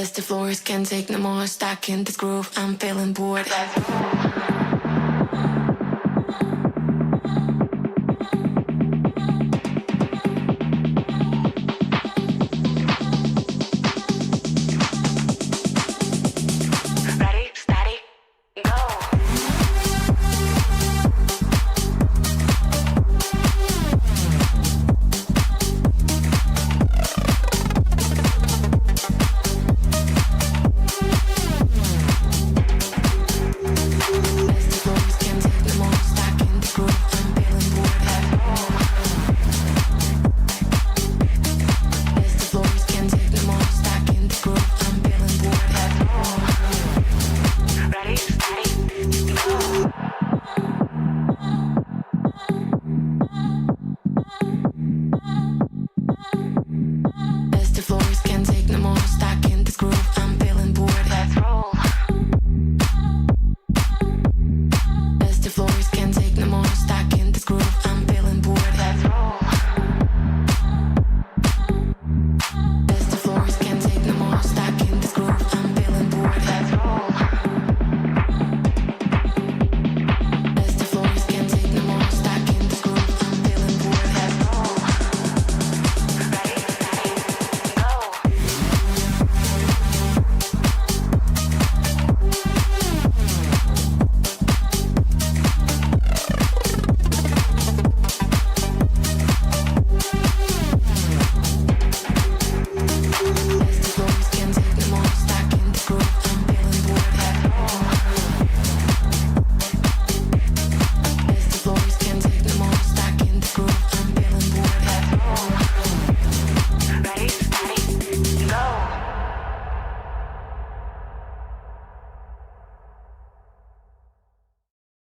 As the floors can't take no more, stuck in this groove, I'm feeling bored.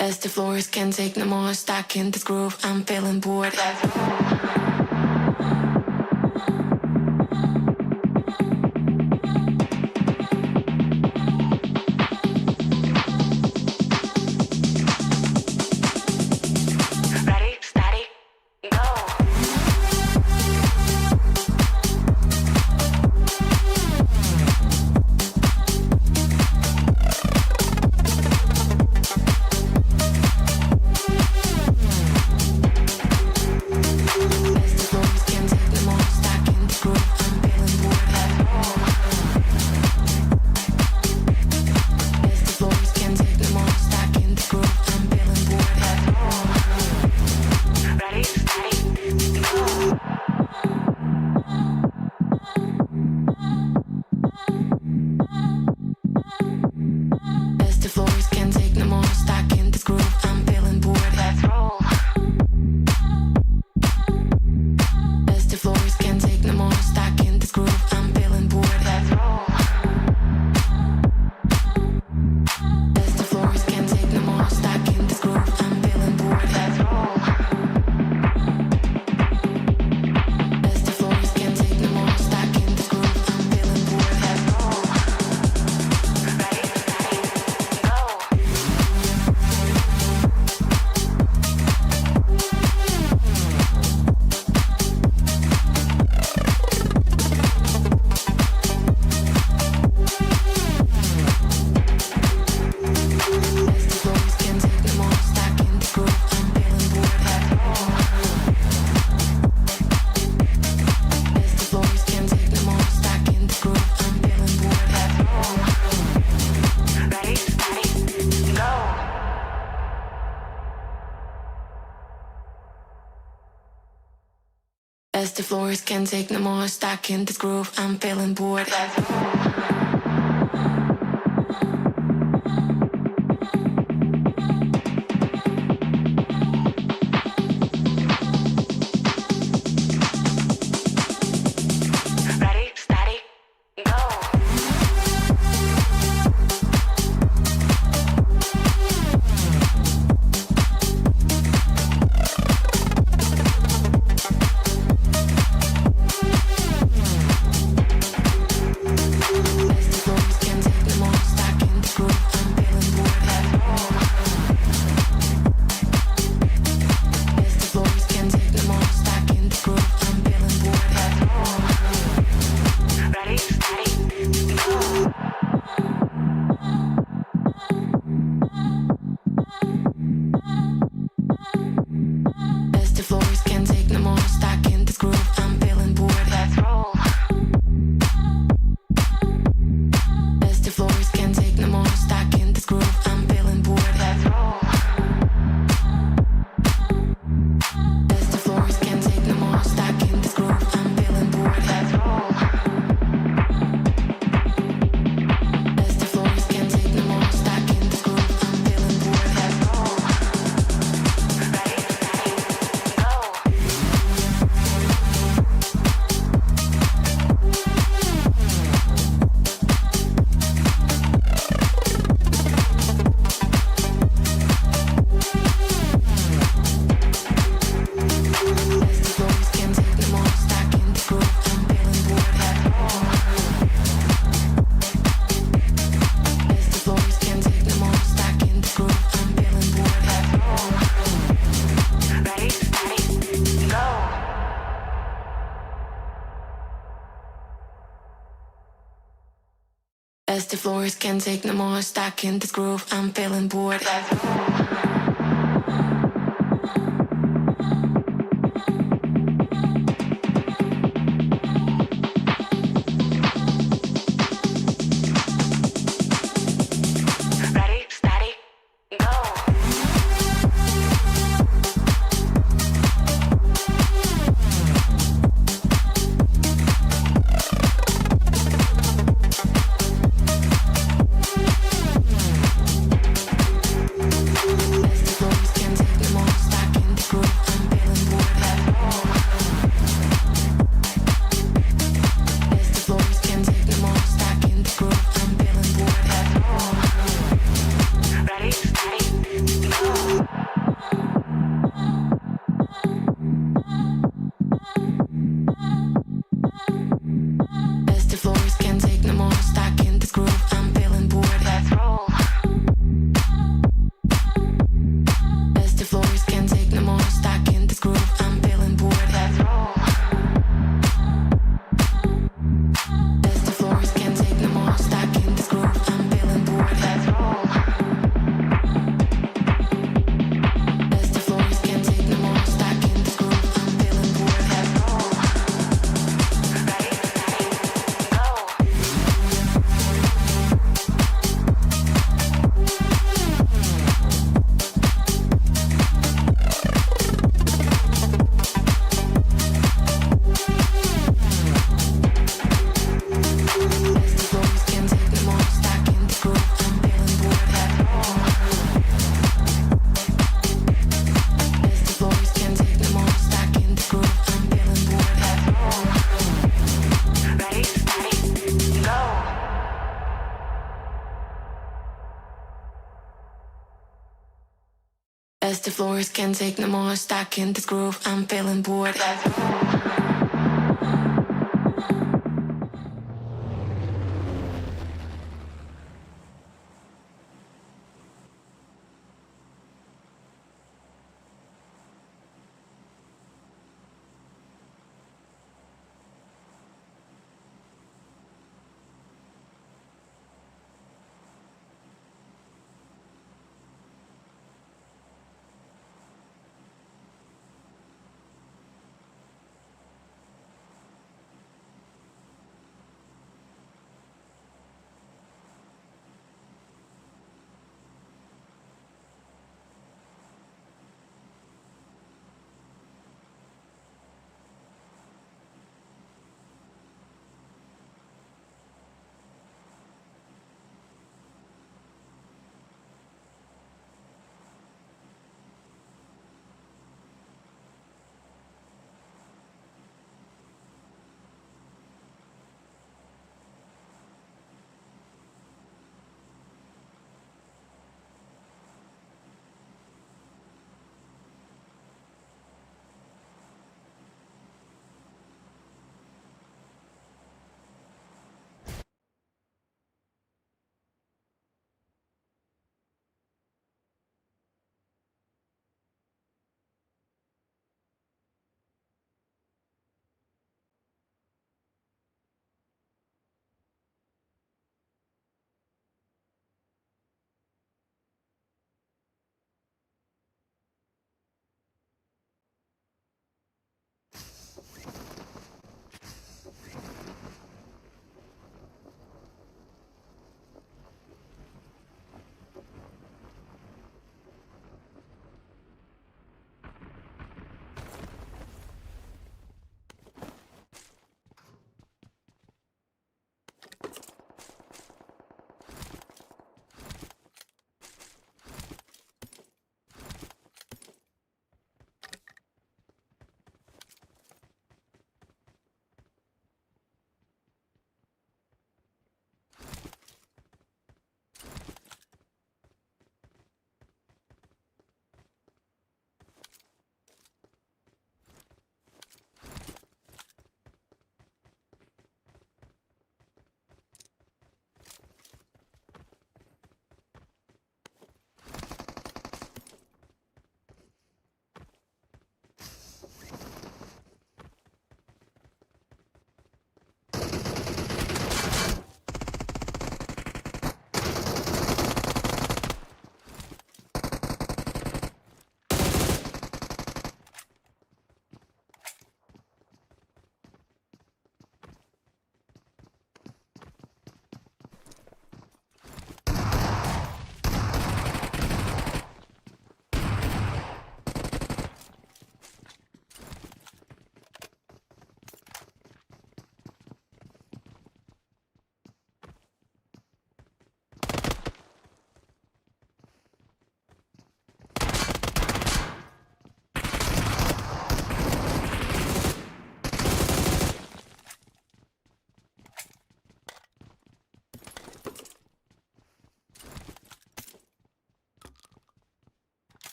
As the floors can't take no more, stuck in this groove, I'm feeling bored. As the floors can't take no more, stuck in this groove, I'm feeling bored. As As the floors can't take no more, stuck in this groove, I'm feeling bored. As the floors can't take no more, stuck in this groove, I'm feeling bored.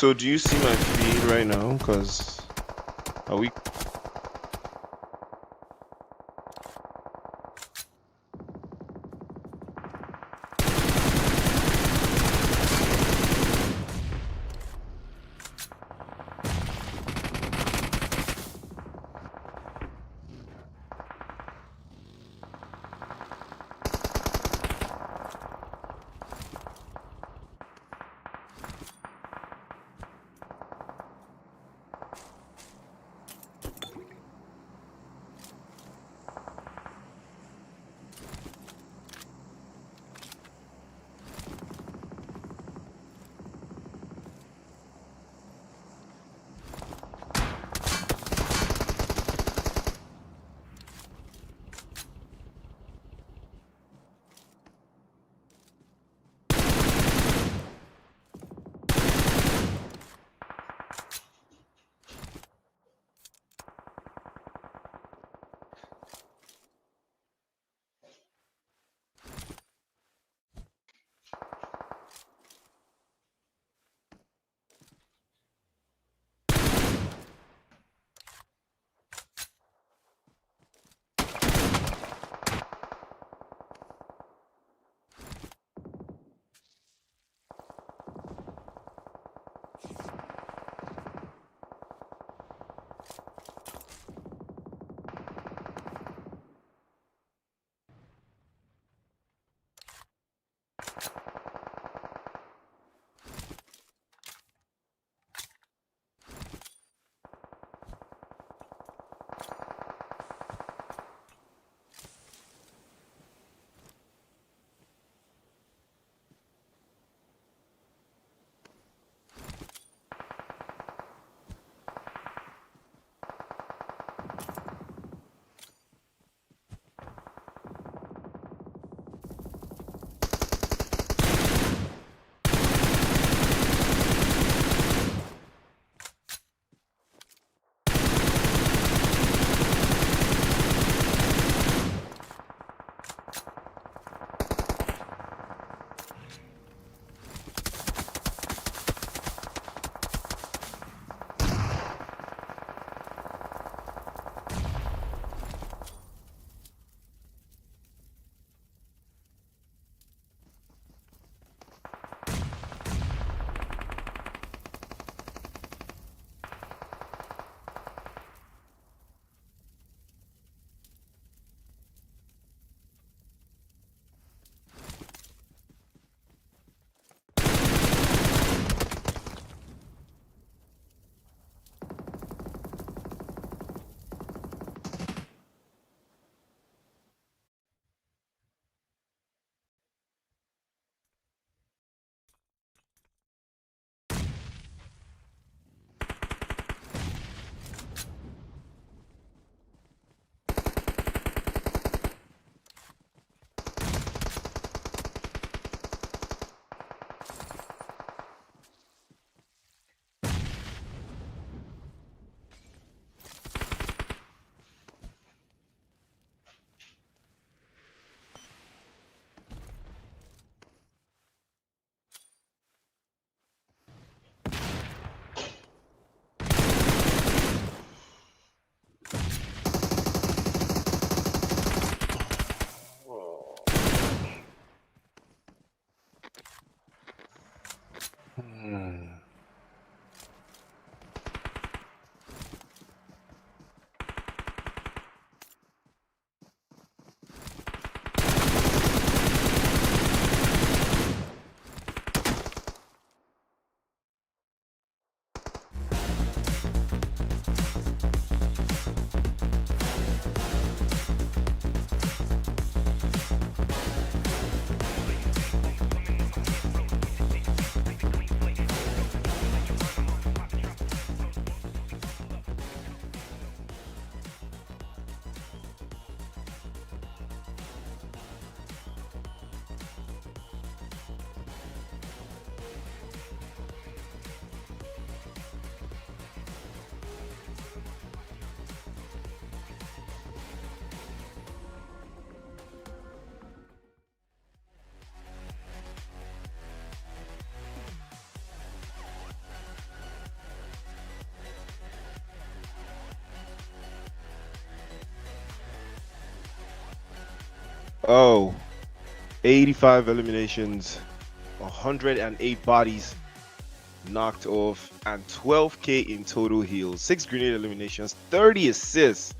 So do you see my feed right now? Cause are we? Oh, 85 eliminations, 108 bodies knocked off, and 12k in total heals, 6 grenade eliminations, 30 assists,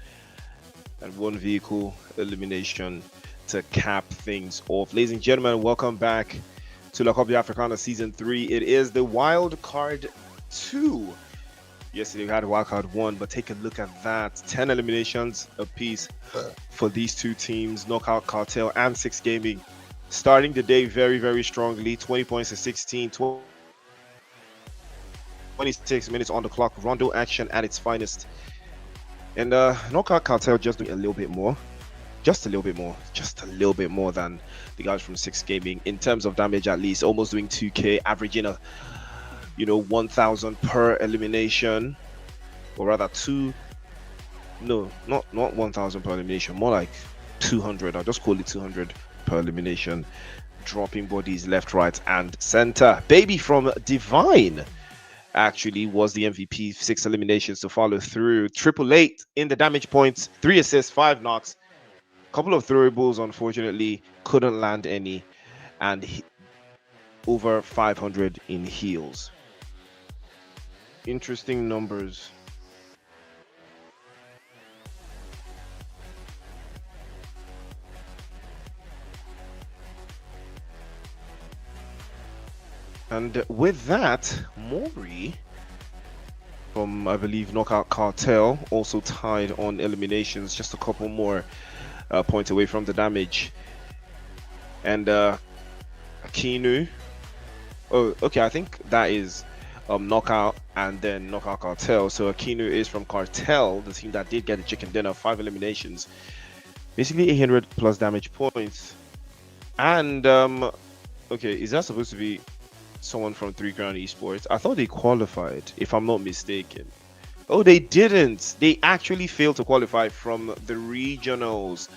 and 1 vehicle elimination to cap things off. Ladies and gentlemen, welcome back to Laobia Africana Season 3. It is the Wildcard 2. Yesterday we had Wildcard 1, but take a look at that. 10 eliminations apiece for these two teams, Knockout Cartel and 6 Gaming. Starting the day very, very strongly, 20 points to 16, 26 minutes on the clock, rondo action at its finest. And Knockout Cartel just doing a little bit more. Just a little bit more than the guys from 6 Gaming in terms of damage, at least. Almost doing 2k, averaging a 1,000 per elimination, or rather not 1,000 per elimination, more like 200. I'll just call it 200 per elimination, dropping bodies left, right, and center. Baby from Divine actually was the MVP. 6 eliminations to follow through. 888 in the damage points, 3 assists, 5 knocks, couple of throwables, unfortunately couldn't land any, and over 500 in heals. Interesting numbers. And with that, Mori from, I believe, Knockout Cartel also tied on eliminations, just a couple more points away from the damage. And Akinu, oh okay, I think that is Knockout and then Knockout Cartel. So Akinu is from Cartel, the team that did get the chicken dinner, 5 eliminations, basically 800 plus damage points. And okay, is that supposed to be someone from 3 Crown Esports? I thought they qualified, if I'm not mistaken. Oh, they didn't. They actually failed to qualify from the regionals.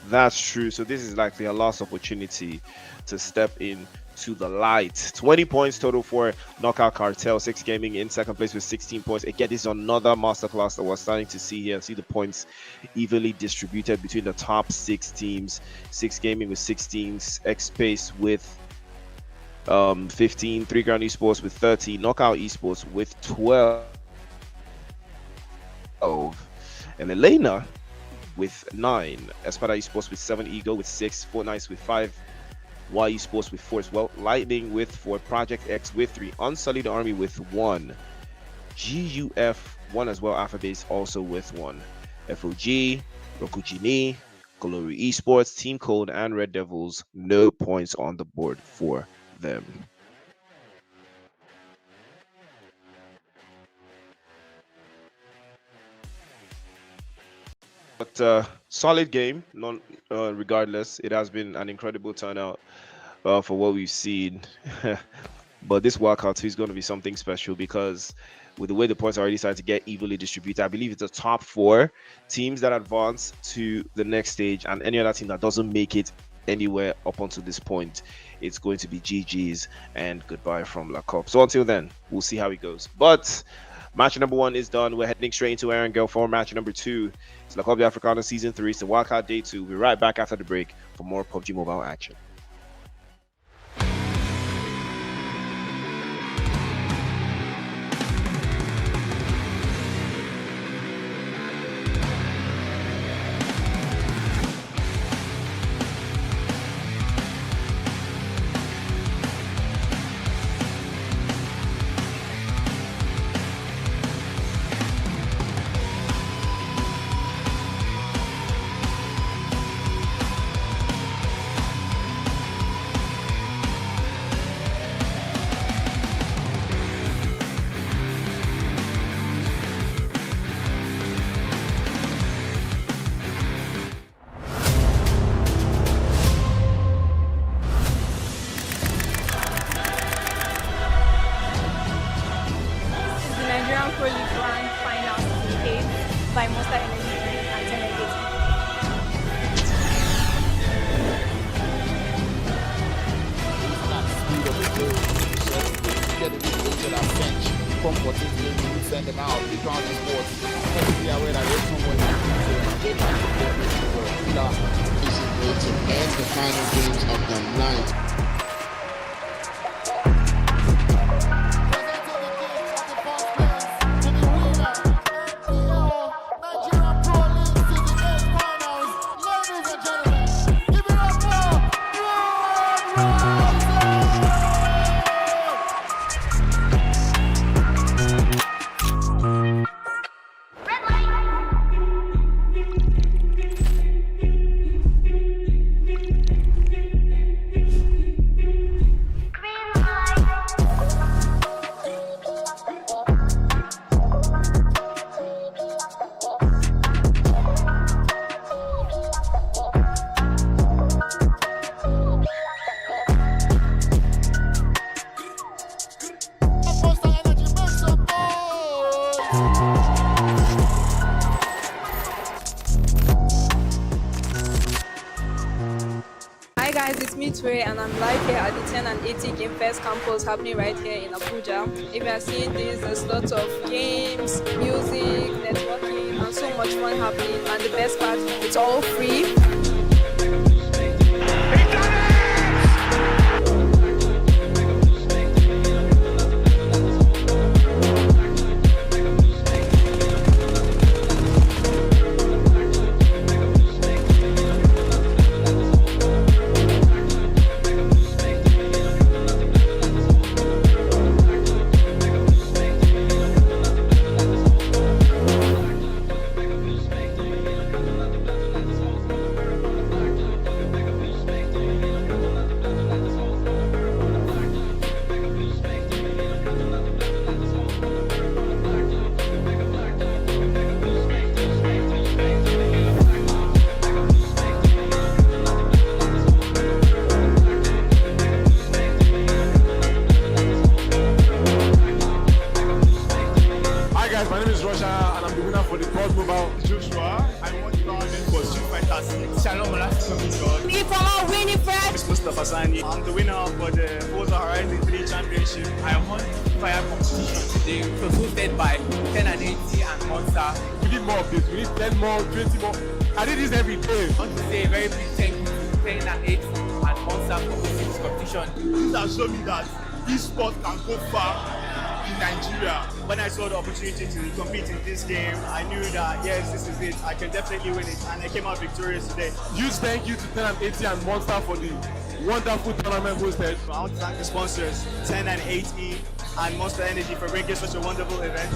That's true. So this is likely a lost opportunity to step in to the light. 20 points total for Knockout Cartel. 6 Gaming in second place with 16 points. Again, this is another masterclass that we're starting to see here. See the points evenly distributed between the top 6 teams. 6 Gaming with 16, XPACE with 15, 3 Ground Esports with 13, Knockout Esports with 12, and LELENA with 9, ESPADA Esports with 7, Ego with 6, Fortnite with 5, Y Esports with 4 as well, Lightning with 4, Project X with 3, Unsullied Army with 1, GUF 1 as well, ALPHABASE also with 1, FOG, ROUKKOU, Glory Esports, Team Cold, and Red Devils, no points on the board for them. But solid game, regardless. It has been an incredible turnout for what we've seen. But this Wildcard 2 is going to be something special, because with the way the points are already starting to get evenly distributed, I believe it's the top 4 teams that advance to the next stage, and any other team that doesn't make it anywhere up until this point, it's going to be GG's and goodbye from La Coupe. So until then, we'll see how it goes. But match number 1 is done. We're heading straight into Aaron Girl for match number 2. It's Laobia Africana Season 3. It's the Wildcard Day 2. We'll be right back after the break for more PUBG Mobile action. Send them out. We can't sports. Let's be aware that there's someone who can get back to the world. going to end the final games of the night. Hi guys, it's me Trey and I'm live here at the 10 and 80 Game Fest campus happening right here in Abuja. If you are seeing this, there's lots of games, music, networking and so much fun happening, and the best part, it's all free. My name is Roger and I'm the winner for the Pulse Mobile. Joshua, I won the tournament for Street Fighter 6. Shalom, Me from our winning friend. It's Mustafa Sani. I'm the winner for the Forza Horizon 3 Championship. I won the fire competition today, hosted by 10 and 80 and Monster. We need more of this. We need 10 more, 20 more. I did this every day. I want to say a very big thank you to 10 and 80 and Monster for hosting this competition. This has shown me that esports can go far in Nigeria. When I saw the opportunity to compete in this game, I knew that yes, this is it. I can definitely win it, and I came out victorious today. Huge thank you to 10 and 80 and Monster for the wonderful tournament hosted. I want to thank the sponsors, 10 and 80 and Monster Energy, for bringing such a wonderful event.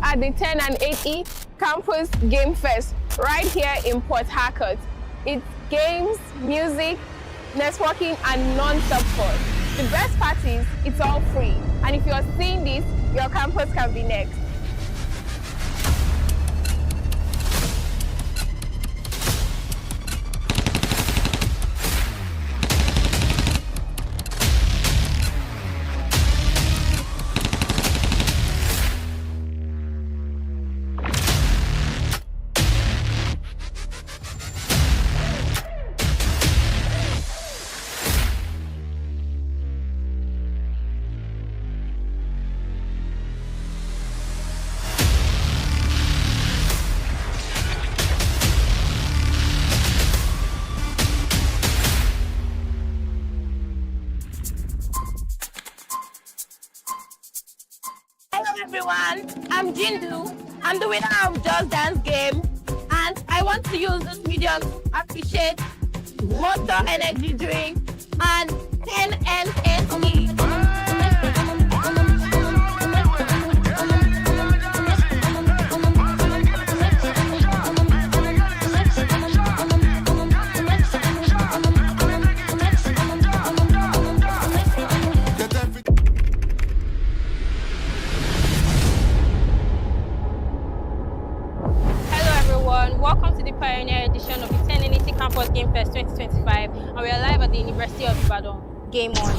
At the 10 and 80 Campus Game Fest right here in Port Harcourt. It's games, music, networking and non-stop fun. The best part is it's all free, and if you're seeing this, your campus can be next. Everyone, I'm Jindu. I'm the winner of Just Dance Game, and I want to use this medium to appreciate Monster Energy Drink and 10 and 80. Welcome to the Pioneer edition of the 10 and 80 Campus Game Fest 2025, and we are live at the University of Ibadan. Game on.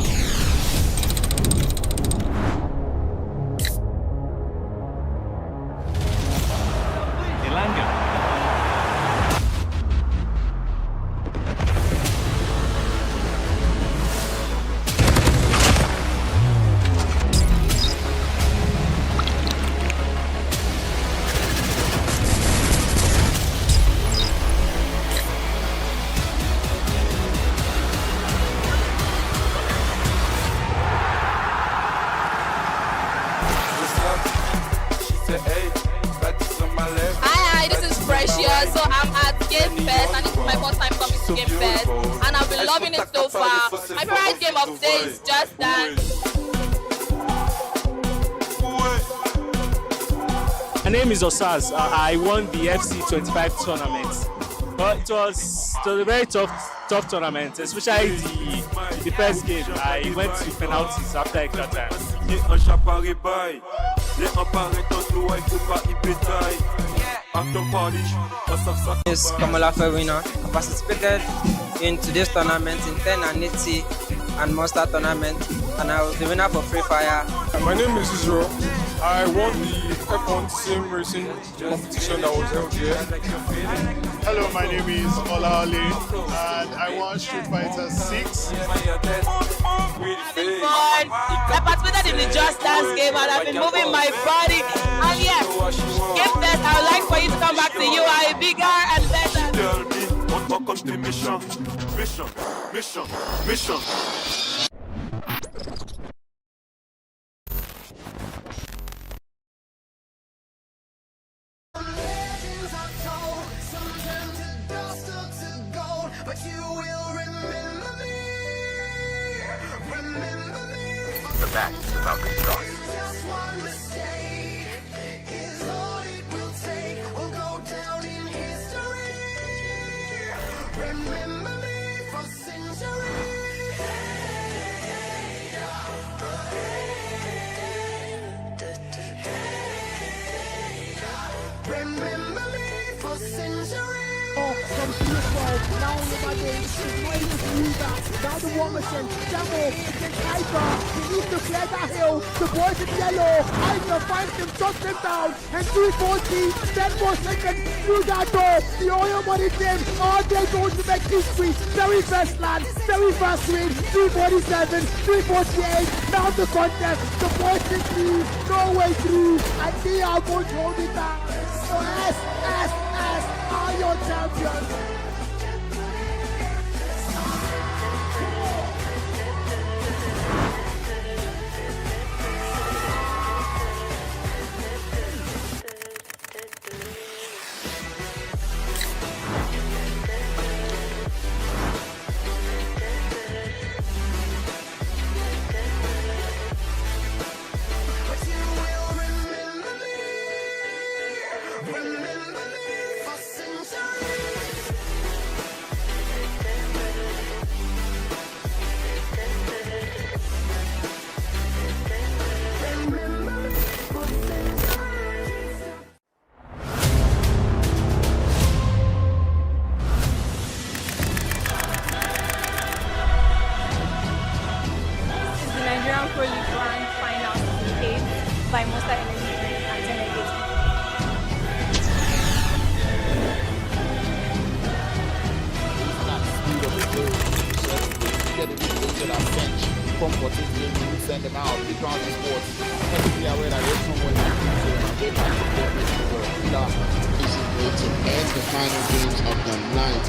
Hi, this is Precious. So I'm at Game Fest and this is my first time coming to Game Fest and I've been loving it so far. My favorite game of today is Just Dance. My name is Osaz. I won the FC25 tournament. But it was a very tough tournament, especially the first game. I went to penalties after extra time. Is Kamala Ferwina. I participated in today's tournament in 10 and 80 and Monster tournament, and I was the winner for Free Fire. My name is Israel. I won the F1 sim racing competition that was held here. Hello, my name is Olaole and I won Street Fighter 6. I participated in the Just Dance game and I've been moving my body. And yes, Game Fest, I would like for you to come back to UI bigger and better. Mission. The match is about to start. Now the war machine, Jamo against Hyper. He needs to clear that hill. The boys in yellow. Hyper finds him, shuts him down. And 340, 10 more seconds through that door. The oil money team are they going to make history? Very first land, very first win. 347, 348. Now the contest. The boys in three, no way through. And they are going to hold it down. So S are your champions. Send them out. We can't sports. Technically, I read that there's someone who this is going to end the final games of the night.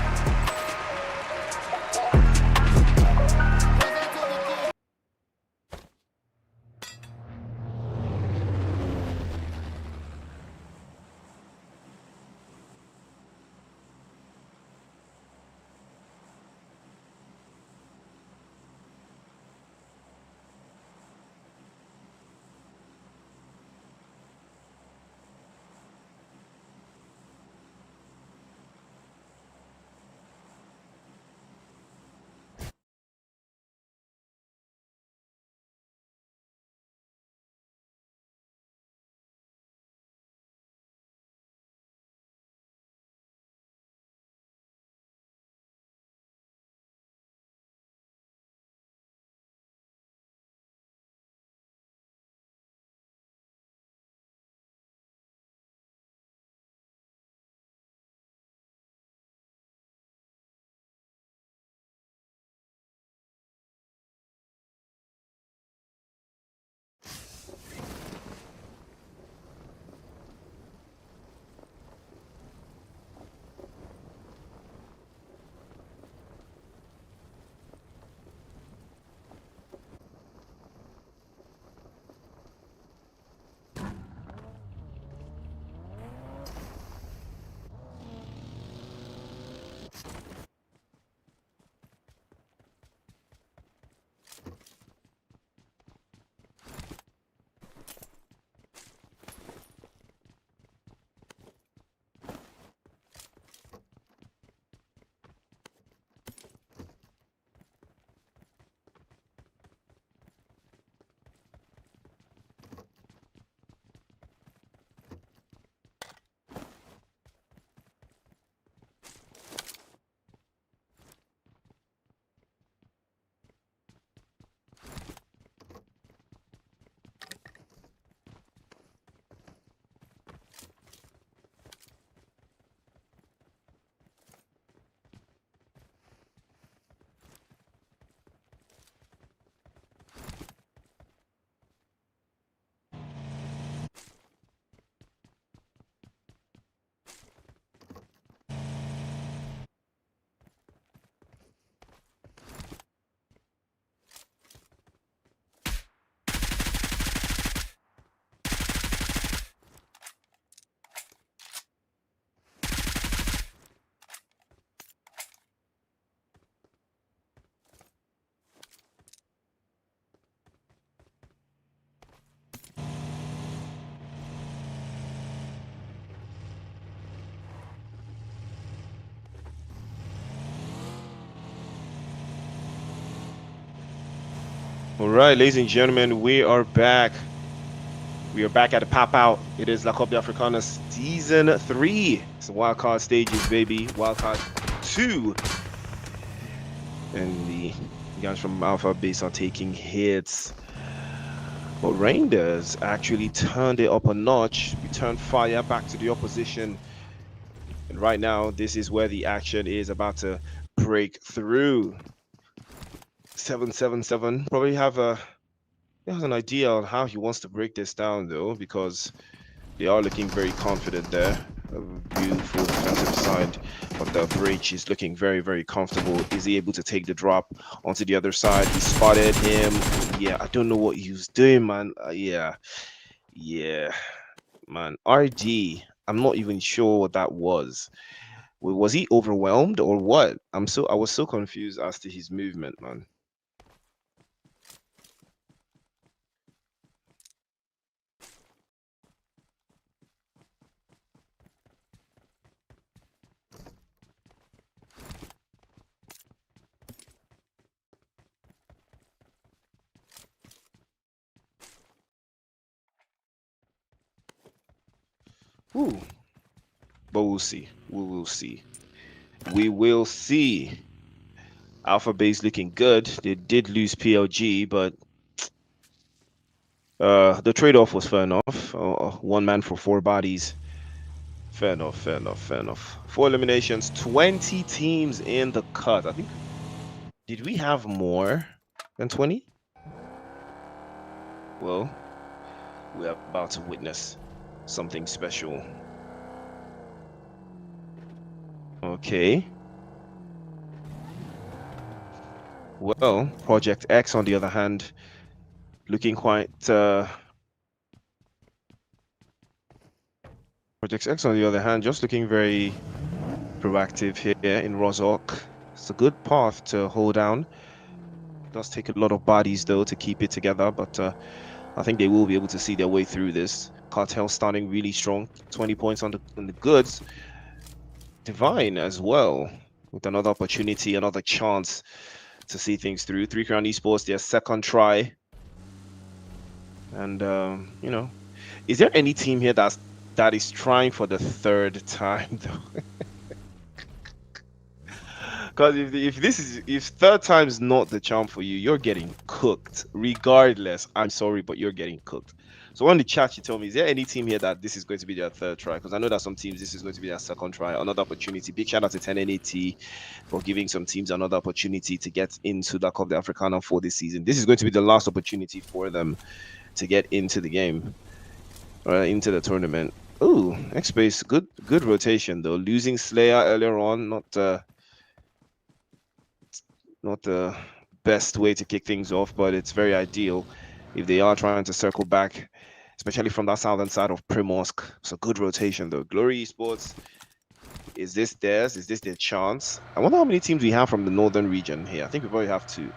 All right, ladies and gentlemen, we are back. We are back at the pop out. It is Laobia Africana season 3. It's the wildcard stages, baby. Wildcard 2. And the guys from ALPHABASE are taking hits. But Rangers actually turned it up a notch. We turned fire back to the opposition. And right now, this is where the action is about to break through. 777 probably has an idea on how he wants to break this down, though, because they are looking very confident there. A beautiful defensive side, but the bridge is looking very, very comfortable. Is he able to take the drop onto the other side? He spotted him. Yeah, I don't know what he was doing, man. Yeah, man. RD, I'm not even sure what that was. Was he overwhelmed or what? I was so confused as to his movement, man. Ooh. But we'll see. We will see. We will see. ALPHABASE looking good. They did lose PLG, but the trade-off was fair enough. 1 man for 4 bodies. Fair enough, fair enough, fair enough. 4 eliminations, 20 teams in the cut. I think, did we have more than 20? Well, we're about to witness something special. Okay. Well, Project X, on the other hand, looking quite... Project X, on the other hand, just looking very proactive here in Rozhok. It's a good path to hold down. It does take a lot of bodies, though, to keep it together, but I think they will be able to see their way through this. CARTEL starting really strong, 20 points on the goods. Divine as well, with another opportunity, another chance to see things through. 3 Crown Esports, their second try. And, you know, is there any team here that is trying for the 3rd time, though? Because if 3rd time is not the charm for you, you're getting cooked. Regardless, I'm sorry, but you're getting cooked. So on the chat, you tell me, is there any team here that this is going to be their 3rd try? Because I know that some teams, this is going to be their 2nd try. Another opportunity. Big shout out to 10NAT for giving some teams another opportunity to get into the Cup of the Africana for this season. This is going to be the last opportunity for them to get into the game, into the tournament. Ooh, XPACE, good rotation though. Losing Slayer earlier on, not the best way to kick things off, but it's very ideal if they are trying to circle back, especially from that southern side of Primorsk. It's a good rotation though. Glory Esports, is this theirs? Is this their chance? I wonder how many teams we have from the northern region here. I think we probably have 2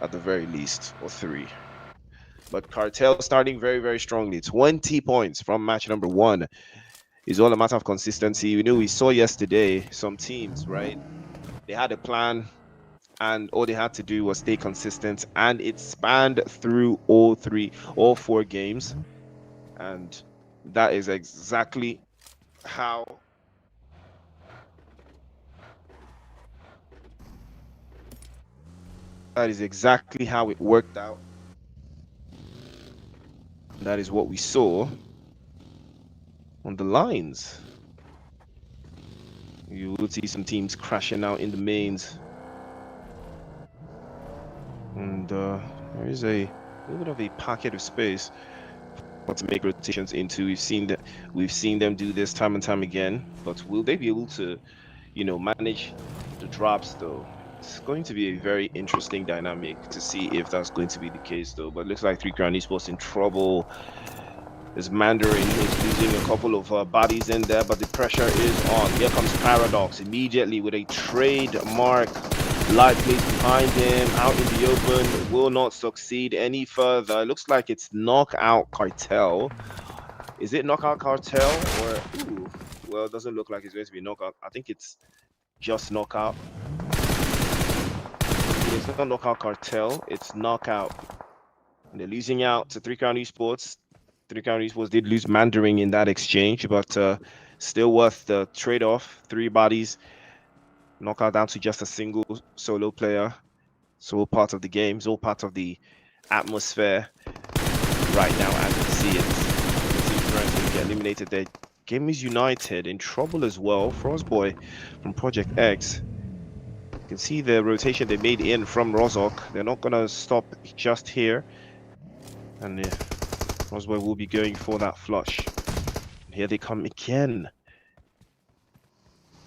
at the very least, or 3. But CARTEL starting very, very strongly. 20 points from match number 1. It's all a matter of consistency. You know, we saw yesterday some teams, right? They had a plan, and all they had to do was stay consistent, and it spanned through all 4 games. And that is exactly how it worked out. That is what we saw on the lines. You will see some teams crashing out in the mains. And there is a little bit of a pocket of space to make rotations into. We've seen them do this time and time again, but will they be able to, you know, manage the drops though? It's going to be a very interesting dynamic to see if that's going to be the case though. But it looks like 3 Crown Esports in trouble. There's Mandarin who's losing a couple of bodies in there, but the pressure is on. Here comes Paradox immediately with a trademark live plays behind him, out in the open, will not succeed any further. It looks like it's Knockout Cartel. Is it Knockout Cartel or, ooh, well, it doesn't look like it's going to be Knockout. I think it's just Knockout. It's not Knockout Cartel, it's Knockout. And they're losing out to 3 Crown Esports. 3 Crown Esports did lose Mandarin in that exchange, but still worth the trade-off. 3 bodies. Knockout down to just a single solo player. It's all part of the game. It's all part of the atmosphere right now as we see it. The team trying to get eliminated there. Game is United in trouble as well. Frostboy from Project X. You can see the rotation they made in from Rozok. They're not going to stop just here. And Frostboy will be going for that flush. Here they come again.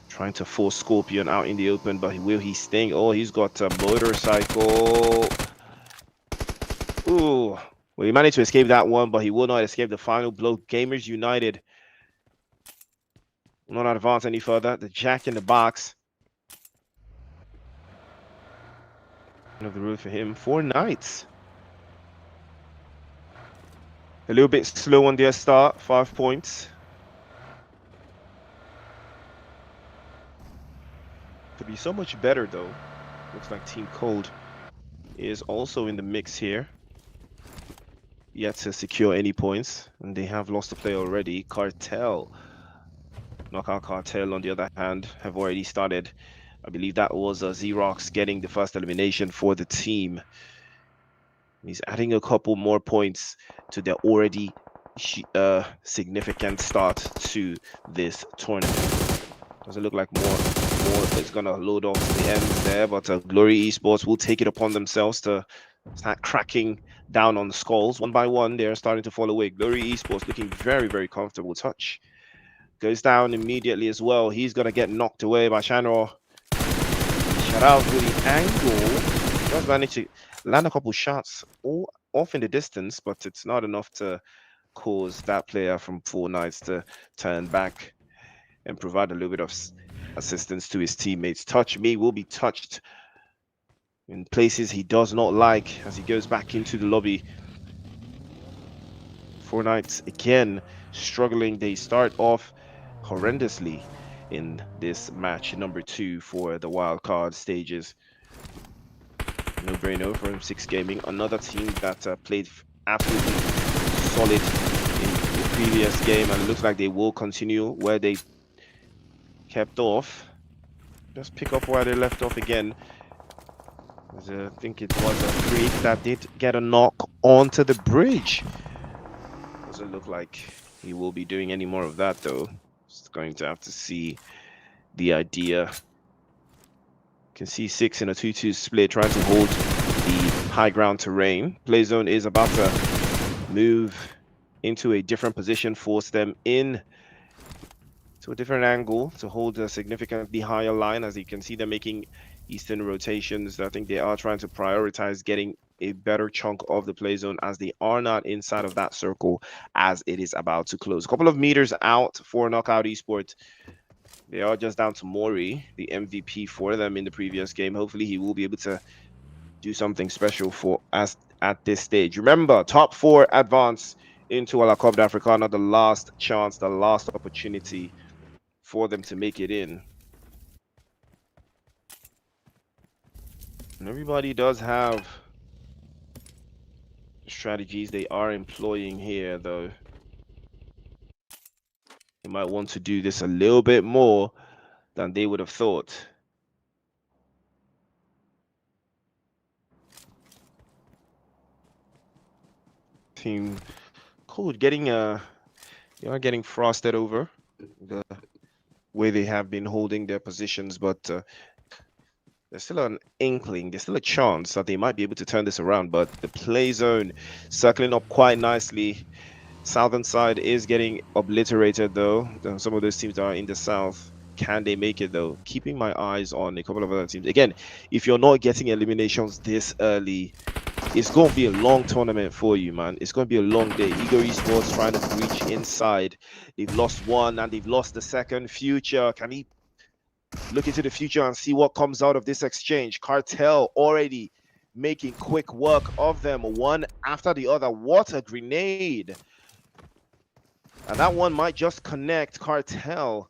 Trying to force Scorpion out in the open, but will he sting? Oh, he's got a motorcycle. Ooh. Well, he managed to escape that one, but he will not escape the final blow. Gamers United will not advance any further. The Jack in the box. Of the road for him. 4 Knights. A little bit slow on their start. 5 points. To be so much better though. Looks like Team Cold is also in the mix here. Yet to secure any points, and they have lost a play already. Cartel, Knockout Cartel on the other hand have already started. I believe that was Xerox getting the first elimination for the team. He's adding a couple more points to their already significant start to this tournament. Doesn't look like more is gonna load off to the ends there, but Glory Esports will take it upon themselves to start cracking down on the skulls. One by one, they're starting to fall away. Glory Esports looking very, very comfortable. Touch goes down immediately as well. He's gonna get knocked away by Shanro. Shout out to the angle. Does manage to land a couple shots all off in the distance, but it's not enough to cause that player from 4 Knights to turn back and provide a little bit of assistance to his teammates. Touch Me will be touched in places he does not like as he goes back into the lobby. 4 Knights again struggling. They start off horrendously in this match number 2 for the wildcard stages. No brainer from 6 Gaming, another team that played absolutely solid in the previous game, and it looks like they will continue where they kept off. Just pick up where they left off again. I think it was a freak that did get a knock onto the bridge. Doesn't look like he will be doing any more of that though. Just going to have to see the idea. You can see 6 in a 2-2 split trying to hold the high ground terrain. Playzone is about to move into a different position, force them in to a different angle to hold a significantly higher line. As you can see, they're making eastern rotations. I think they are trying to prioritize getting a better chunk of the play zone as they are not inside of that circle as it is about to close. A couple of meters out for Knockout Esports. They are just down to Mori, the MVP for them in the previous game. Hopefully he will be able to do something special for us at this stage. Remember, top 4 advance into Wildcard Africana, the last chance, the last opportunity for them to make it in. And everybody does have strategies they are employing here, though. They might want to do this a little bit more than they would have thought. Team Cold getting they are getting frosted over the way they have been holding their positions, but there's still an inkling, there's still a chance that they might be able to turn this around. But the play zone circling up quite nicely. Southern side is getting obliterated though. Some of those teams that are in the south, can they make it though? Keeping my eyes on a couple of other teams. Again, if you're not getting eliminations this early, it's going to be a long tournament for you, man. It's going to be a long day. Ego Esports trying to reach inside. They've lost one and they've lost the second. Future, can he look into the future and see what comes out of this exchange? Cartel already making quick work of them, one after the other. What a grenade. And that one might just connect. Cartel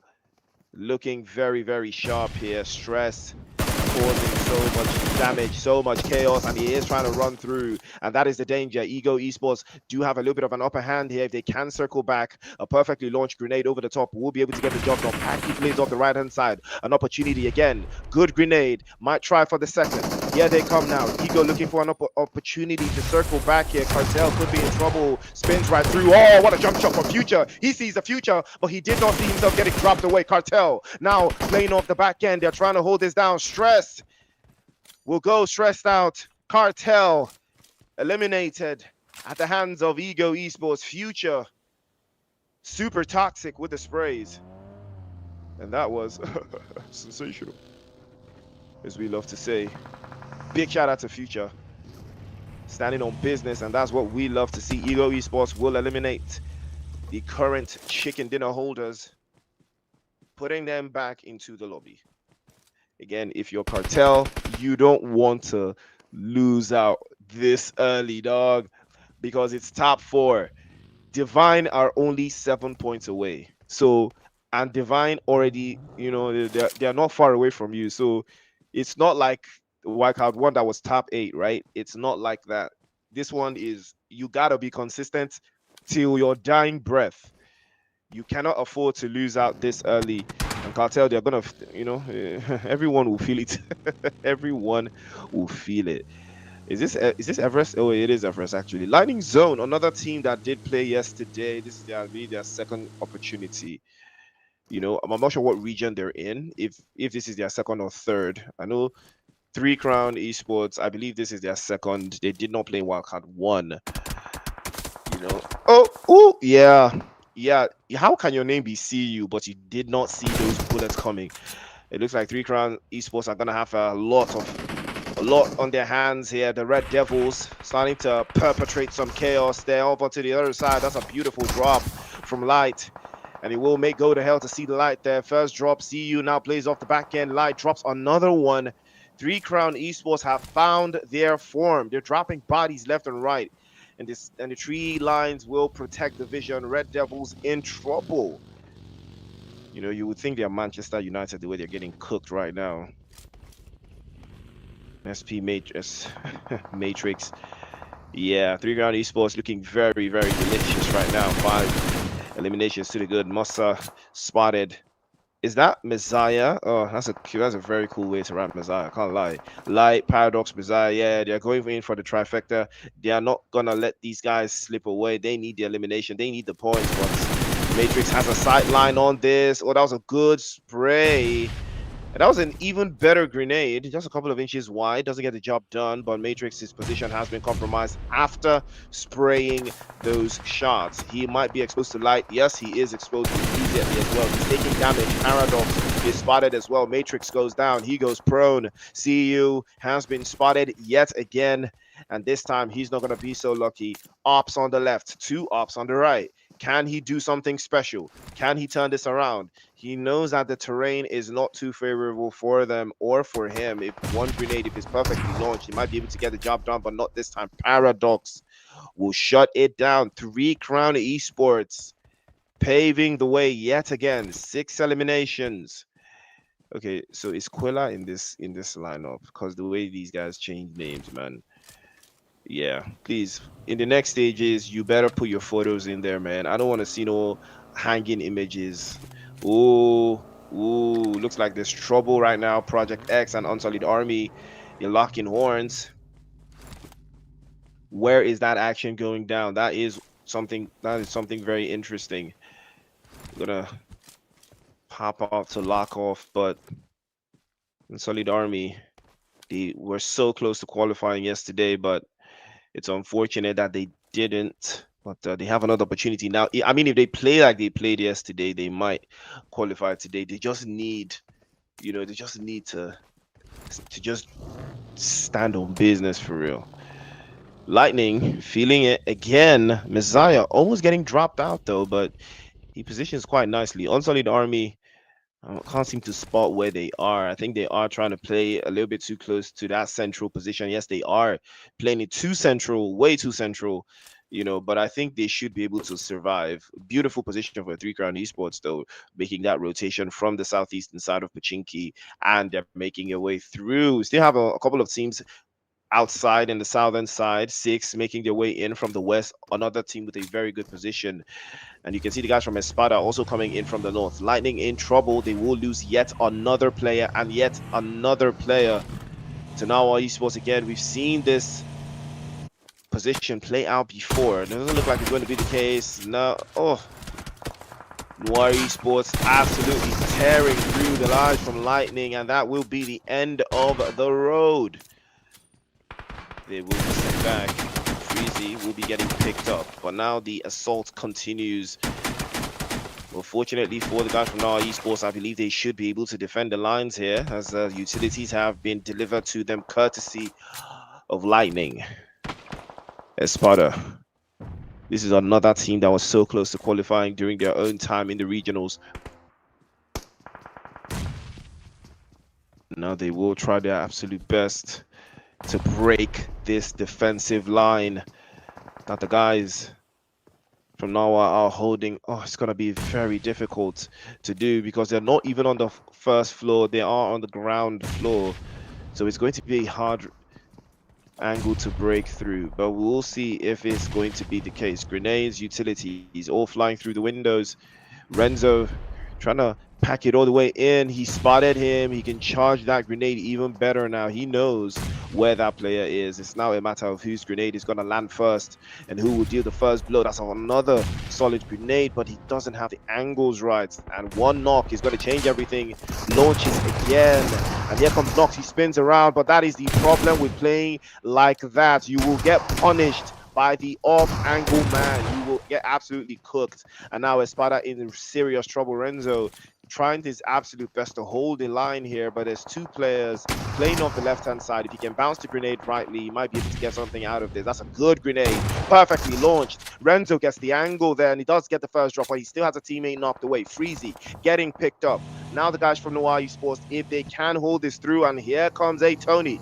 looking very, very sharp here. Stress causing so much damage, so much chaos, and he is trying to run through, and that is the danger. Ego Esports do have a little bit of an upper hand here. If they can circle back, a perfectly launched grenade over the top will be able to get the job done. Packy plays off the right hand side, an opportunity again. Good grenade, might try for the second. Here they come now. Ego looking for an opportunity to circle back here. Cartel could be in trouble. Spins right through. Oh, what a jump shot for Future. He sees the future, but he did not see himself getting dropped away. Cartel now playing off the back end. They're trying to hold this down. Stress will go stressed out. Cartel eliminated at the hands of Ego Esports. Future super toxic with the sprays. And that was sensational, as we love to say. Big shout out to Future, standing on business, and that's what we love to see. Ego Esports will eliminate the current chicken dinner holders, putting them back into the lobby. Again, if you're Cartel, you don't want to lose out this early, dog, because it's top 4. Divine are only 7 points away. So, and Divine already, you know, they're not far away from you. So it's not like Wildcard one that was top 8, right? It's not like that. This one is, you gotta be consistent till your dying breath. You cannot afford to lose out this early. And Cartel, they're gonna, you know, everyone will feel it. Everyone will feel it. Is this Everest? Oh, it is Everest actually. Lightning Zone, another team that did play yesterday. This is their second opportunity. You know, I'm not sure what region they're in. If this is their second or third, I know 3 Crown Esports, I believe this is their second. They did not play Wildcard 1. You know. Oh, yeah. How can your name be CU, but you did not see those bullets coming? It looks like 3 Crown Esports are gonna have a lot on their hands here. The Red Devils starting to perpetrate some chaos there. Over to the other side. That's a beautiful drop from Light. And he will go to hell to see the Light there. First drop, CU now plays off the back end. Light drops another one. 3 Crown Esports have found their form. They're dropping bodies left and right. And the 3 lines will protect the vision. Red Devils in trouble. You know, you would think they're Manchester United the way they're getting cooked right now. SP Matrix. Yeah, 3 Crown Esports looking very, very delicious right now. 5 eliminations to the good. Musa spotted. Is that Messiah? Oh, that's a very cool way to wrap Messiah. I can't lie. Light, Paradox, Messiah. Yeah, they're going in for the trifecta. They are not gonna let these guys slip away. They need the elimination. They need the points. But Matrix has a sight line on this. Oh, that was a good spray. And that was an even better grenade, just a couple of inches wide. Doesn't get the job done, but Matrix's position has been compromised after spraying those shots. He might be exposed to Light. Yes, he is exposed immediately as well. He's taking damage. Paradox is spotted as well. Matrix goes down. He goes prone. CU has been spotted yet again, and this time he's not going to be so lucky. Ops on the left, 2 ops on the right. Can he do something special? Can he turn this around? He knows that the terrain is not too favorable for them or for him. If one grenade, if it's perfectly launched, he might be able to get the job done, but not this time. Paradox will shut it down. 3 Crown Esports paving the way yet again. 6 eliminations. Okay, so is Quilla in this lineup? Because the way these guys change names, man. Yeah, please. In the next stages, you better put your photos in there, man. I don't want to see no hanging images. Ooh, looks like there's trouble right now. Project X and Unsullied Army, you're locking horns. Where is that action going down? That is something very interesting. I'm gonna pop off to lock off, but Unsullied Army, they were so close to qualifying yesterday, but it's unfortunate that they didn't, but they have another opportunity now. I mean, if they play like they played yesterday, they might qualify today. They just need, you know, to just stand on business for real. Lightning feeling it again. Messiah almost getting dropped out though, but he positions quite nicely. Unsullied Army, I can't seem to spot where they are. I think they are trying to play a little bit too close to that central position. Yes, they are playing it too central, way too central. you know, but I think they should be able to survive. Beautiful position for 3 Crown Esports, though, making that rotation from the southeastern side of Pachinki, and they're making their way through. Still have a couple of teams outside in the southern side, 6 making their way in from the west, another team with a very good position. And you can see the guys from ESPADA also coming in from the north. Lightning in trouble. They will lose yet another player and yet another player to NWAAR Esports again. We've seen this position play out before. It doesn't look like it's going to be the case. No. Oh, NWAAR Esports absolutely tearing through the lines from Lightning, and that will be the end of the road. They will be sent back. Freezy will be getting picked up, but now the assault continues. Well, fortunately for the guys from NWAAR Esports, I believe they should be able to defend the lines here, as utilities have been delivered to them courtesy of Lightning. ESPADA. This is another team that was so close to qualifying during their own time in the regionals. Now they will try their absolute best to break this defensive line that the guys from NWAAR are holding. Oh, it's going to be very difficult to do because they're not even on the first floor. They are on the ground floor. So it's going to be a hard angle to break through, but we'll see if it's going to be the case. Grenades, utilities, all flying through the windows. Renzo trying to pack it all the way in. He spotted him. He can charge that grenade even better now. He knows where that player is. It's now a matter of whose grenade is going to land first and who will deal the first blow. That's another solid grenade, but he doesn't have the angles right. And one knock is going to change everything. Launches again. And here comes Nox. He spins around, but that is the problem with playing like that. You will get punished by the off-angle man. You will get absolutely cooked. And now ESPADA in serious trouble. Renzo trying his absolute best to hold the line here, but there's 2 players playing off the left-hand side. If he can bounce the grenade rightly, he might be able to get something out of this. That's a good grenade, perfectly launched. Renzo gets the angle there, and he does get the first drop, but he still has a teammate knocked away. Freezy getting picked up. Now the guys from NWAAR Esports, if they can hold this through, and here comes a Tony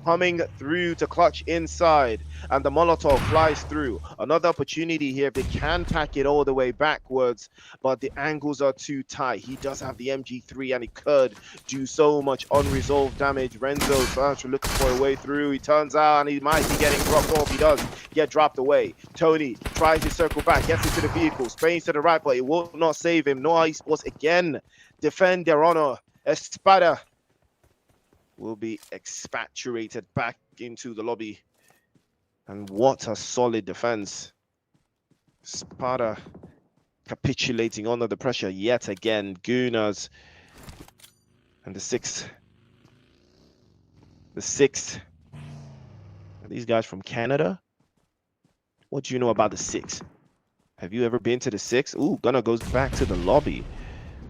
coming through to clutch inside, and the Molotov flies through. Another opportunity here if they can pack it all the way backwards, but the angles are too tight. He does have the MG3 and he could do so much unresolved damage. Renzo tries to look for a way through. He turns out and he might be getting dropped off. He does get dropped away. Tony tries to circle back, gets into the vehicle, sprays to the right, but it will not save him. NWAAR Esports again defend their honor. ESPADA will be expatriated back into the lobby. And what a solid defense. ESPADA capitulating under the pressure yet again. Gooners and the sixth. Are these guys from Canada? What do you know about the 6? Have you ever been to the 6? Ooh, Gunner goes back to the lobby.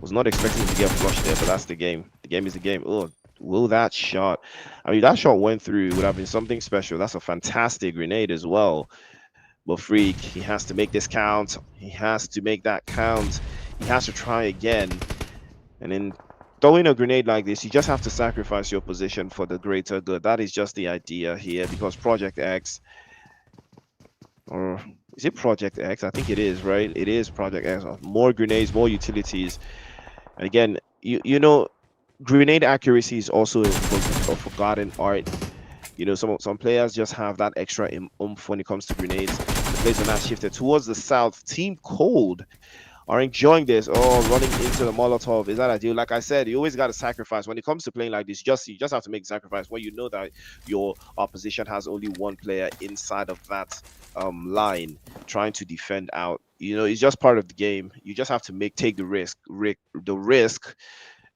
Was not expecting to get flushed there, but that's the game. The game is the game. Oh, will that shot? I mean, that shot went through. Would have been something special. That's a fantastic grenade as well. But Freak, he has to make this count. He has to make that count. He has to try again. And in throwing a grenade like this, you just have to sacrifice your position for the greater good. That is just the idea here, because Project X, or is it Project X? I think it is, right? It is Project X. More grenades, more utilities. And again, you know, grenade accuracy is also a forgotten art. You know, some players just have that extra oomph when it comes to grenades. The players are now shifted towards the south. Team Cold are enjoying this. Oh, running into the Molotov. Is that ideal? Like I said, you always got to sacrifice. When it comes to playing like this, you just have to make sacrifice when you know that your opposition has only one player inside of that line trying to defend out. You know, it's just part of the game. You just have to take the risk,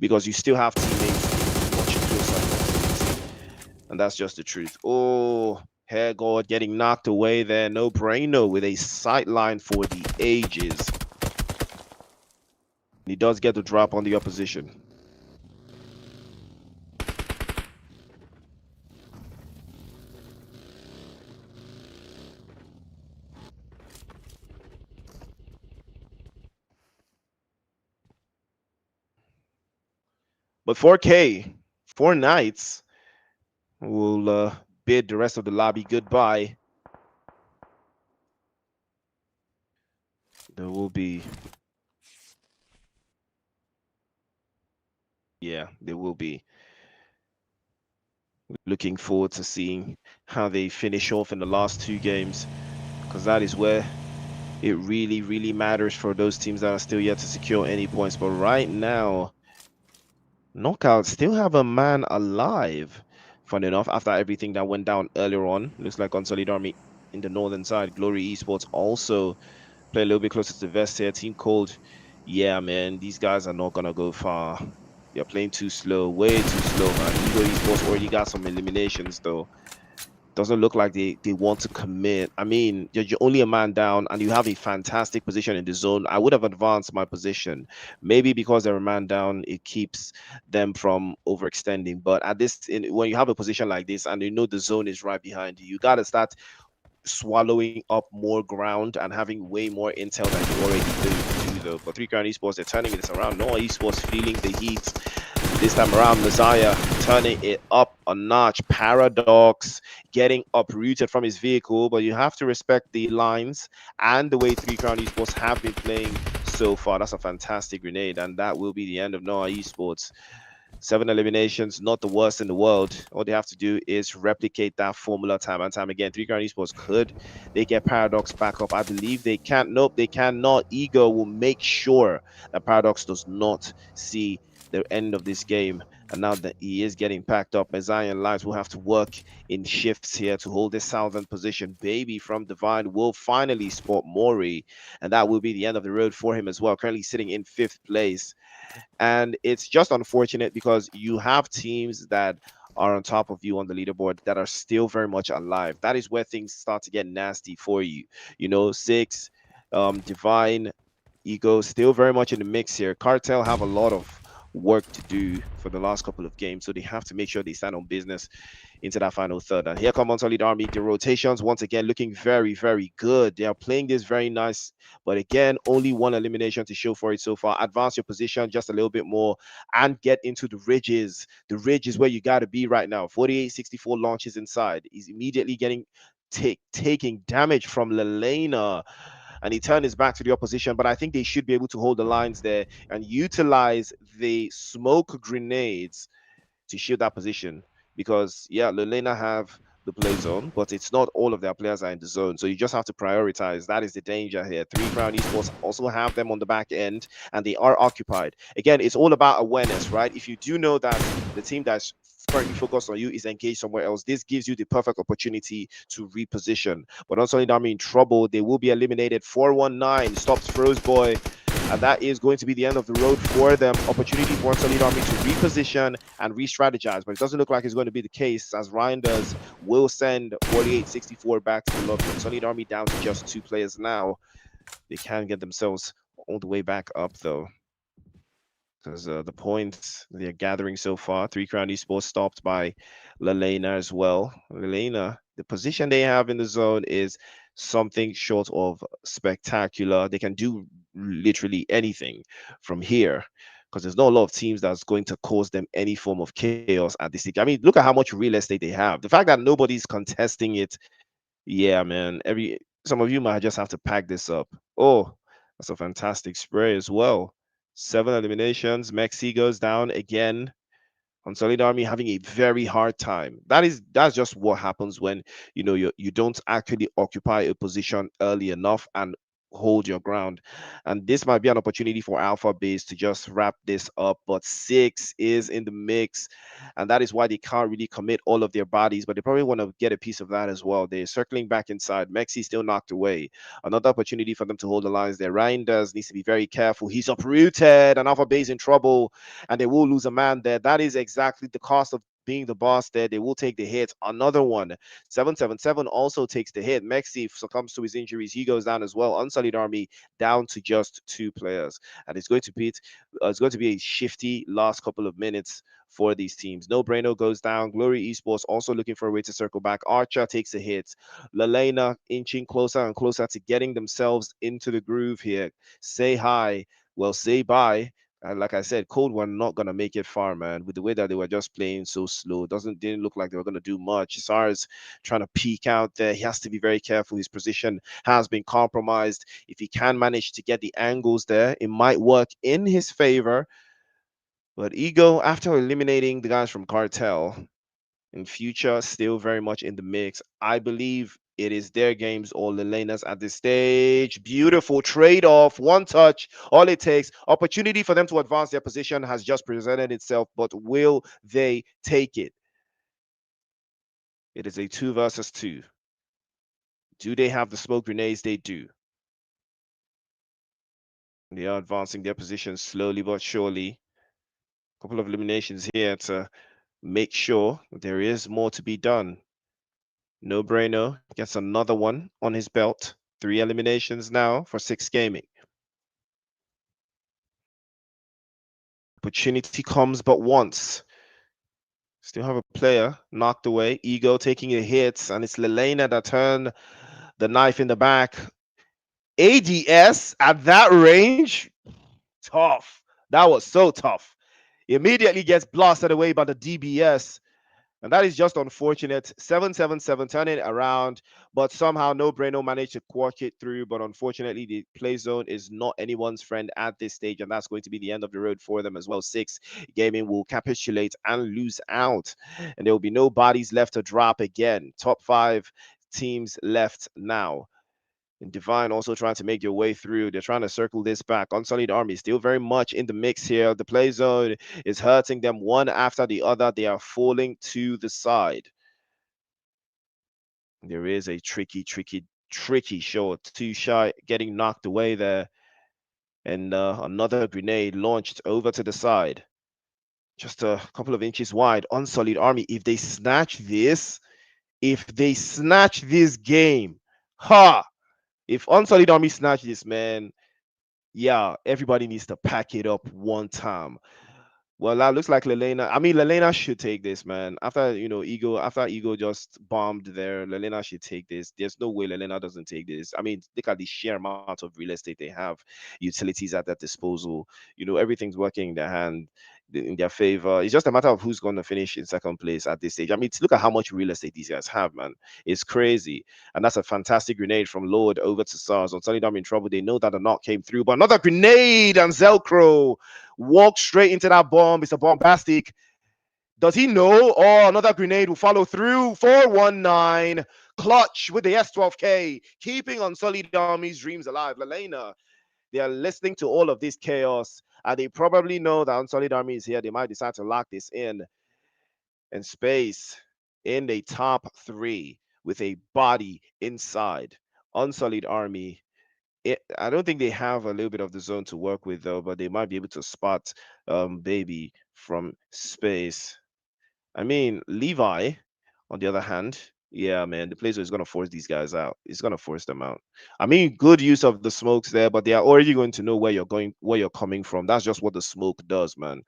because you still have teammates much closer. And that's just the truth. Oh, Hairgod getting knocked away there. No brainer with a sightline for the ages. He does get the drop on the opposition. But 4K, 4 Knights will bid the rest of the lobby goodbye. There will be. Yeah, there will be. Looking forward to seeing how they finish off in the last two games, because that is where it really, really matters for those teams that are still yet to secure any points. But right now, Knockout still have a man alive. Fun enough, after everything that went down earlier on, looks like Unsullied Army in the northern side. Glory Esports also play a little bit closer to the vest here. Team Cold, yeah, man, these guys are not gonna go far. They're playing too slow, way too slow, man. Ego Esports already got some eliminations though. Doesn't look like they want to commit. I mean, you're only a man down and you have a fantastic position in the zone. I would have advanced my position. Maybe because they're a man down, it keeps them from overextending. But at this, when you have a position like this and you know the zone is right behind you, you got to start swallowing up more ground and having way more intel than you already do though. But 3Crown Esports, they're turning this around. NWAAR Esports feeling the heat. This time around, Messiah turning it up a notch. Paradox getting uprooted from his vehicle, but you have to respect the lines and the way 3Crown Esports have been playing so far. That's a fantastic grenade, and that will be the end of NWAAR Esports. 7 eliminations, not the worst in the world. All they have to do is replicate that formula time and time again. 3Crown Esports could they get Paradox back up? I believe they can't. Nope, they cannot. Ego will make sure that Paradox does not see the end of this game. And now that he is getting packed up, Messiah and Lives will have to work in shifts here to hold this southern position. Baby from Divine will finally spot Mori, and that will be the end of the road for him as well. Currently sitting in 5th place. And it's just unfortunate because you have teams that are on top of you on the leaderboard that are still very much alive. That is where things start to get nasty for you. You know, Six, Divine, Ego, still very much in the mix here. Cartel have a lot of work to do for the last couple of games, so they have to make sure they stand on business into that final third. And here come Unsullied Army. The rotations once again looking very, very good. They are playing this very nice, but again, only one elimination to show for it so far. Advance your position just a little bit more and get into the ridges. The ridge is where you got to be right now. 48-64 launches inside. He's immediately getting taking damage from LELENA, and he turned his back to the opposition. But I think they should be able to hold the lines there and utilize the smoke grenades to shield that position. Because yeah, LELENA have the play zone, but it's not all of their players are in the zone. So you just have to prioritize. That is the danger here. 3Crown Esports also have them on the back end, and they are occupied. Again, it's all about awareness, right? If you do know that the team that's currently focused on you is engaged somewhere else, this gives you the perfect opportunity to reposition. But Unsullied Army in trouble. They will be eliminated. 419 stops Froze Boy, and that is going to be the end of the road for them. Opportunity for Unsullied Army to reposition and re-strategize, but it doesn't look like it's going to be the case, as Reinders will send 48-64 back to the lobby. Unsullied Army down to just 2 players now. They can get themselves all the way back up though, because the points they're gathering so far. 3Crown Esports stopped by LELENA as well. LELENA, the position they have in the zone is something short of spectacular. They can do literally anything from here, because there's not a lot of teams that's going to cause them any form of chaos at this stage. I mean, look at how much real estate they have. The fact that nobody's contesting it, yeah, man. Some of you might just have to pack this up. Oh, that's a fantastic spray as well. 7 eliminations. Mexi goes down again. Unsullied Army having a very hard time. That's just what happens when you don't actually occupy a position early enough and hold your ground. And this might be an opportunity for ALPHABASE to just wrap this up. But 6 is in the mix, and that is why they can't really commit all of their bodies, but they probably want to get a piece of that as well. They're circling back inside. Mexi still knocked away. Another opportunity for them to hold the lines there. Reinders needs to be very careful. He's uprooted, and ALPHABASE in trouble, and they will lose a man there. That is exactly the cost of being the boss there. They will take the hit. Another one. 777 also takes the hit. Mexi succumbs to his injuries. He goes down as well. Unsullied Army down to just 2 players. And it's going to be a shifty last couple of minutes for these teams. No Braino goes down. Glory Esports also looking for a way to circle back. Archer takes a hit. LELENA inching closer and closer to getting themselves into the groove here. Say hi. Well, say bye. And like I said, Cold were not gonna make it far, man. With the way that they were just playing so slow, didn't look like they were gonna do much. SARS trying to peek out there. He has to be very careful. His position has been compromised. If he can manage to get the angles there, it might work in his favor. But Ego, after eliminating the guys from Cartel, in future, still very much in the mix. I believe it is their games or LELENA's at this stage. Beautiful trade-off, one touch, all it takes. Opportunity for them to advance their position has just presented itself, but will they take it? It is a 2 versus 2. Do they have the smoke grenades? They do. They are advancing their position slowly but surely. A couple of eliminations here to make sure there is more to be done. No Braino gets another one on his belt. 3 eliminations now for 6 gaming. Opportunity comes but once. Still have a player knocked away. Ego taking the hits, and it's LELENA that turned the knife in the back. ADS at that range, tough. That was so tough. Immediately gets blasted away by the DBS. And that is just unfortunate. 7-7-7, turning it around, but somehow No Braino managed to quirk it through. But unfortunately, the play zone is not anyone's friend at this stage, and that's going to be the end of the road for them as well. 6 gaming will capitulate and lose out, and there will be no bodies left to drop again. Top 5 teams left now. And Divine also trying to make their way through. They're trying to circle this back. Unsullied Army still very much in the mix here. The play zone is hurting them one after the other. They are falling to the side. There is a tricky shot. Too shy, getting knocked away there. And another grenade launched over to the side. Just a couple of inches wide. Unsullied Army, if they snatch this game, ha! If Unsullied Army snatch this, man, yeah, everybody needs to pack it up one time. Well, that looks like LELENA. I mean, LELENA should take this, man. After Ego just bombed there, LELENA should take this. There's no way LELENA doesn't take this. I mean, look at the sheer amount of real estate they have, utilities at their disposal. Everything's working in their hand, in their favor. It's just a matter of who's going to finish in second place at this stage. I mean, look at how much real estate these guys have, man. It's crazy. And that's a fantastic grenade from Lord over to SARS. Unsullied Army in trouble. They know that the knock came through, but another grenade, and Zelcro walked straight into that bomb. It's a bombastic. Does he know? Oh, another grenade will follow through. 419. Clutch with the S12K, keeping Unsullied Army's dreams alive. LELENA, they are listening to all of this chaos, and they probably know that Unsullied Army is here. They might decide to lock this in. And XPACE in the top 3 with a body inside. Unsullied Army. I don't think they have a little bit of the zone to work with, though, but they might be able to spot Baby from XPACE. I mean, Levi, on the other hand, yeah, man, the player is going to force these guys out. It's going to force them out. I mean, good use of the smokes there, but they are already going to know where you're coming from. That's just what the smoke does, man.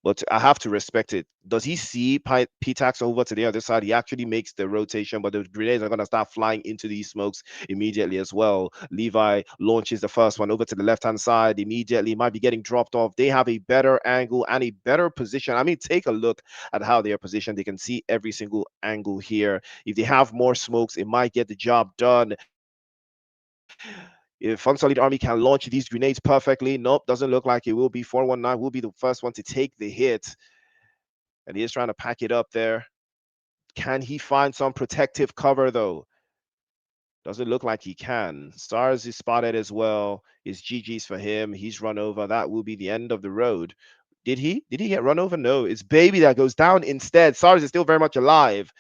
But I have to respect it. Does he see P-Tax over to the other side? He actually makes the rotation, but the grenades are going to start flying into these smokes immediately as well. Levi launches the first one over to the left-hand side immediately. Might be getting dropped off. They have a better angle and a better position. I mean, take a look at how they are positioned. They can see every single angle here. If they have more smokes, it might get the job done. If Unsullied Army can launch these grenades perfectly, nope, doesn't look like it will be. 419 will be the first one to take the hit. And he is trying to pack it up there. Can he find some protective cover, though? Doesn't look like he can. SARS is spotted as well. It's GG's for him. He's run over. That will be the end of the road. Did he get run over? No, it's Baby that goes down instead. SARS is still very much alive.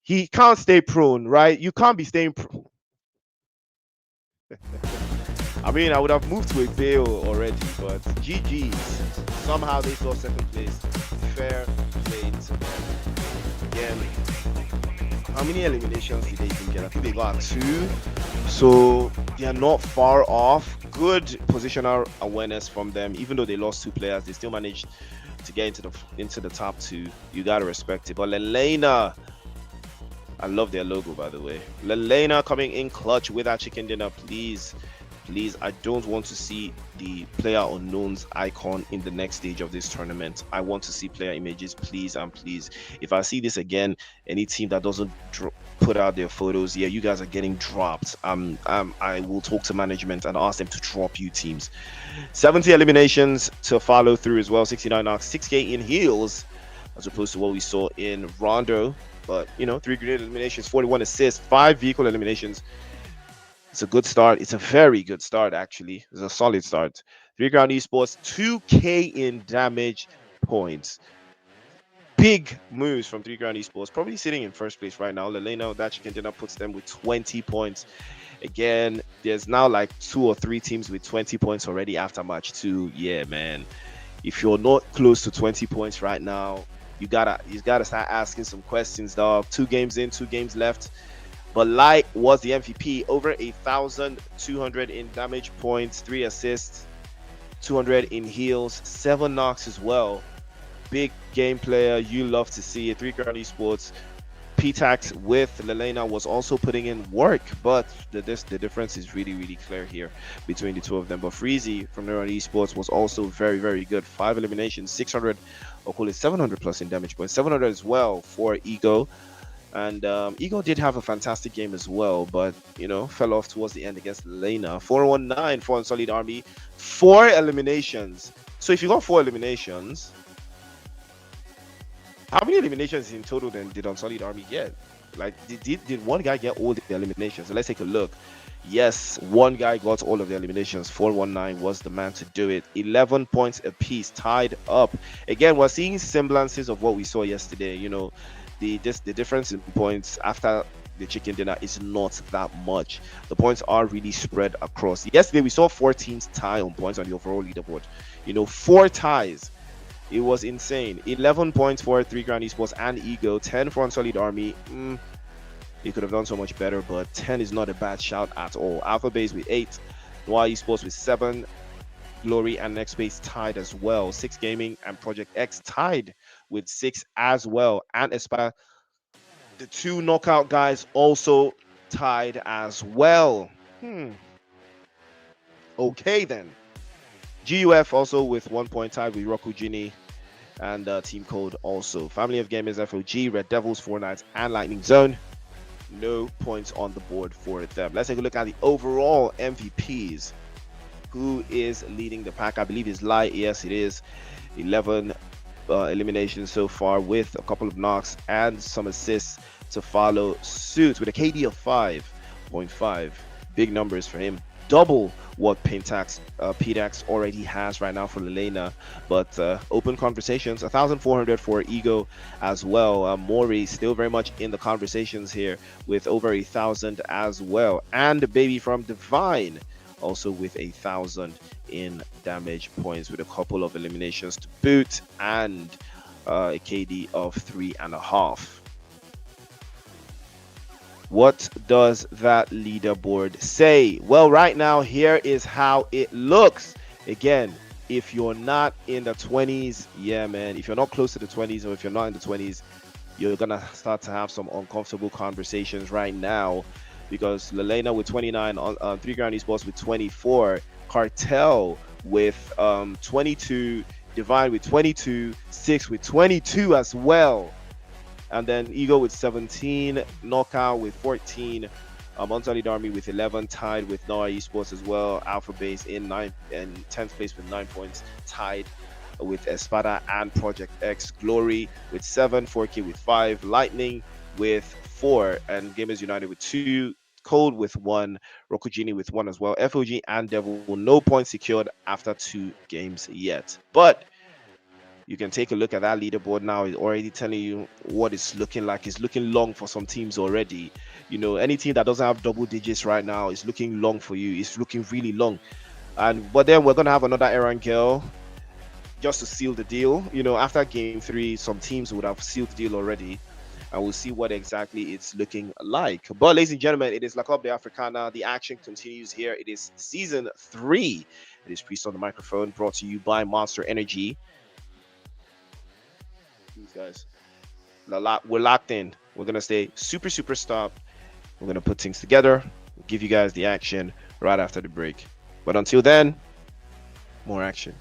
He can't stay prone, right? You can't be staying prone. I mean, I would have moved to a bail already, but GG's. Somehow they saw second place. Fair play to them. Again, how many eliminations did they even get? I think they got 2. So they are not far off. Good positional awareness from them. Even though they lost 2 players, they still managed to get into the top 2. You gotta respect it. But LELENA, I love their logo, by the way. LELENA coming in clutch with our chicken dinner. Please Please, I don't want to see the player unknowns icon in the next stage of this tournament. I want to see player images, please and please. If I see this again, any team that doesn't put out their photos, yeah, you guys are getting dropped. I will talk to management and ask them to drop you teams. 70 eliminations to follow through as well. 69 knocks, 6K in heels, as opposed to what we saw in Rondo. But, you know, 3 grenade eliminations, 41 assists, 5 vehicle eliminations. It's a good start. It's a very good start, actually. It's a solid start. 3 ground esports, 2K in damage points. Big moves from 3 ground esports. Probably sitting in first place right now. LELENA, that chicken dinner, puts them with 20 points. Again, there's now like 2 or 3 teams with 20 points already after match 2. Yeah, man. If you're not close to 20 points right now, you gotta start asking some questions, dog. 2 games in, 2 games left. But Light was the MVP, over 1,200 in damage points, 3 assists, 200 in heals, 7 knocks as well. Big game player, you love to see it. 3 ground esports. PTAX with LELENA was also putting in work, but the difference is really, really clear here between the two of them. But Freezy from NWAAR Esports was also very, very good. 5 eliminations, 600, or call it 700 plus in damage points, 700 as well for Ego. And Ego did have a fantastic game as well, but, you know, fell off towards the end against LELENA. 419 for Unsullied Army, 4 eliminations. So if you got 4 eliminations, how many eliminations in total then did Unsullied Army get? Like, did one guy get all the eliminations? So let's take a look. Yes, one guy got all of the eliminations. 419 was the man to do it. 11 points apiece, tied up. Again, we're seeing semblances of what we saw yesterday. You know, the difference in points after the chicken dinner is not that much. The points are really spread across. Yesterday, we saw 4 teams tie on points on the overall leaderboard. You know, 4 ties. It was insane. 11 points for 3 ground esports and Ego, 10 for Unsullied Army. He could have done so much better, but 10 is not a bad shout at all. ALPHABASE with 8, NWAAR Esports with 7, Glory and XPACE tied as well. 6 Gaming and Project X tied with 6 as well. And ESPADA, the 2 knockout guys, also tied as well. Okay then. GUF also with 1 point, tied with ROUKKOU, DJINNÉ, and Team Code also. Family of Gamers, FOG, Red Devils, 4 Knights, and Lightning Zone. No points on the board for them. Let's take a look at the overall MVPs. Who is leading the pack? I believe it's Light. Yes, it is. 11 eliminations so far, with a couple of knocks and some assists to follow suit, with a KD of 5.5. Big numbers for him. Double what PTAX already has right now for LELENA, but open conversations. 1,400 for Ego as well. Mori still very much in the conversations here with over 1,000 as well, and Baby from Divine also with 1,000 in damage points, with a couple of eliminations to boot, and a KD of 3.5. What does that leaderboard say? Well, right now, here is how it looks. Again, if you're not in the 20s, yeah, man, if you're not close to the 20s, or if you're not in the 20s, you're going to start to have some uncomfortable conversations right now, because LELENA with 29, 3 ground esports with 24, CARTEL with 22, Divine with 22, 6 with 22 as well. And then Ego with 17, Knockout with 14, Unsullied Army with 11, tied with NWAAR Esports as well. ALPHABASE in 10th place with 9 points, tied with ESPADA and Project X. Glory with 7, 4K with 5, Lightning with 4, and Gamers United with 2, Code with 1, ROUKKOU, DJINNÉ with 1 as well. FOG and Devil, no points secured after 2 games yet. But you can take a look at that leaderboard now. It's already telling you what it's looking like. It's looking long for some teams already. You know, any team that doesn't have double digits right now is looking long for you. It's looking really long. But then we're going to have another errand girl just to seal the deal. You know, after game 3, some teams would have sealed the deal already. And we'll see what exactly it's looking like. But ladies and gentlemen, it is Laobia Africana. The action continues here. It is season 3. It is Priest on the microphone, brought to you by Monster Energy. These guys, we're locked in. We're gonna stay super stop. We're gonna put things together. We'll give you guys the action right after the break. But until then, more action.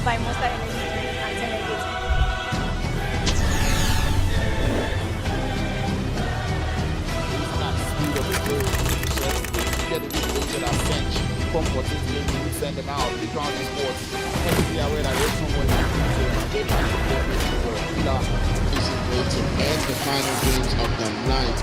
By Monster Energy and 10 and 8. Speed of the goal, get the goals to that bench, comfortably, we send them out, we ground the sports, and to be aware that there's someone happening to them, they try to go this is going to end the final games of the night.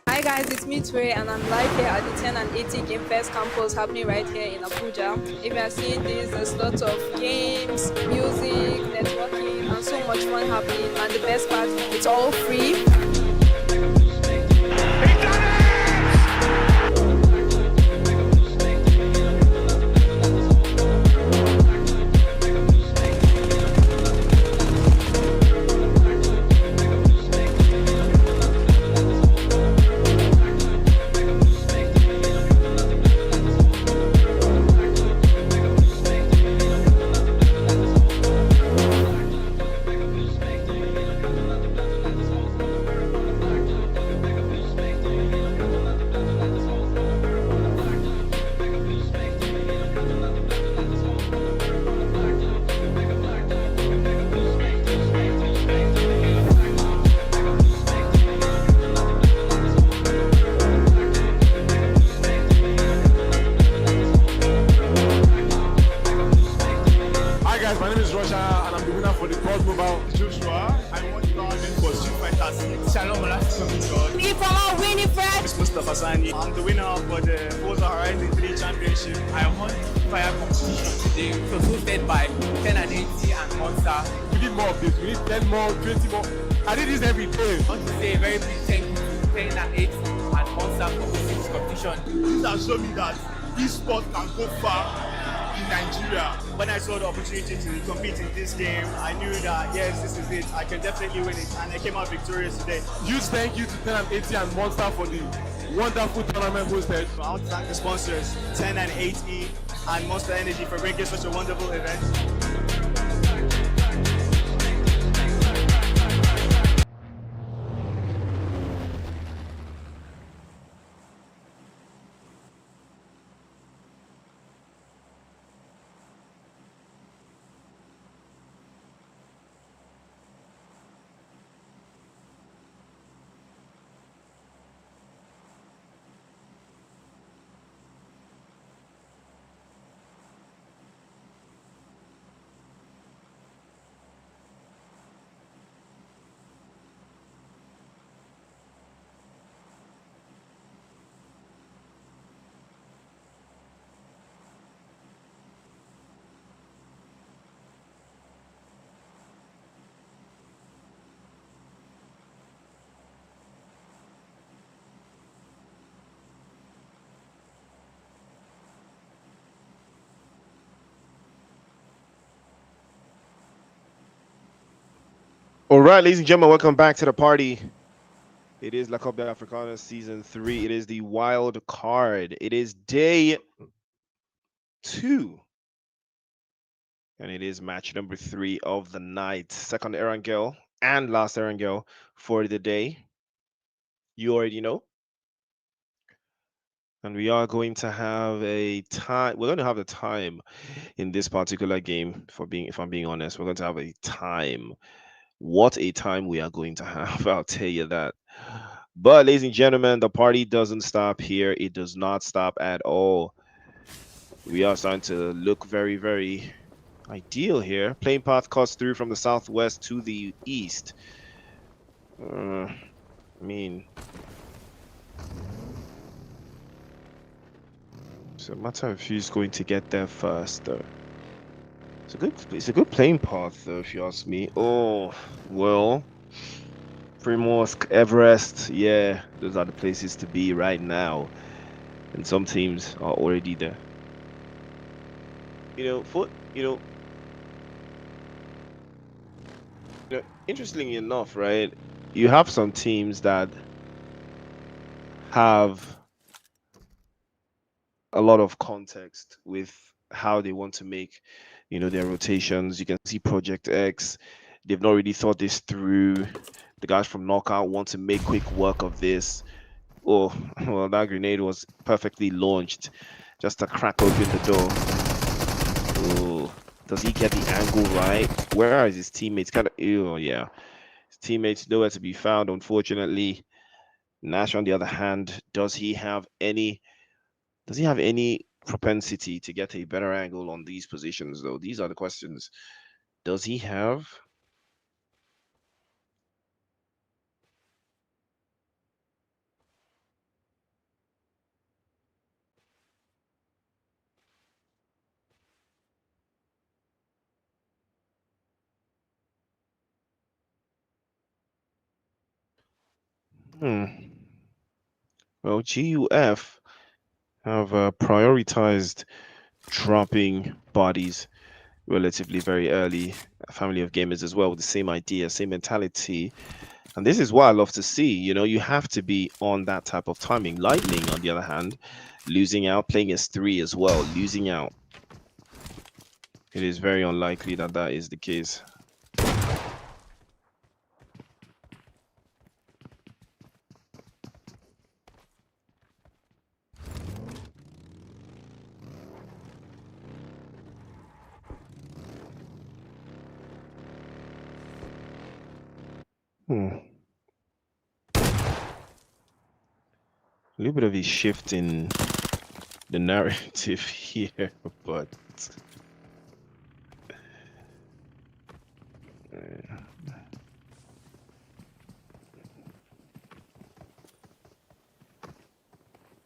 Hi guys, it's me Ture and I'm live here at the 10 and 80 Game Fest campus happening right here in Abuja. If you are seeing this, there's lots of games, music, networking and so much fun happening, and the best part, it's all free. My name is Roger and I'm the winner for the Pulse Mobile. Joshua, I won the tournament for Street Fighter 6. Shalom Alaska. Me from our Winifred. It's Mustafa Sani. I'm the winner for the Forza Horizon 3 Championship. I won the fire competition today. It was hosted by 10 and 80 and Monster. We need more of this. We need 10 more, 20 more. I did this every day. I want to say a very big thank you to 10 and 80 and Monster for hosting this competition. This has shown me that esports can go far in Nigeria. When I saw the opportunity to compete in this game, I knew that yes, this is it. I can definitely win it, and I came out victorious today. Huge thank you to 10 and 80 and Monster for the wonderful tournament hosted. I want to thank the sponsors, 10 and 80 and Monster Energy, for making such a wonderful event. All right, ladies and gentlemen, welcome back to the party. It is Laobia Africana Season 3. It is the wild card. It is day 2. And it is match number 3 of the night. Second Erangel and last Erangel for the day. You already know. And we are going to have a time. We're going to have the time in this particular game. If I'm being honest, we're going to have a time. What a time we are going to have! I'll tell you that. But ladies and gentlemen, the party doesn't stop here. It does not stop at all. We are starting to look very, very ideal here. Plane path cuts through from the southwest to the east. I mean, it's a matter of who's going to get there first, though. It's a good plane path, though, if you ask me. Oh, well, Primorsk, Everest, yeah, those are the places to be right now. And some teams are already there. Interestingly enough, right, you have some teams that have a lot of context with how they want to make, their rotations. You can see Project X, they've not really thought this through. The guys from Knockout want to make quick work of this. Oh, well, that grenade was perfectly launched just to crack open the door. Oh, does he get the angle right? Where are his teammates? Yeah. His teammates nowhere to be found, unfortunately. Nash, on the other hand, does he have any propensity to get a better angle on these positions, though? These are the questions. Does he have? Well, GUF have prioritized dropping bodies relatively very early. A family of gamers as well with the same idea, same mentality. And this is what I love to see. You have to be on that type of timing. Lightning, on the other hand, losing out, playing S3 as well, losing out. It is very unlikely that that is the case. A little bit of a shift in the narrative here, but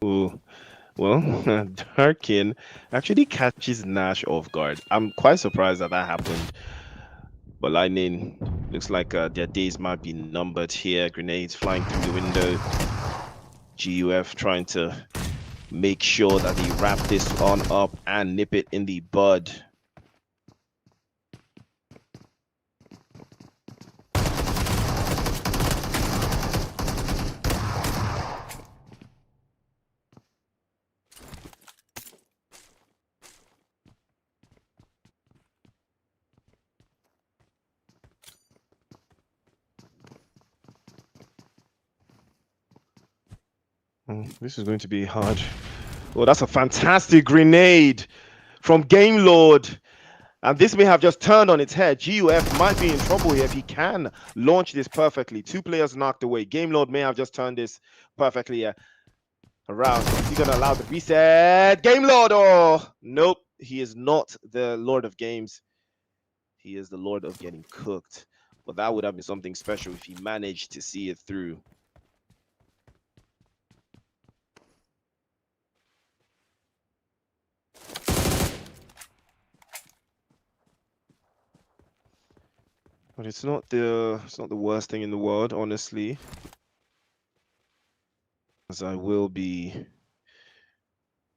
well, Darkin actually catches Nash off guard. I'm quite surprised that happened. But Lightning looks like their days might be numbered here. Grenades flying through the window. GUF trying to make sure that they wrap this on up and nip it in the bud. This is going to be hard. Oh, that's a fantastic grenade from Game Lord. And this may have just turned on its head. GUF might be in trouble here if he can launch this perfectly. 2 players knocked away. Game Lord may have just turned this perfectly around. Is he going to allow the reset? Game Lord! Oh, nope. He is not the Lord of Games. He is the Lord of getting cooked. But that would have been something special if he managed to see it through. But it's not the worst thing in the world, honestly. As I will be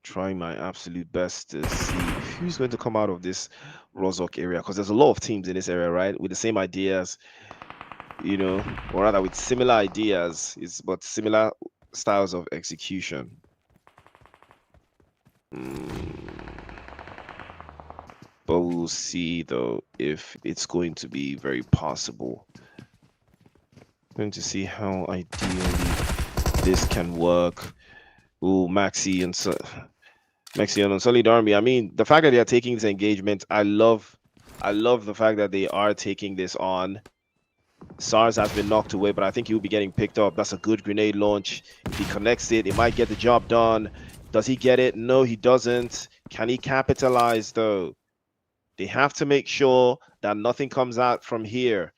trying my absolute best to see who's going to come out of this Rozhok area, because there's a lot of teams in this area, right? With the same ideas. you know, or rather with similar ideas, but similar styles of execution. But we'll see though if it's going to be very possible. Going to see how ideally this can work. Ooh, Maxi and Unsullied Army. I mean, the fact that they are taking this engagement, I love the fact that they are taking this on. SARS has been knocked away, but I think he'll be getting picked up. That's a good grenade launch. If he connects it, it might get the job done. Does he get it? No, he doesn't. Can he capitalize though? They have to make sure that nothing comes out from here.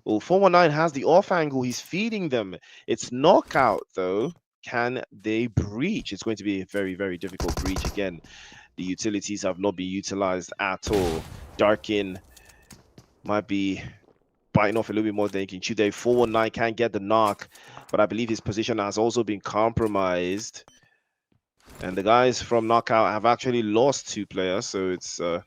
Oh, 419 has the off angle. He's feeding them. It's knockout though. Can they breach? It's going to be a very, very difficult breach. Again, the utilities have not been utilized at all. Darkin might be biting off a little bit more than he can chew there. 419 can't get the knock, but I believe his position has also been compromised. And the guys from Knockout have actually lost 2 players, so it's going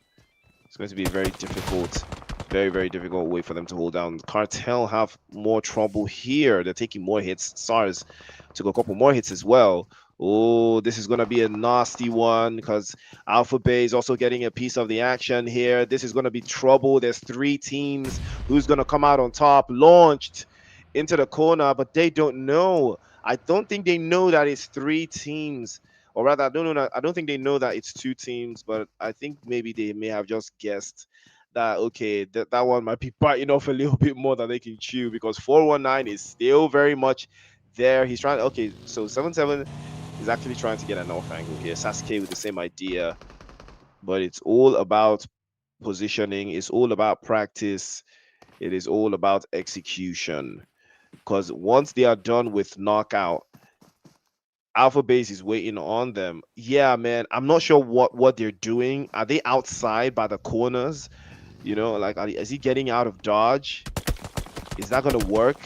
to be very difficult. Very, very difficult way for them to hold down. Cartel have more trouble here. They're taking more hits. SARS took a couple more hits as well. Oh, this is going to be a nasty one because ALPHABASE is also getting a piece of the action here. This is going to be trouble. There's 3 teams. Who's going to come out on top? Launched into the corner, but they don't know. I don't think they know that it's 3 teams. Or rather, I don't think they know that it's 2 teams, but I think maybe they may have just guessed that, okay, that one might be biting off a little bit more than they can chew, because 419 is still very much there. He's trying, okay, so 77 is actually trying to get an off angle here. Sasuke with the same idea, but it's all about positioning. It's all about practice. It is all about execution, because once they are done with knockout, ALPHABASE is waiting on them. Yeah, man, I'm not sure what they're doing. Are they outside by the corners? You know, like, is he getting out of dodge? Is that gonna work?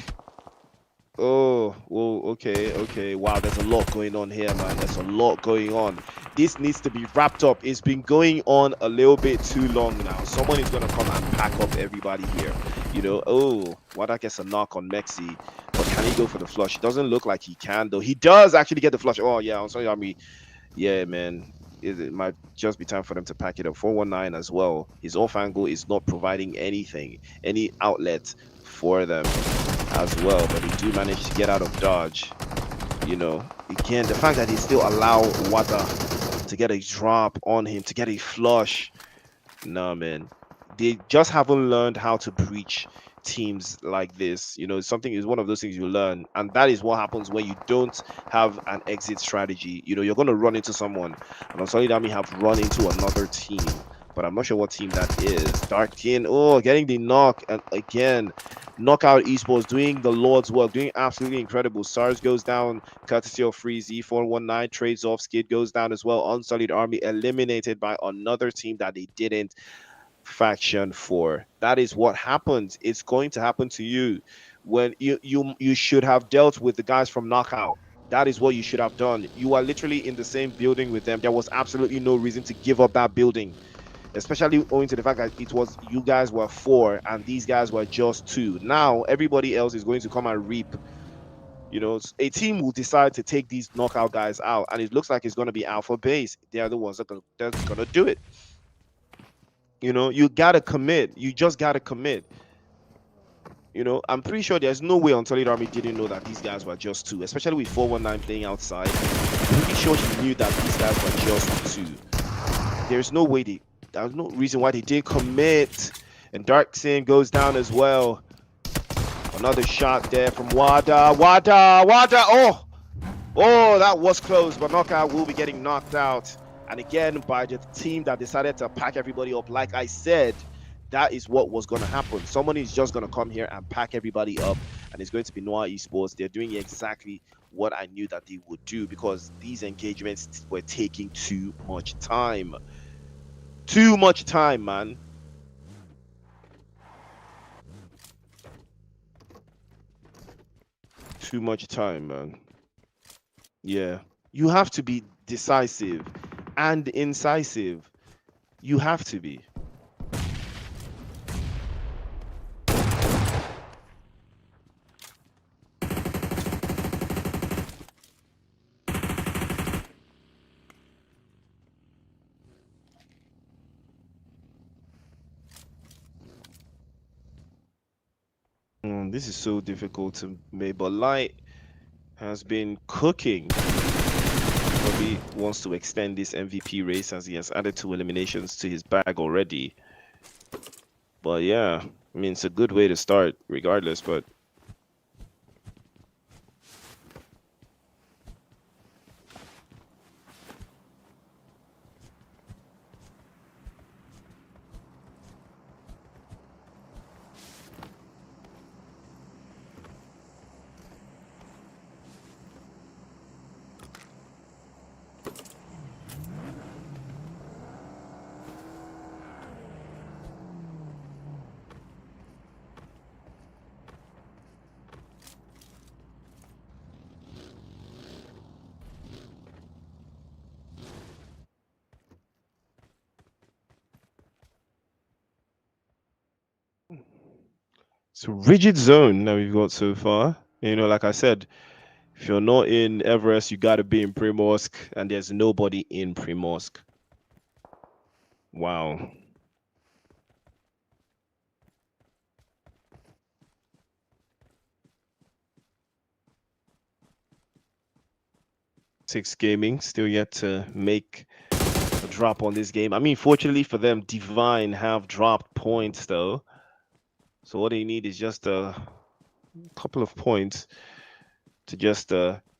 Oh, well, okay. Wow, there's a lot going on here, man. There's a lot going on. This needs to be wrapped up. It's been going on a little bit too long now. Someone is gonna come and pack up everybody here. You know, oh, Wada gets a knock on Mexi, but can he go for the flush? It doesn't look like he can, though. He does actually get the flush. Oh, yeah, I'm sorry, Army. Yeah, man. It might just be time for them to pack it up. 419 as well. His off angle is not providing anything, any outlet for them as well. But he do manage to get out of dodge. You know, again, the fact that he still allow Wada to get a drop on him, to get a flush. No, man. They just haven't learned how to breach teams like this. You know, something is one of those things you learn, and that is what happens when you don't have an exit strategy. You know, you're going to run into someone, and Unsullied Army have run into another team, but I'm not sure what team that is. Darkin, oh, getting the knock, and again, Knockout Esports doing the Lord's work, doing absolutely incredible. SARS goes down courtesy of Freezy. 419 trades off. Skid goes down as well. Unsullied Army eliminated by another team that they didn't faction for. That is what happens. It's going to happen to you when you should have dealt with the guys from Knockout. That is what you should have done. You are literally in the same building with them. There was absolutely no reason to give up that building, especially owing to the fact that it was, you guys were 4 and these guys were just 2. Now everybody else is going to come and reap. You know, a team will decide to take these Knockout guys out, and it looks like it's going to be ALPHABASE. They are the ones that's going to do it. You know, you gotta commit. You just gotta commit. You know, I'm pretty sure there's no way Unsullied Army didn't know that these guys were just 2, especially with 419 playing outside. I'm pretty sure he knew that these guys were just 2. There's no way there's no reason why they didn't commit. And Dark Sin goes down as well. Another shot there from Wada. Oh, that was close, but Knockout will be getting knocked out. And again, by the team that decided to pack everybody up. Like I said, that is what was going to happen. Someone is just going to come here and pack everybody up, and it's going to be NWAAR Esports. They're doing exactly what I knew that they would do, because these engagements were taking too much time. Too much time, man. Too much time, man. Yeah. You have to be decisive and incisive. You have to be. This is so difficult to make, but Light has been cooking. Probably wants to extend this MVP race as he has added 2 eliminations to his bag already. But yeah, I mean, it's a good way to start regardless, but it's a rigid zone that we've got so far. You know, like I said, if you're not in Everest, you got to be in Primorsk, and there's nobody in Primorsk. Wow. Six Gaming still yet to make a drop on this game. I mean, fortunately for them, Divine have dropped points though. So what they need is just a couple of points to just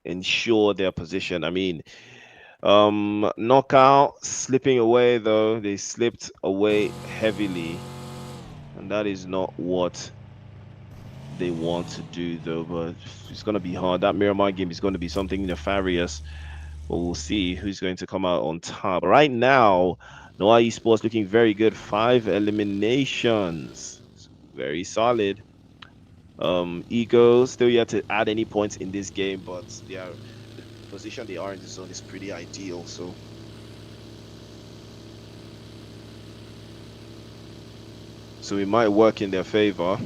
ensure their position. I mean, Knockout slipping away though. They slipped away heavily, and that is not what they want to do though. But it's gonna be hard. That Miramar game is going to be something nefarious. But we'll see who's going to come out on top. Right now, NWAAR Esports looking very good. 5 eliminations. Very solid. Ego still yet to add any points in this game, but the position they are in the zone is pretty ideal. So it might work in their favor.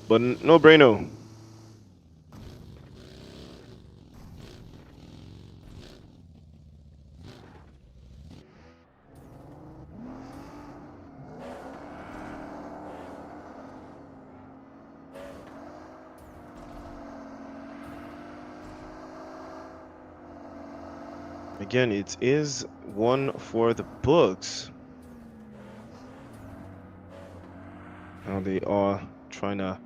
But no brainer. Again, it is one for the books. Now they are trying to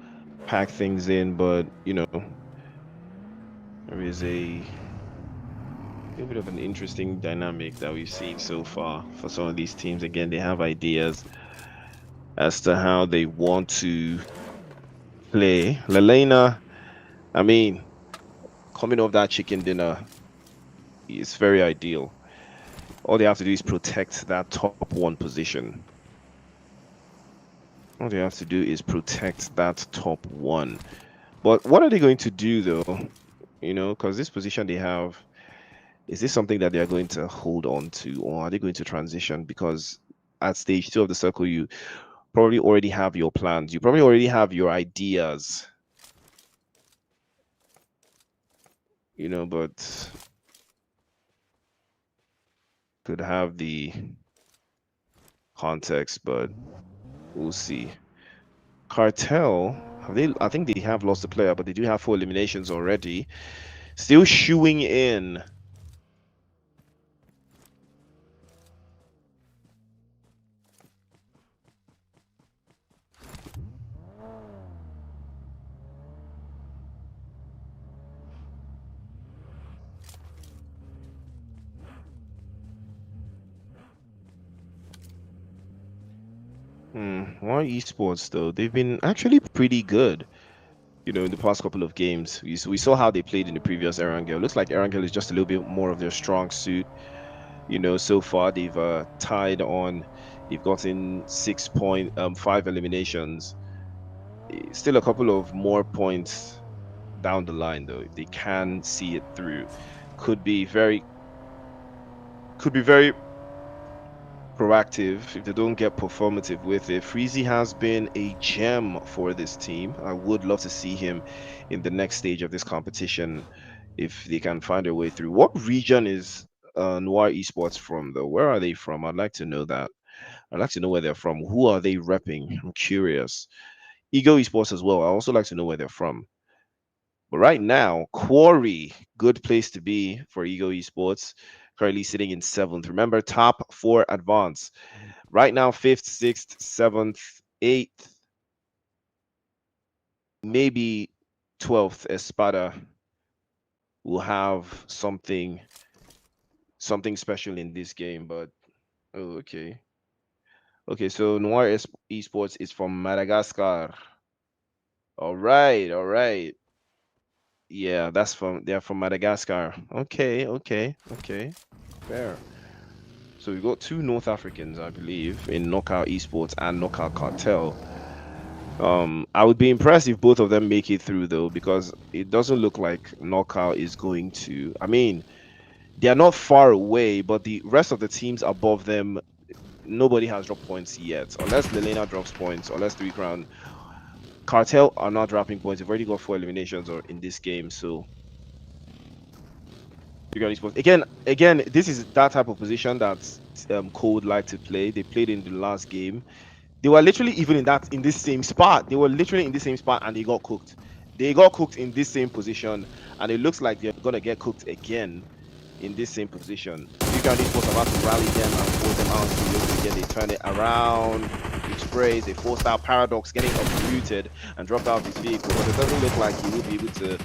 pack things in, but you know, there is a little bit of an interesting dynamic that we've seen so far for some of these teams. Again, they have ideas as to how they want to play. LELENA, I mean, coming off that chicken dinner, it's very ideal. All they have to do is protect that top 1 position. All they have to do is protect that top 1. But what are they going to do though? You know, because this position they have, is this something that they are going to hold on to, or are they going to transition? Because at stage 2 of the circle, you probably already have your plans. You probably already have your ideas. You know, but could have the context, but we'll see. CARTEL, have they? I think they have lost a player, but they do have 4 eliminations already. Still shooing in. Why esports though? They've been actually pretty good, you know, in the past couple of games. We saw how they played in the previous Erangel. Looks like Erangel is just a little bit more of their strong suit. You know, so far they've tied on. They've gotten 5 eliminations. Still a couple of more points down the line though. If they can see it through, could be very proactive if they don't get performative with it. Freezy has been a gem for this team. I would love to see him in the next stage of this competition if they can find their way through. What region is NWAAR Esports from though? Where are they from? I'd like to know that. I'd like to know where they're from. Who are they repping? I'm curious. Ego Esports as well. I also like to know where they're from. But right now, Quarry, good place to be for Ego Esports. Currently sitting in seventh. Remember, top four advance. Right now, fifth, sixth, seventh, eighth, maybe 12th. ESPADA will have something special in this game. But oh, okay. Okay, so NWAAR Esports is from Madagascar. All right, all right. Yeah, they're from Madagascar. Okay, okay, okay. Fair. So we've got two North Africans, I believe, in Knockout Esports and Knockout Cartel. I would be impressed if both of them make it through though, because it doesn't look like Knockout is going to. I mean, they are not far away, but the rest of the teams above them, nobody has dropped points yet. Unless LELENA drops points, unless 3 Crown. Cartel are not dropping points. They've already got 4 eliminations or in this game, so again, this is that type of position that Code like to play. They played in the last game. They were literally even in this same spot. They were literally in the same spot and they got cooked. They got cooked in this same position, and it looks like they're gonna get cooked again in this same position. Usually supposed about to rally them and force them out to the again. They turn it around, he sprays, they forced out Paradox, getting uprooted and dropped out of his vehicle, but it doesn't look like he will be able to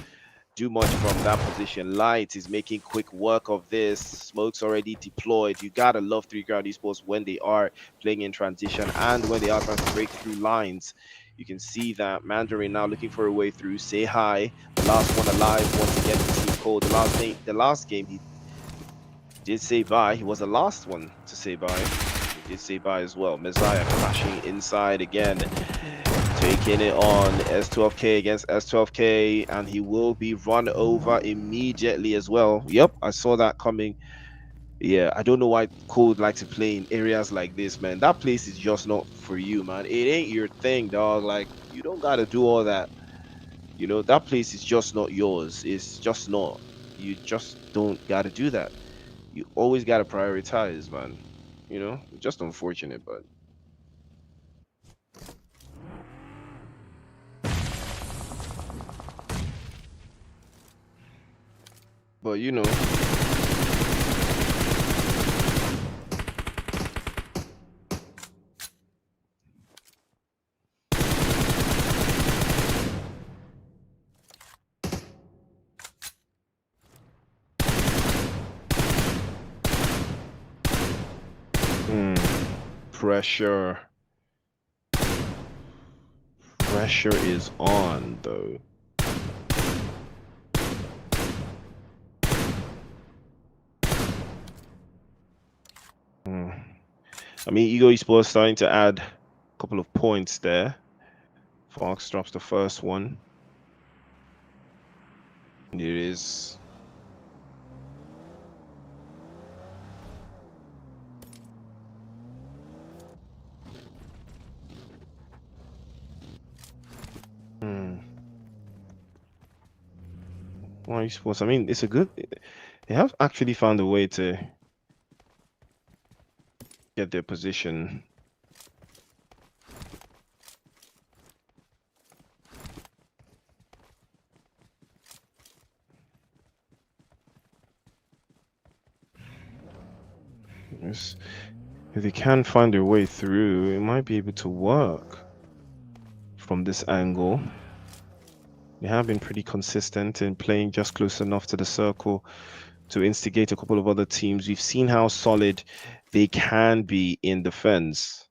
do much from that position. Light is making quick work of this. Smoke's already deployed. You gotta love 3 Crown Esports when they are playing in transition and when they are trying to break through lines. You can see that Mandarin now looking for a way through. Say hi. The last one alive once again to Team Cold. The last game he did say bye. He was the last one to say bye. He did say bye as well. Messiah flashing inside again. Taking it on S12K against S12K, and he will be run over immediately as well. Yep, I saw that coming. Yeah, I don't know why Code like to play in areas like this, man. That place is just not for you, man. It ain't your thing, dog. Like, you don't gotta do all that. You know, that place is just not yours. It's just not. You just don't gotta do that. You always gotta prioritize, man. You know, just unfortunate, but you know. Pressure is on though. I mean, Ego Esports starting to add a couple of points there. Fox drops the first one. It is. Well, Esports, I mean, it's a good. They have actually found a way to get their position. If they can find their way through, it might be able to work from this angle. They have been pretty consistent in playing just close enough to the circle to instigate a couple of other teams. We've seen how solid they can be in defense.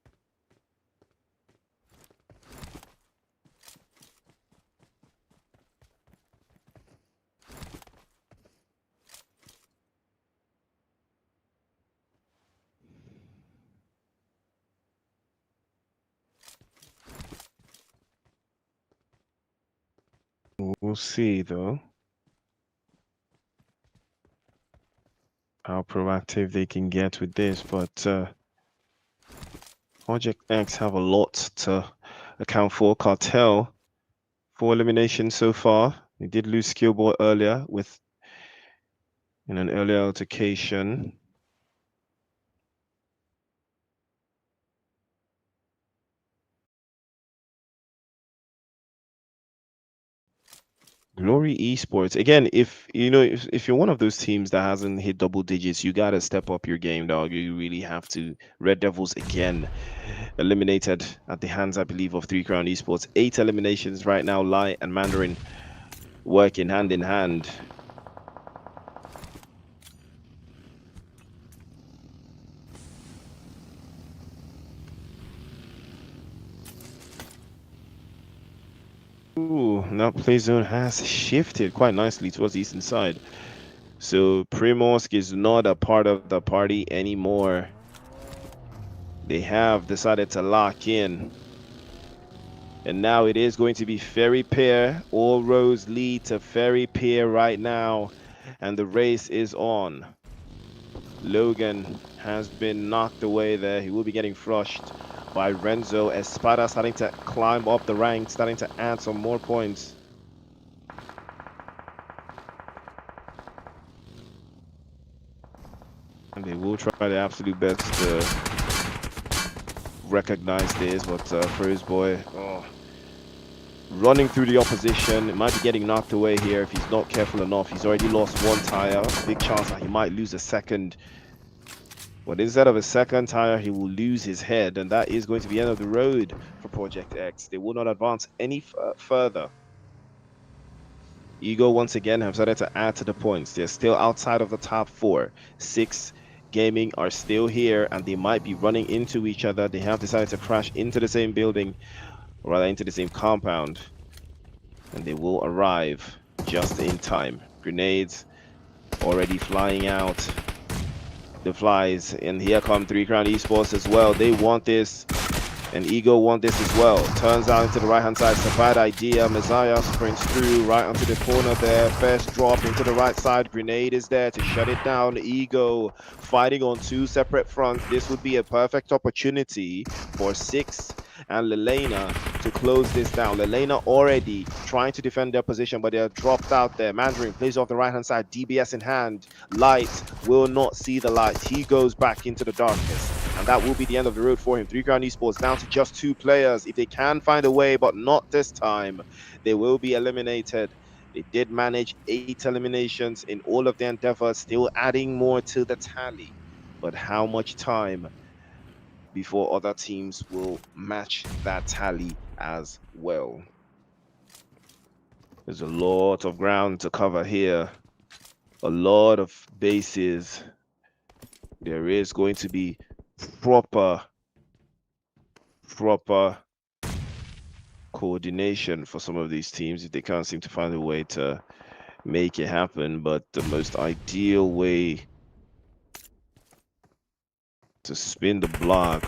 We'll see though how proactive they can get with this, but Project X have a lot to account for. Cartel 4 eliminations so far. They did lose Skillboy earlier in an earlier altercation. Glory Esports. Again, if you know if you're one of those teams that hasn't hit double digits, you gotta step up your game, dog. You really have to. Red Devils again eliminated at the hands, I believe, of Three Crown Esports. 8 eliminations right now. Lai and Mandarin working hand in hand. Ooh, now play zone has shifted quite nicely towards the eastern side. So Primorsk is not a part of the party anymore. They have decided to lock in. And now it is going to be Ferry Pier. All roads lead to Ferry Pier right now. And the race is on. Logan has been knocked away there. He will be getting flushed by Renzo. ESPADA starting to climb up the ranks, starting to add some more points. And they will try their absolute best to recognize this, but Boy, running through the opposition. It might be getting knocked away here if he's not careful enough. He's already lost one tire. Big chance that he might lose a second. But instead of a second tire, he will lose his head, and that is going to be the end of the road for Project X. They will not advance any further. Ego once again have started to add to the points. They're still outside of the top 4. 6 Gaming are still here, and they might be running into each other. They have decided to crash into the same building, or rather into the same compound, and they will arrive just in time. Grenades already flying out. The flies, and here come Three Crown Esports as well. They want this, and Ego want this as well. Turns out into the right hand side. It's a bad idea. Messiah sprints through right onto the corner there. First drop into the right side. Grenade is there to shut it down. Ego fighting on 2 separate fronts. This would be a perfect opportunity for Six and LELENA to close this down. LELENA already trying to defend their position, but they're dropped out there. Mandarin plays off the right hand side, DBS in hand. Light will not see the light. He goes back into the darkness, and that will be the end of the road for him. Three Crown Esports down to just 2 players. If they can find a way, but not this time, they will be eliminated. They did manage 8 eliminations in all of their endeavors, still adding more to the tally. But how much time before other teams will match that tally as well? There's a lot of ground to cover here, a lot of bases. There is going to be proper coordination for some of these teams if they can't seem to find a way to make it happen. But the most ideal way to spin the block,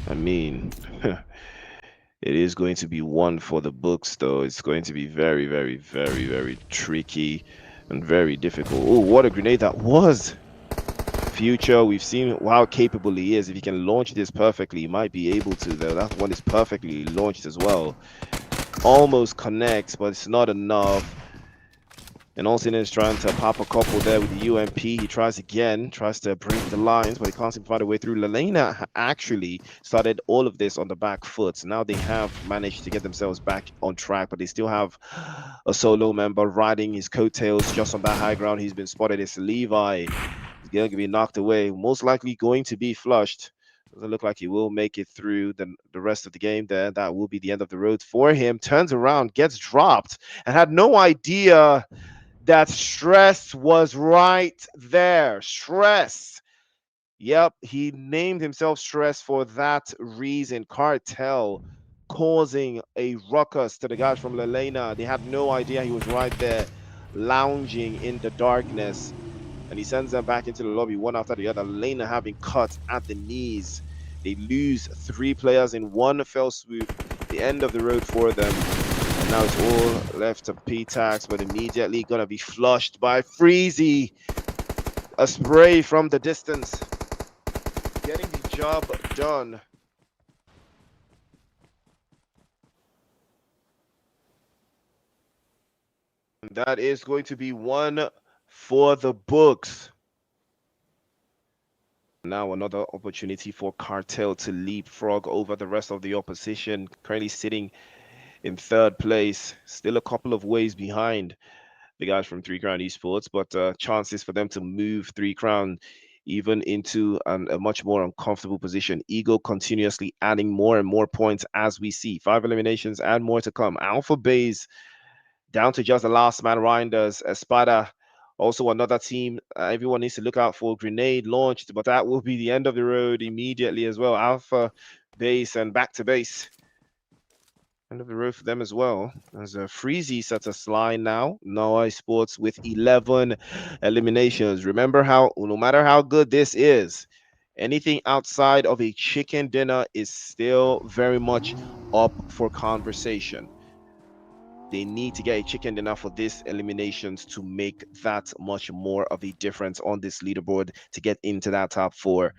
I mean, it is going to be one for the books, though. It's going to be very, very, very, very tricky and very difficult. Oh, what a grenade that was! Future, we've seen how capable he is. If he can launch this perfectly, he might be able to, though. That one is perfectly launched as well. Almost connects, but it's not enough. And Olsen is trying to pop a couple there with the UMP. He tries again, tries to break the lines, but he can't seem to find a way through. LELENA actually started all of this on the back foot. So now they have managed to get themselves back on track, but they still have a solo member riding his coattails just on that high ground. He's been spotted. It's Levi. He's going to be knocked away, most likely going to be flushed. Doesn't look like he will make it through the rest of the game there. That will be the end of the road for him. Turns around, gets dropped, and had no idea that Stress was right there. Stress. Yep, he named himself Stress for that reason. Cartel causing a ruckus to the guys from LELENA. They had no idea he was right there, lounging in the darkness. And he sends them back into the lobby, one after the other. LELENA having cut at the knees. They lose 3 players in one fell swoop. The end of the road for them. And now it's all left to P-Tax, but immediately gonna be flushed by Freezy. A spray from the distance. Getting the job done. And that is going to be one for the books. Now another opportunity for Cartel to leapfrog over the rest of the opposition, currently sitting in third place. Still a couple of ways behind the guys from 3 Crown Esports, but chances for them to move 3 Crown even into a much more uncomfortable position. Eagle continuously adding more and more points as we see. 5 eliminations and more to come. ALPHABASE down to just the last man. Rinders, ESPADA, also another team everyone needs to look out for. Grenade launched, but that will be the end of the road immediately as well. Alpha base and back to base. End of the road for them as well. As Freezy sets a slide now. NWAAR Sports with 11 eliminations. Remember how, no matter how good this is, anything outside of a chicken dinner is still very much up for conversation. They need to get a chicken dinner for these eliminations to make that much more of a difference on this leaderboard to get into that top 4.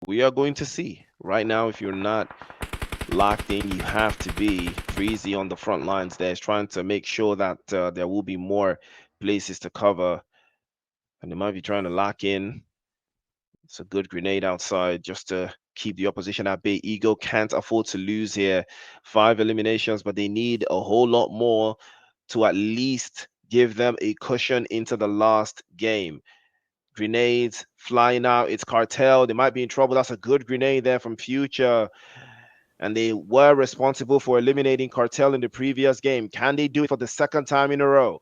We are going to see. Right now, if you're not locked in, you have to be. Freezy on the front lines there is trying to make sure that there will be more places to cover. And they might be trying to lock in. It's a good grenade outside just to keep the opposition at bay. Eagle can't afford to lose here. 5 eliminations, but they need a whole lot more to at least give them a cushion into the last game. Grenades flying out. It's CARTEL. They might be in trouble. That's a good grenade there from Future. And they were responsible for eliminating CARTEL in the previous game. Can they do it for the second time in a row?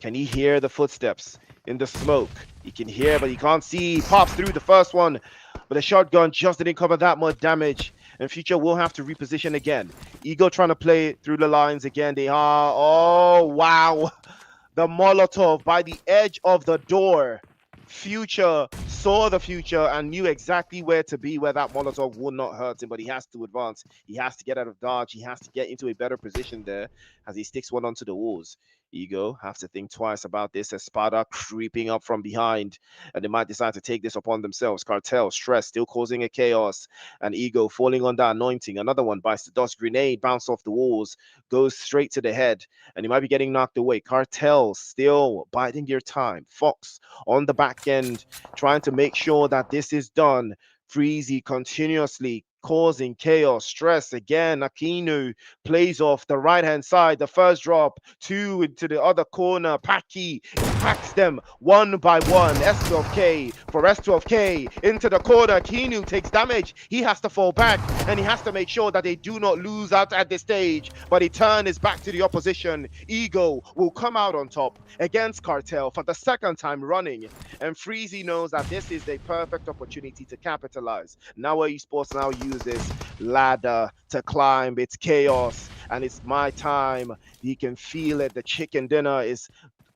Can he hear the footsteps in the smoke? He can hear, but he can't see. He pops through the first one, but the shotgun just didn't cover that much damage. And Future will have to reposition again. Eagle trying to play through the lines again. They are, oh, wow. The Molotov by the edge of the door. Future saw the future and knew exactly where to be, where that Molotov would not hurt him, but he has to advance. He has to get out of dodge. He has to get into a better position there as he sticks one onto the walls. Ego have to think twice about this. ESPADA creeping up from behind, and they might decide to take this upon themselves. CARTEL, stress, still causing a chaos, and Ego falling under anointing. Another one bites the dust. Grenade bounce off the walls, goes straight to the head, and he might be getting knocked away. CARTEL still biding their time. Fox on the back end, trying to make sure that this is done. Freezy continuously causing chaos, stress again. Akinu plays off the right-hand side. The first drop, 2 into the other corner. Paki packs them one by one. S12K for S12K into the corner. Akinu takes damage. He has to fall back, and he has to make sure that they do not lose out at this stage. But he turns his back to the opposition. Ego will come out on top against CARTEL for the second time running. And Freezy knows that this is the perfect opportunity to capitalize. NWAAR Esports now uses ladder to climb. It's chaos, and it's my time. He can feel it. The chicken dinner is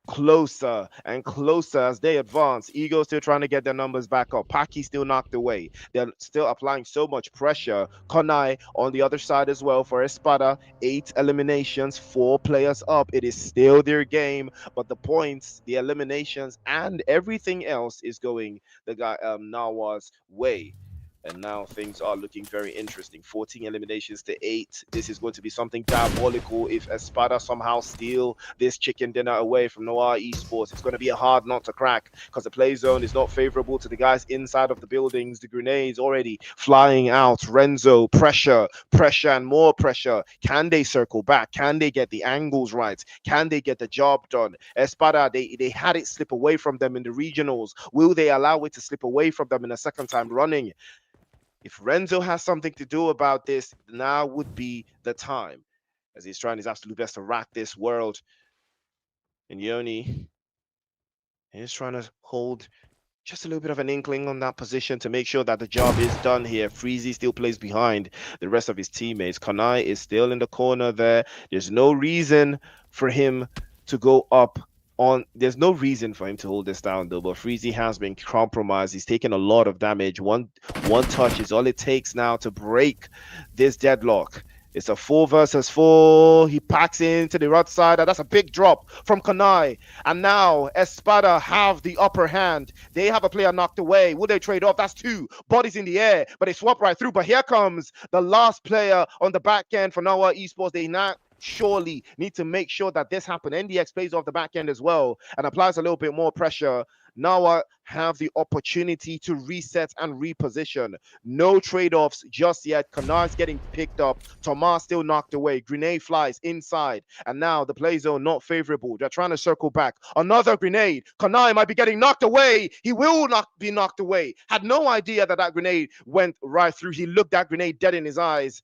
closer and closer as they advance. Ego still trying to get their numbers back up. Paki still knocked away. They're still applying so much pressure. Konai on the other side as well for ESPADA. 8 eliminations, 4 players up. It is still their game, but the points, the eliminations, and everything else is going the guy NWAAR's way. And now things are looking very interesting. 14 eliminations to 8. This is going to be something diabolical if ESPADA somehow steal this chicken dinner away from NWAAR Esports. It's going to be a hard nut to crack because the play zone is not favorable to the guys inside of the buildings. The grenades already flying out. Renzo, pressure, and more pressure. Can they circle back? Can they get the angles right? Can they get the job done? ESPADA, they had it slip away from them in the regionals. Will they allow it to slip away from them in a second time running? If Renzo has something to do about this, now would be the time, as he's trying his absolute best to rack this world. And Yoni is trying to hold just a little bit of an inkling on that position to make sure that the job is done here. Freezy still plays behind the rest of his teammates. Konai is still in the corner there. There's no reason for him to go up. There's no reason for him to hold this down though, but Freezy has been compromised. He's taken a lot of damage. One touch is all it takes now to break this deadlock. It's a 4 versus 4. He packs into the right side. That's a big drop from Konai. And now ESPADA have the upper hand. They have a player knocked away. Will they trade off? That's 2 bodies in the air, but they swap right through. But here comes the last player on the back end for NWAAR Esports. They now surely need to make sure that this happens. NDX plays off the back end as well and applies a little bit more pressure. NWAAR have the opportunity to reset and reposition. No trade-offs just yet. Kanar's getting picked up. Thomas still knocked away. Grenade flies inside. And now the play zone not favorable. They're trying to circle back. Another grenade. Kanar might be getting knocked away. He will not be knocked away. Had no idea that that grenade went right through. He looked that grenade dead in his eyes.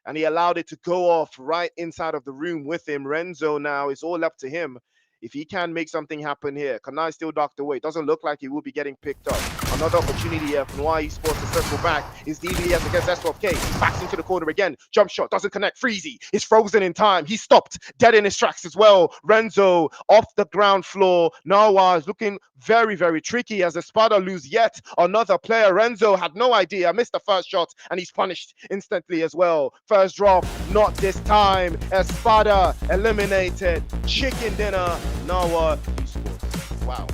And he allowed it to go off right inside of the room with him. Renzo now, it's all up to him. If he can make something happen here, Kanai still docked away. Doesn't look like he will be getting picked up. Another opportunity here for NWAAR Esports to circle back. Is DBS against S12K. Backs into the corner again. Jump shot doesn't connect. Freezy is frozen in time. He stopped dead in his tracks as well. Renzo off the ground floor. NWAAR is looking very, very tricky as ESPADA lose yet another player. Renzo had no idea. Missed the first shot and he's punished instantly as well. First drop, not this time. ESPADA eliminated. Chicken dinner. NWAAR Esports. Wow.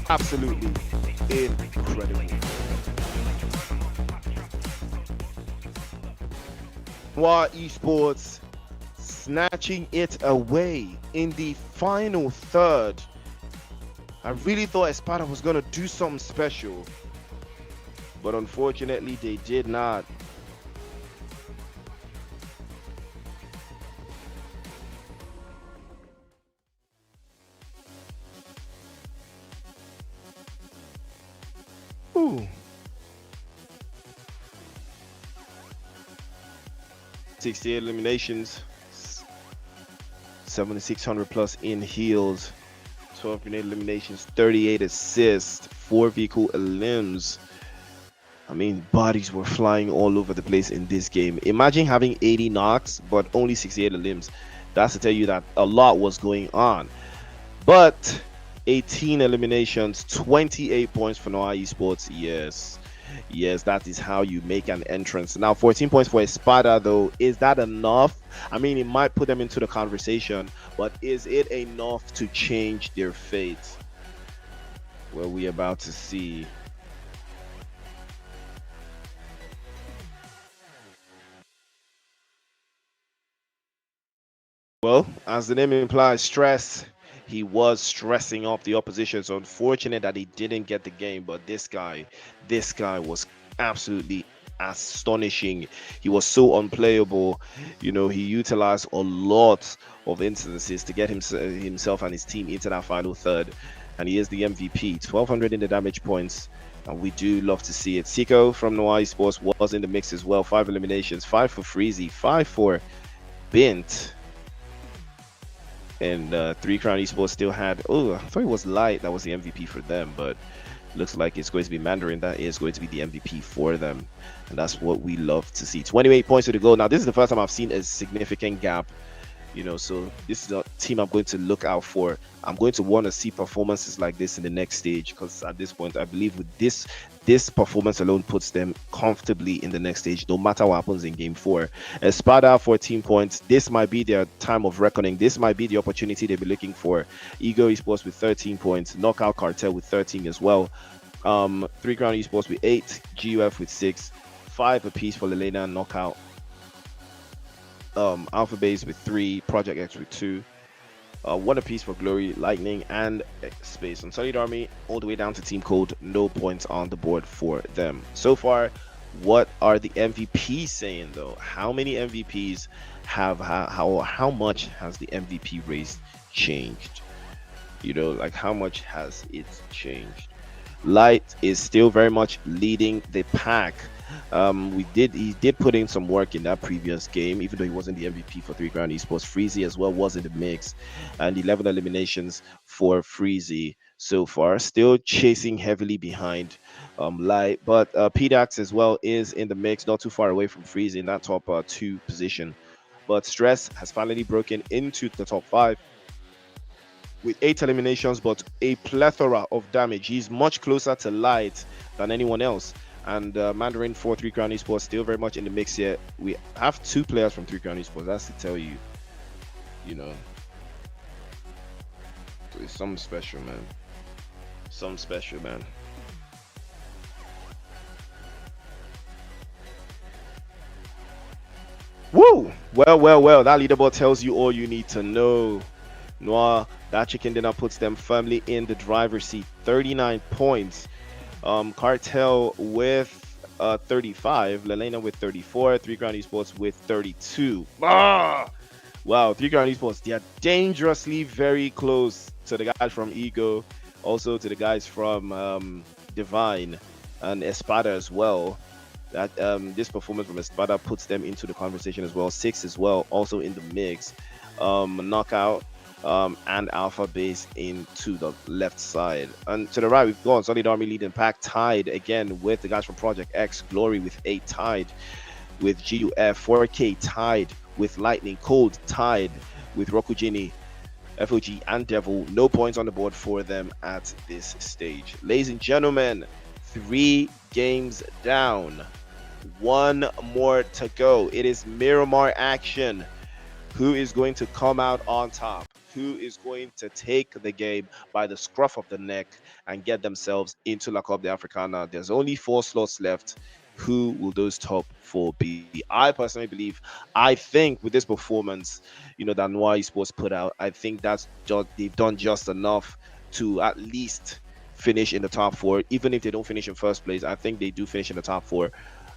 Absolutely incredible. NWAAR Esports snatching it away in the final third. I really thought ESPADA was going to do something special, but unfortunately they did not. Ooh. 68 eliminations, 7,600 plus in heals, 12 grenade eliminations, 38 assists, 4 vehicle elims. I mean, bodies were flying all over the place in this game. Imagine having 80 knocks, but only 68 elims. That's to tell you that a lot was going on. But 18 eliminations, 28 points for NWAAR Esports. Yes, that is how you make an entrance. Now 14 points for ESPADA though. Is that enough? I mean, it might put them into the conversation, but is it enough to change their fate? Well, we're about to see. Well, as the name implies, stress. He was stressing up the opposition. It's unfortunate that he didn't get the game, but this guy was absolutely astonishing. He was so unplayable. You know, he utilized a lot of instances to get himself and his team into that final third, and he is the MVP. 1,200 in the damage points, and we do love to see it. Siko from NWAAR Esports was in the mix as well. 5 eliminations, 5 for Freezy, 5 for Bint. And 3 Crown Esports still had, I thought it was Light that was the MVP for them, but looks like it's going to be Mandarin that is going to be the MVP for them, and that's what we love to see. 28 points to go. Now this is the first time I've seen a significant gap, you know, so this is a team I'm going to look out for. I'm going to want to see performances like this in the next stage, because at this point I believe with this performance alone puts them comfortably in the next stage, no matter what happens in game 4. ESPADA 14 points. This might be their time of reckoning. This might be the opportunity they'll be looking for. Ego Esports with 13 points, Knockout Cartel with 13 as well. 3 Crown Esports with 8, GUF with 6, 5 apiece for LELENA and Knockout. ALPHABASE with 3, Project X with 2, 1 apiece for Glory, Lightning, and XPACE. Unsullied Army all the way down to Team Code, no points on the board for them. So far, what are the MVPs saying though? How many MVPs have, how much has the MVP race changed? You know, like how much has it changed? Light is still very much leading the pack. He did put in some work in that previous game, even though he wasn't the MVP for 3 Crown Esports. Freezy as well was in the mix, and 11 eliminations for Freezy so far, still chasing heavily behind Light, but PDAX as well is in the mix, not too far away from Freezy in that top 2 position. But Stress has finally broken into the top 5 with 8 eliminations, but a plethora of damage. He's much closer to Light than anyone else. And Mandarin for 3 Crown Esports still very much in the mix here. We have 2 players from 3 Crown Esports. That's to tell you, you know, it's something special, man. Something special, man. Woo! Well. That leaderboard tells you all you need to know. NWAAR, that chicken dinner puts them firmly in the driver's seat. 39 points. CARTEL with 35. LELENA with 34. 3 Ground Esports with 32. Wow, 3 Ground Esports, they are dangerously very close to the guys from Ego, also to the guys from Divine and ESPADA as well. That this performance from ESPADA puts them into the conversation as well. 6 as well, also in the mix. Knockout and ALPHABASE into the left side. And to the right, we've got Solid Army leading pack, tied again with the guys from Project X, Glory with 8, tied with GUF, 4K tied with Lightning, Cold tied with ROUKKOU, FOG and Devil. No points on the board for them at this stage. Ladies and gentlemen, 3 games down, 1 more to go. It is Miramar action. Who is going to come out on top? Who is going to take the game by the scruff of the neck and get themselves into Laobia Africana? There's only 4 slots left. Who will those top 4 be? I personally believe, I think with this performance, that NWAAR Esports put out, I think that's just, they've done just enough to at least finish in the top 4. Even if they don't finish in first place, I think they do finish in the top 4.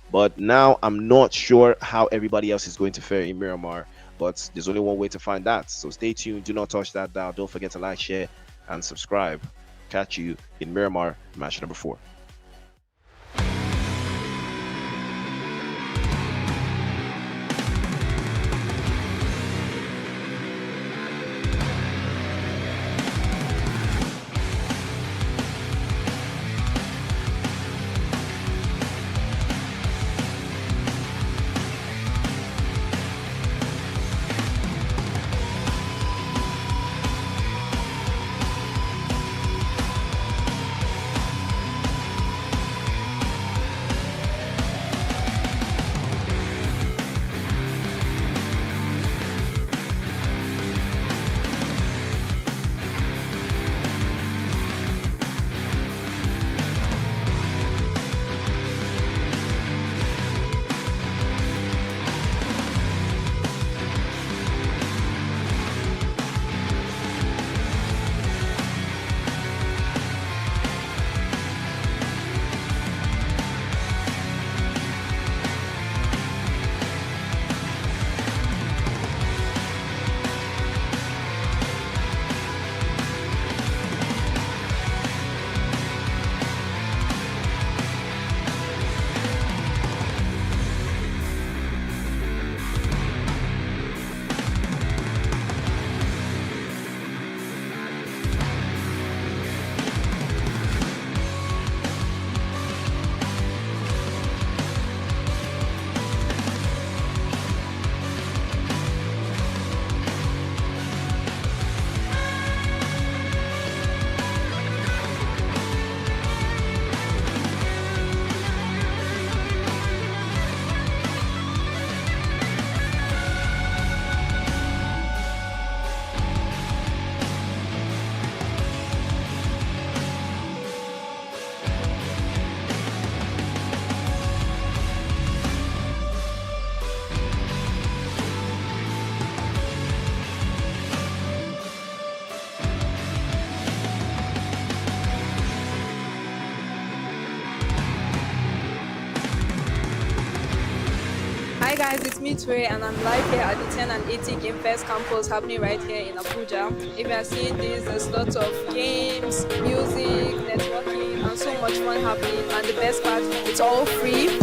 But now I'm not sure how everybody else is going to fare in Miramar, but there's only one way to find that. So stay tuned. Do not touch that dial. Don't forget to like, share, and subscribe. Catch you in Miramar match number 4. Hi guys, it's me Trey and I'm live here at the 10 and 80 Game Fest campus happening right here in Abuja. If you are seeing this, there's lots of games, music, networking and so much fun happening, and the best part, it's all free.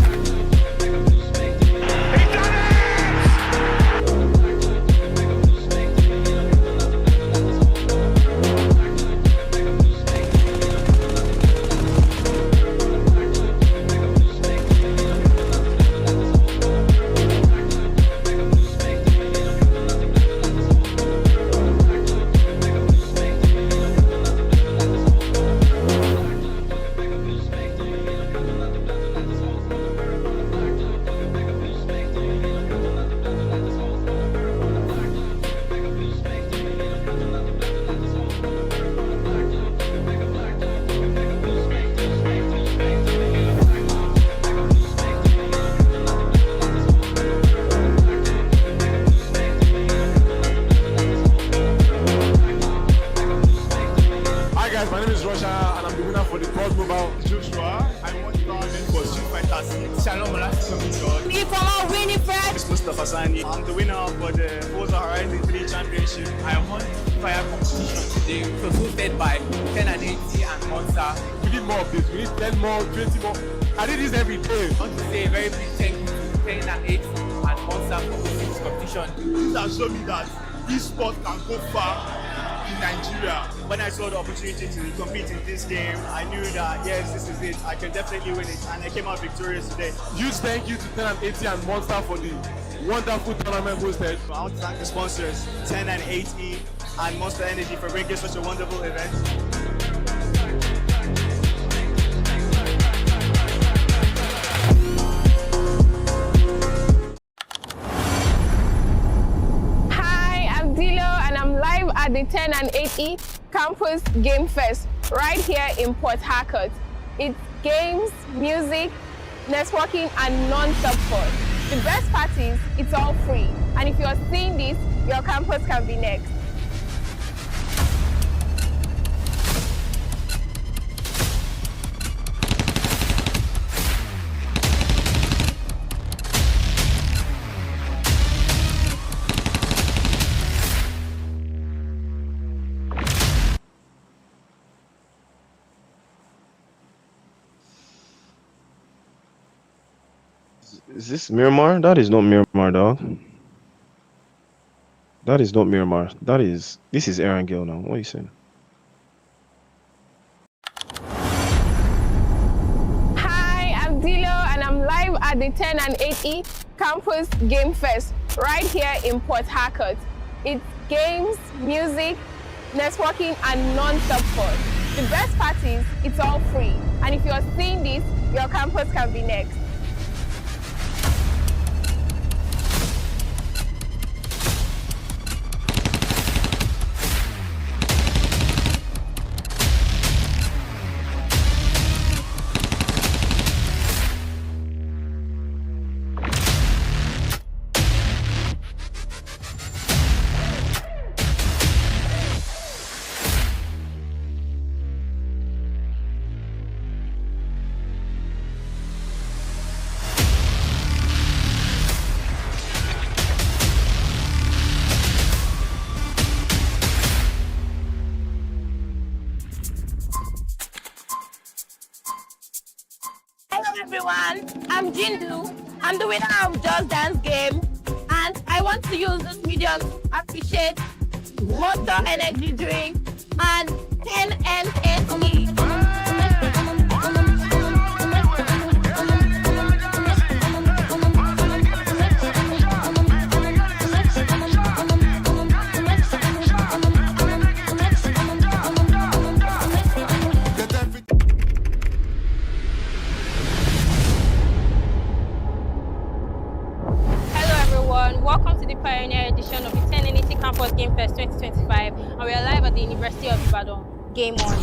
guys, my name is Russia and I'm the winner for the Cross Mobile. Joshua, I won the tournament for Street Fighter 6. Shalom, Me from our winning friend. It's Mustafa Sani. I'm the winner for the Forza Horizon 3 Championship. I won fire competition today, hosted by 10 and 80 and Monster. We need more of this. We need 10 more, 20 more. I did this every day. I want to say a very big thank you to 10 and 80 and Monster for hosting this competition. This has shown me that esports can go far in Nigeria. When I saw the opportunity to compete in this game, I knew that yes, this is it. I can definitely win it, and I came out victorious today. Huge thank you to 10 and 80 and Monster for the wonderful tournament hosted. I want to thank the sponsors, 10 and 80 and Monster Energy, for bringing such a wonderful event. At the 10 and 8E Campus Game Fest right here in Port Harcourt. It's games, music, networking and non-stop fun. The best part is it's all free, and if you're seeing this, your campus can be next. Is this Miramar? That is not Miramar, dog. That is not Miramar. This is Erangel now. What are you saying? Hi, I'm Dilo and I'm live at the 10 and 8E Campus Game Fest right here in Port Harcourt. It's games, music, networking and non-stop fun. The best part is it's all free, and if you're seeing this, your campus can be next. Everyone, I'm Jindu. I'm the winner of Just Dance Game, and I want to use this medium to appreciate Monster Energy Drink and 10 and 8E. Welcome to the Pioneer edition of the 10 and 80 Campus Game Fest 2025, and we are live at the University of Ibadan. Game on.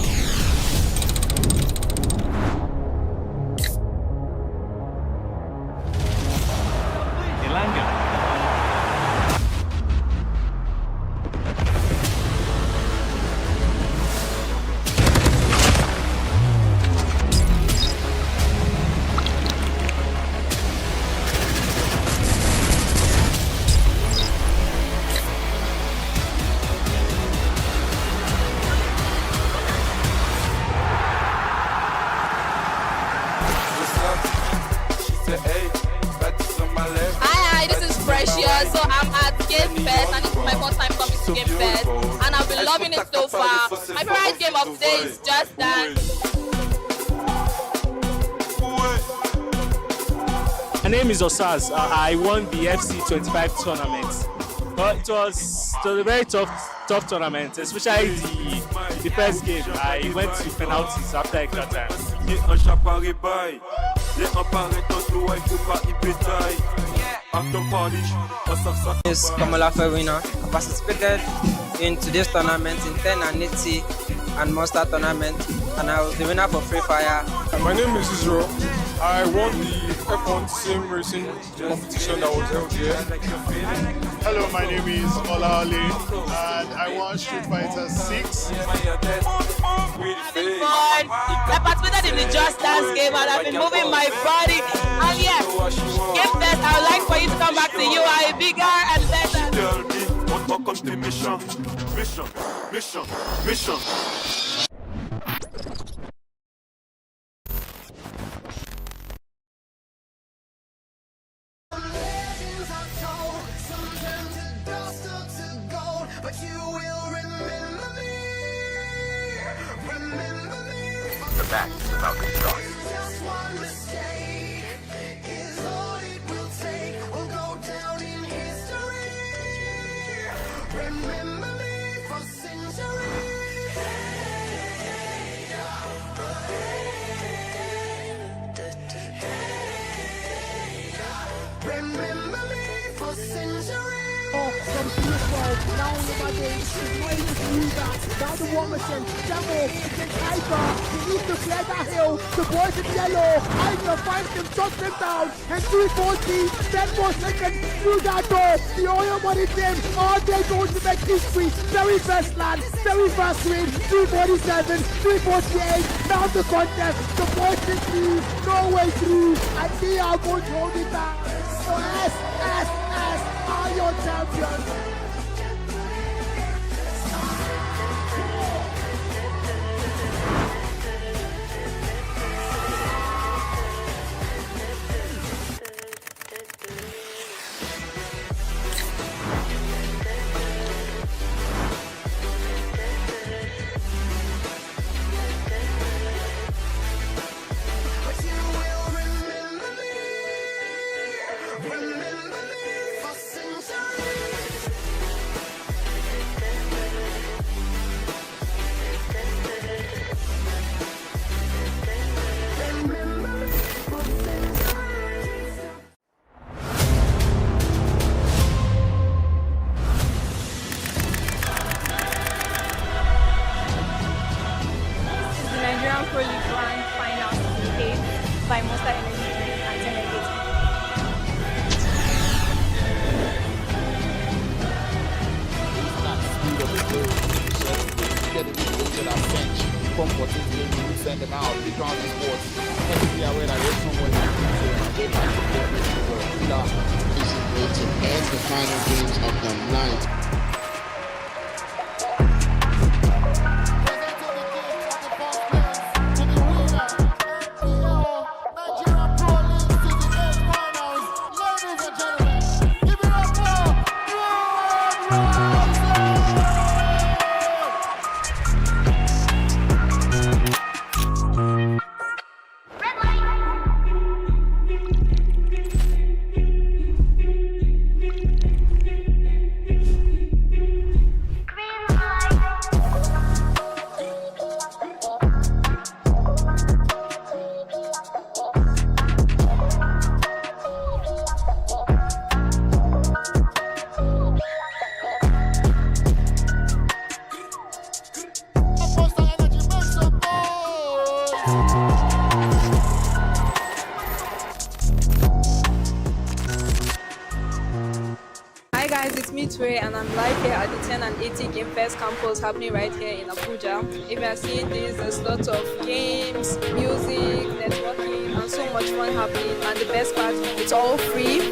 Hi, this is Precious. So I'm at Game Fest, and this is my first time coming to Game Fest, and I've been loving it so far. My favorite game of today is Just Dance. My name is Osaz. I won the FC25 tournament. But it was a very tough tournament, especially the first game. I went to penalties after extra time. Is Kamalafe winner. I participated in today's tournament in 10 and 80 and Monster tournament, and I was the winner for Free Fire. My name is Israel. I won the F1 sim racing competition that was held here. Hello, my name is Olaole, and I won Street Fighter 6. and I participated in the Just Dance game and I've been moving my body. And yeah, Game Fest, I would like for you to come back to UI bigger and better. Mission. The match is about to start. From CS12, now on the Monday, is ready to do that. Down the one machine, Demo against Hyper. He needs to clear that hill. The boys in yellow. Hyper finds him, shuts him down. And 340, 10 more seconds through that door. The oil money team, all day going to make history. Very first land, very first win. 347, 348. Now the contest. The boys in through, no way through. And they are going to hold it down. So S are your champions. Send them out. We can't sports. Be aware that there's someone to end the final games of the night. Hi guys, it's me Ture and I'm live here at the 10 and 80 Game Fest campus happening right here in Abuja. If you are seeing this, there's lots of games, music, networking and so much fun happening, and the best part, it's all free.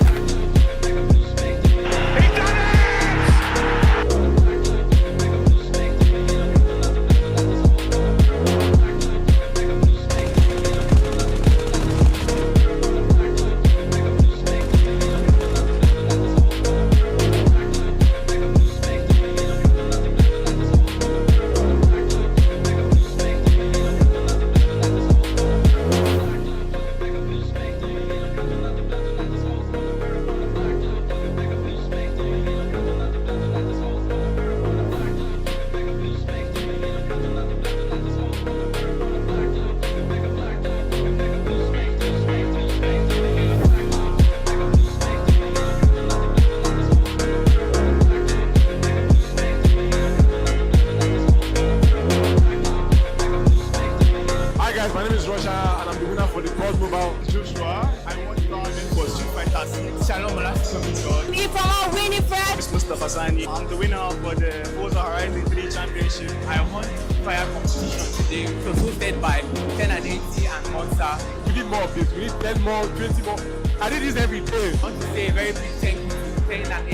I'm the winner for the Forza Horizon 3 Championship. I won fire competition. They were hosted by 10 and 80 and Monster. We need more of this. We need 10 more, 20 more. I do this every day. I want to say a very big thank you to 10 and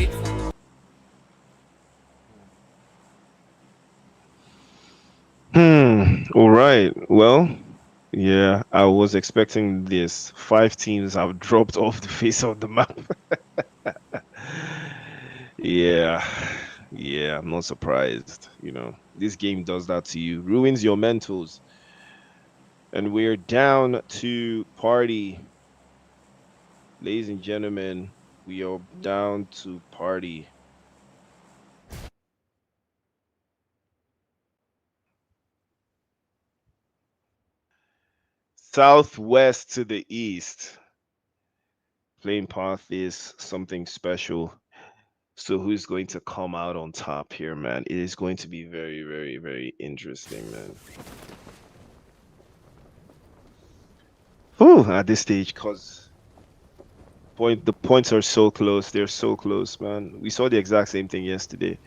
80. All right. Well, yeah, I was expecting this. 5 teams have dropped off the face of the map. Yeah, I'm not surprised. You know, this game does that to you, ruins your mentals. And we're down to party. Ladies and gentlemen, we are down to party. Southwest to the east. Playing path is something special. So who's going to come out on top here, man? It is going to be very, very, very interesting, man. Oh, at this stage, because the points are so close. They're so close, man. We saw the exact same thing yesterday.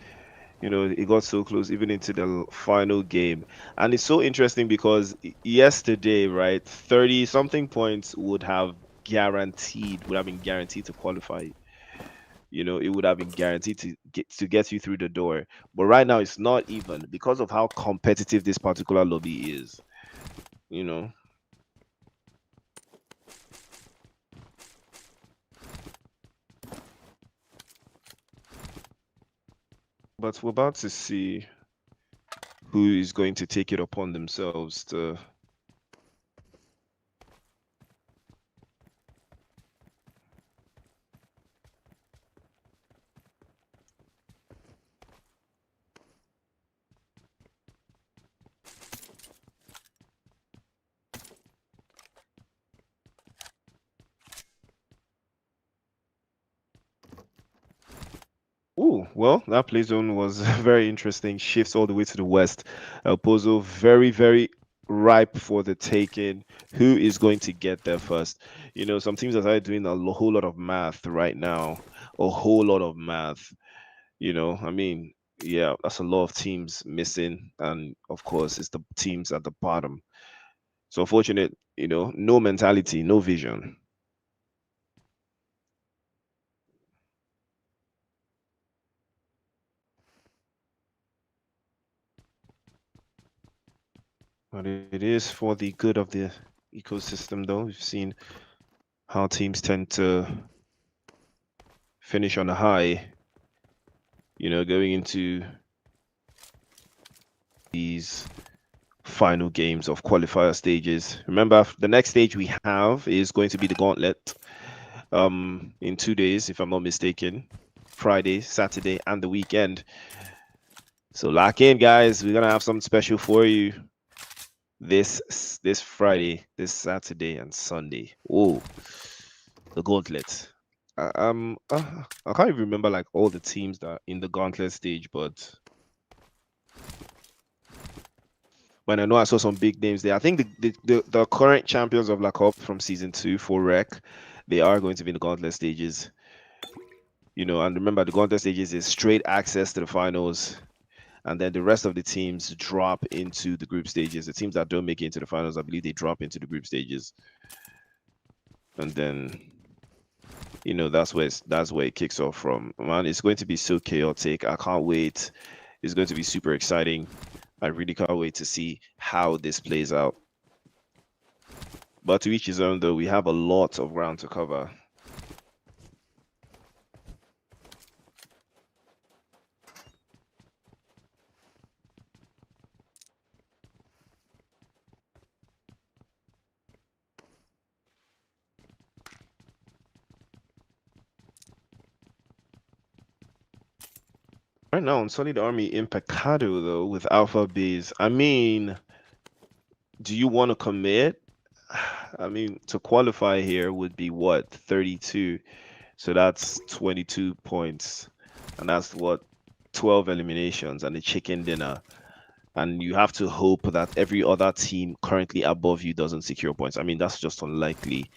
You know, it got so close even into the final game. And it's so interesting because yesterday, right, 30-something points would have been guaranteed to qualify. You know, it would have been guaranteed to get you through the door. But right now, it's not even because of how competitive this particular lobby is. You know. But we're about to see who is going to take it upon themselves to well, that play zone was very interesting. Shifts all the way to the west. El Pozo very, very ripe for the taking. Who is going to get there first? You know, some teams are doing a whole lot of math right now. A whole lot of math. You know, I mean, yeah, that's a lot of teams missing. And of course, it's the teams at the bottom. So unfortunate, you know, no mentality, no vision. But it is for the good of the ecosystem, though. We've seen how teams tend to finish on a high, you know, going into these final games of qualifier stages. Remember, the next stage we have is going to be the gauntlet in 2 days, if I'm not mistaken. Friday, Saturday, and the weekend. So lock in, guys. We're gonna have something special for you this Friday, this Saturday, and Sunday. Oh, the gauntlet. I can't even remember like all the teams that are in the gauntlet stage, but when I know I saw some big names there. I think the current champions of La Cup from season 2 for REC, they are going to be in the gauntlet stages. You know, and remember the gauntlet stages is straight access to the finals. And then the rest of the teams drop into the group stages. The teams that don't make it into the finals, I believe they drop into the group stages. And then, you know, that's where it kicks off from. Man, it's going to be so chaotic. I can't wait. It's going to be super exciting. I really can't wait to see how this plays out. But to each his own, though, we have a lot of ground to cover. Right now, Unsullied Army in Pecado, though, with ALPHABASE. I mean, do you want to commit? I mean, to qualify here would be what? 32. So that's 22 points. And that's what? 12 eliminations and a chicken dinner. And you have to hope that every other team currently above you doesn't secure points. I mean, that's just unlikely.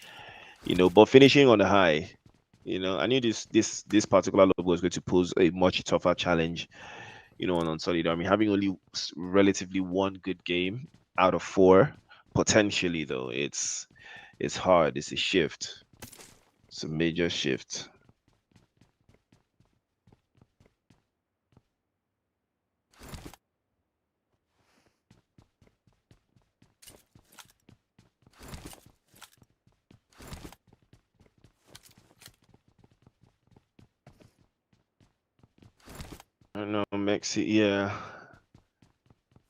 You know, but finishing on a high. You know, I knew this particular logo was going to pose a much tougher challenge, you know, on Unsullied Army. Having only relatively one good game, out of 4 potentially, though. It's hard. It's a shift. It's a major shift. I don't know, Mexi. Yeah,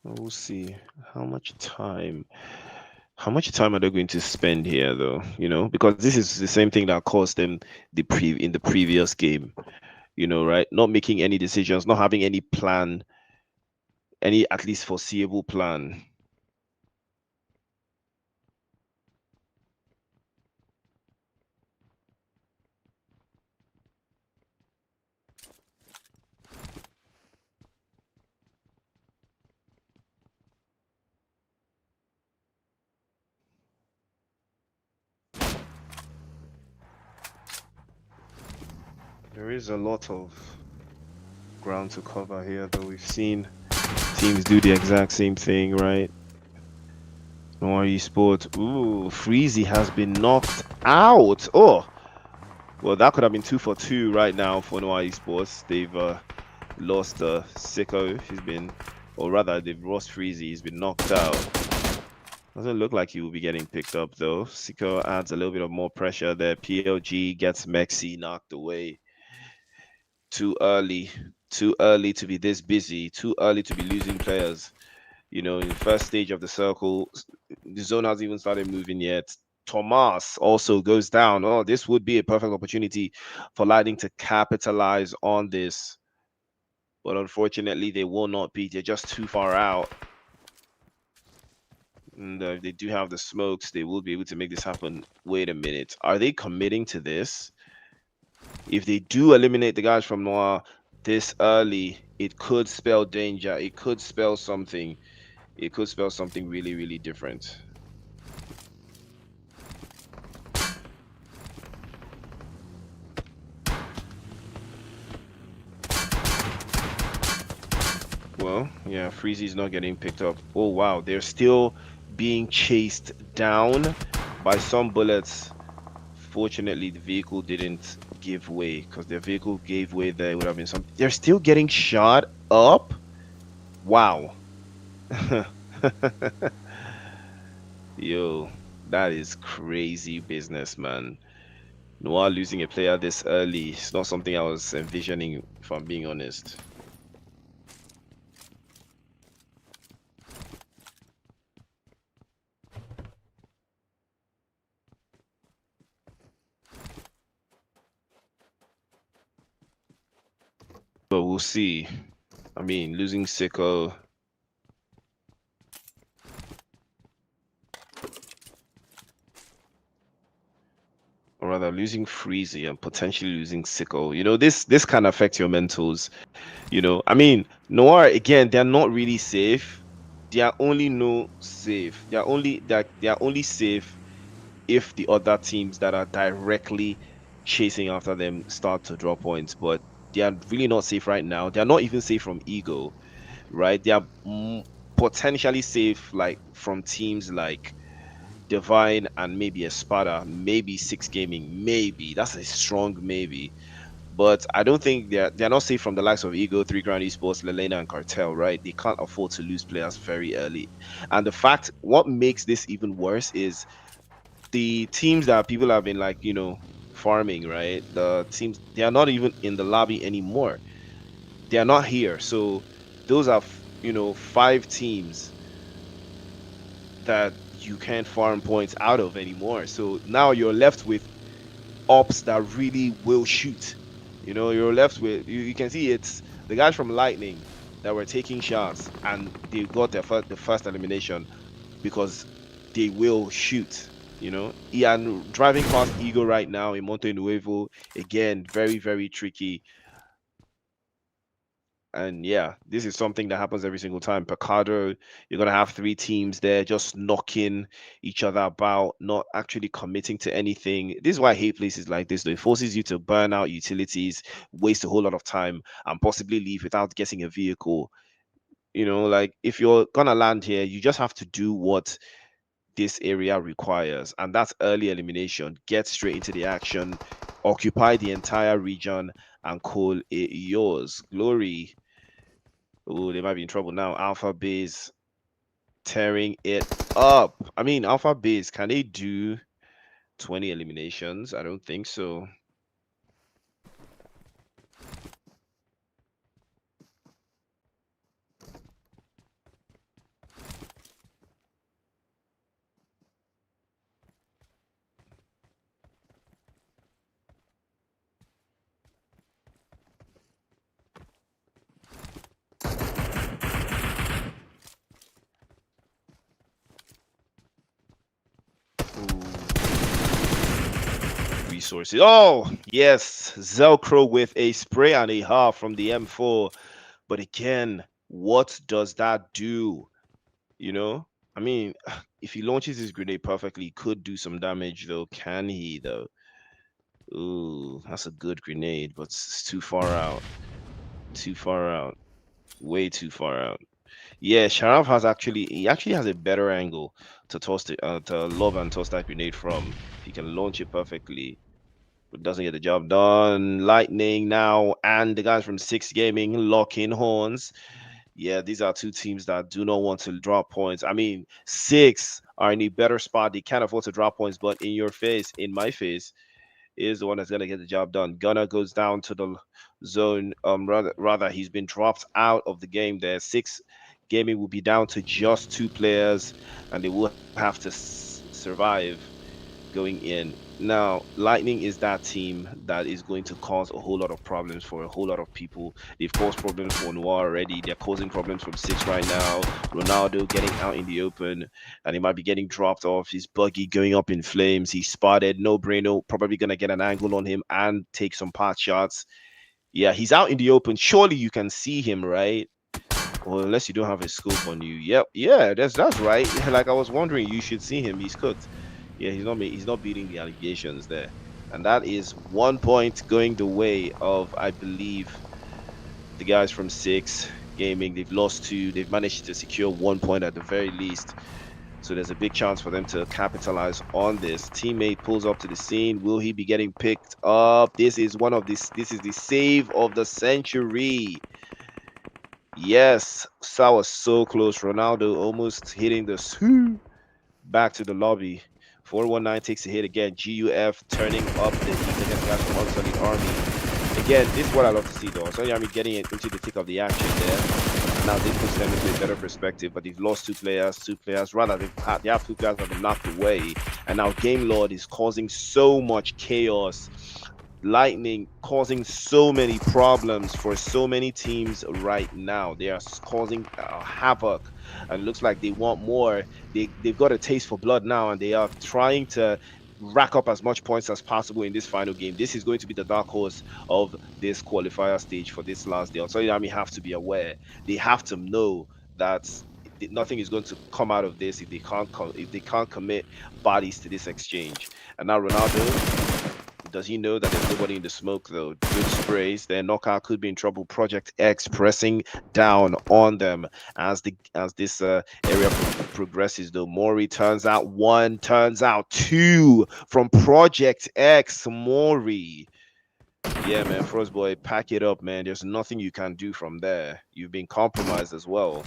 we'll see. How much time are they going to spend here, though? You know, because this is the same thing that caused them in the previous game. You know, right? Not making any decisions, not having any plan, any at least foreseeable plan. There is a lot of ground to cover here, though. We've seen teams do the exact same thing, right? NWAAR ESPORTS. Ooh, Freezy has been knocked out. Oh, well, that could have been 2 for 2 right now for NWAAR ESPORTS. They've lost Sicko. He's been, or rather, they've lost Freezy. He's been knocked out. Doesn't look like he will be getting picked up, though. Sicko adds a little bit of more pressure there. PLG gets Mexi knocked away. Too early to be this busy, too early to be losing players. You know, in the first stage of the circle, the zone hasn't even started moving yet. Thomas also goes down. Oh, this would be a perfect opportunity for Lightning to capitalize on this. But unfortunately, they will not be. They're just too far out. And if they do have the smokes, they will be able to make this happen. Wait a minute. Are they committing to this? If they do eliminate the guys from NWAAR this early, it could spell danger. It could spell something. It could spell something really, really different. Well, yeah, Freezy's not getting picked up. Oh, wow. They're still being chased down by some bullets. Fortunately, the vehicle didn't give way, because their vehicle gave way there. It would have been some. They're still getting shot up. Wow. Yo, that is crazy business, man. NWAAR losing a player this early. It's not something I was envisioning, if I'm being honest. But we'll see. I mean, losing Sicko. Or rather, losing Freezy and potentially losing Sicko. You know, this can affect your mentals. You know, I mean, NWAAR, again, they're not really safe. They are only safe. They are only safe if the other teams that are directly chasing after them start to draw points. But they are really not safe right now. They are not even safe from Ego, right? They are potentially safe like from teams like Divine and maybe ESPADA, maybe Six Gaming, maybe. That's a strong maybe. But I don't think they're not safe from the likes of Ego, 3 Grand Esports, LELENA, and CARTEL, right? They can't afford to lose players very early. And the fact, what makes this even worse is the teams that people have been, like, you know, farming, right? The teams, they are not even in the lobby anymore. They are not here. So those are, you know, 5 teams that you can't farm points out of anymore. So now you're left with ops that really will shoot. You know, you're left with, you can see it's the guys from Lightning that were taking shots, and they got the first elimination because they will shoot. You know, and driving past Ego right now in Monte Nuevo, again, very, very tricky. And yeah, this is something that happens every single time. Picado, you're going to have 3 teams there just knocking each other about, not actually committing to anything. This is why I hate places like this, though. It forces you to burn out utilities, waste a whole lot of time, and possibly leave without getting a vehicle. You know, like if you're gonna land here, you just have to do what this area requires, and that's early elimination. Get straight into the action, occupy the entire region, and call it yours. Glory. Oh, they might be in trouble now. Alpha Base tearing it up. I mean, Alpha Base, can they do 20 eliminations? I don't think so. Resources. Oh, yes. Zelcro with a spray and a half from the M4. But again, what does that do? You know? I mean, if he launches his grenade perfectly, he could do some damage, though. Can he, though? Ooh, that's a good grenade, but it's too far out. Too far out. Way too far out. Yeah, Sharaf he actually has a better angle to toss to lob and toss that grenade from. If he can launch it perfectly, but doesn't get the job done. Lightning now, and the guys from Six Gaming locking horns. Yeah, these are two teams that do not want to drop points. I mean, Six are in a better spot. They can't afford to drop points, but in your face, in my face, is the one that's gonna get the job done. Gunner goes down to the zone. Rather, he's been dropped out of the game there. Six Gaming will be down to just 2 players, and they will have to survive going in. Now, Lightning is that team that is going to cause a whole lot of problems for a whole lot of people. They've caused problems for NWAAR already. They're causing problems from Six right now. Ronaldo getting out in the open, and he might be getting dropped off. His buggy going up in flames. He's spotted. No brainer. Probably going to get an angle on him and take some pot shots. Yeah, he's out in the open. Surely you can see him, right? Well, unless you don't have a scope on you. Yep, yeah, that's right. Like I was wondering, you should see him. He's cooked. Yeah, he's not beating the allegations there, and that is 1 point going the way of, I believe, the guys from Six Gaming. They've lost 2. They've managed to secure 1 point at the very least. So there's a big chance for them to capitalize on this. Teammate pulls up to the scene. Will he be getting picked up? This is the save of the century. Yes, that was so close. Ronaldo almost hitting the back to the lobby. 419 takes a hit again. GUF turning up the heat against guys from Unsullied Army. Again, this is what I love to see though. Unsullied Army getting into the thick of the action there. Now this puts them into a better perspective, but they've lost 2 players. Rather, they have 2 players that have been knocked away. And now Game Lord is causing so much chaos. Lightning causing so many problems for so many teams right now. They are causing havoc, and it looks like they want more. They've got a taste for blood now, and they are trying to rack up as much points as possible in this final game. This is going to be the dark horse of this qualifier stage for this last day. So the Army have to be aware. They have to know that nothing is going to come out of this if they can't commit bodies to this exchange. And now Ronaldo, does he know that there's nobody in the smoke though? Good sprays. Their knockout could be in trouble. Project X pressing down on them as this area progresses though. Mori turns out 1, turns out 2 from Project X. Mori. Yeah, man, Frostboy, pack it up, man. There's nothing you can do from there. You've been compromised as well.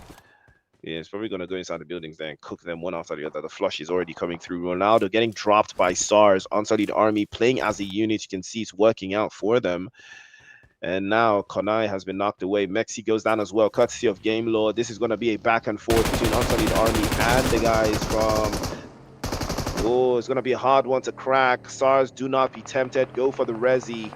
Yeah, it's probably going to go inside the buildings there and cook them one after the other. The flush is already coming through. Ronaldo getting dropped by SARS. Unsullied Army playing as a unit. You can see it's working out for them. And now Konai has been knocked away. Mexi goes down as well, courtesy of Game Lord. This is going to be a back and forth between Unsullied Army and the guys from... Oh, it's going to be a hard one to crack. SARS, do not be tempted. Go for the Resi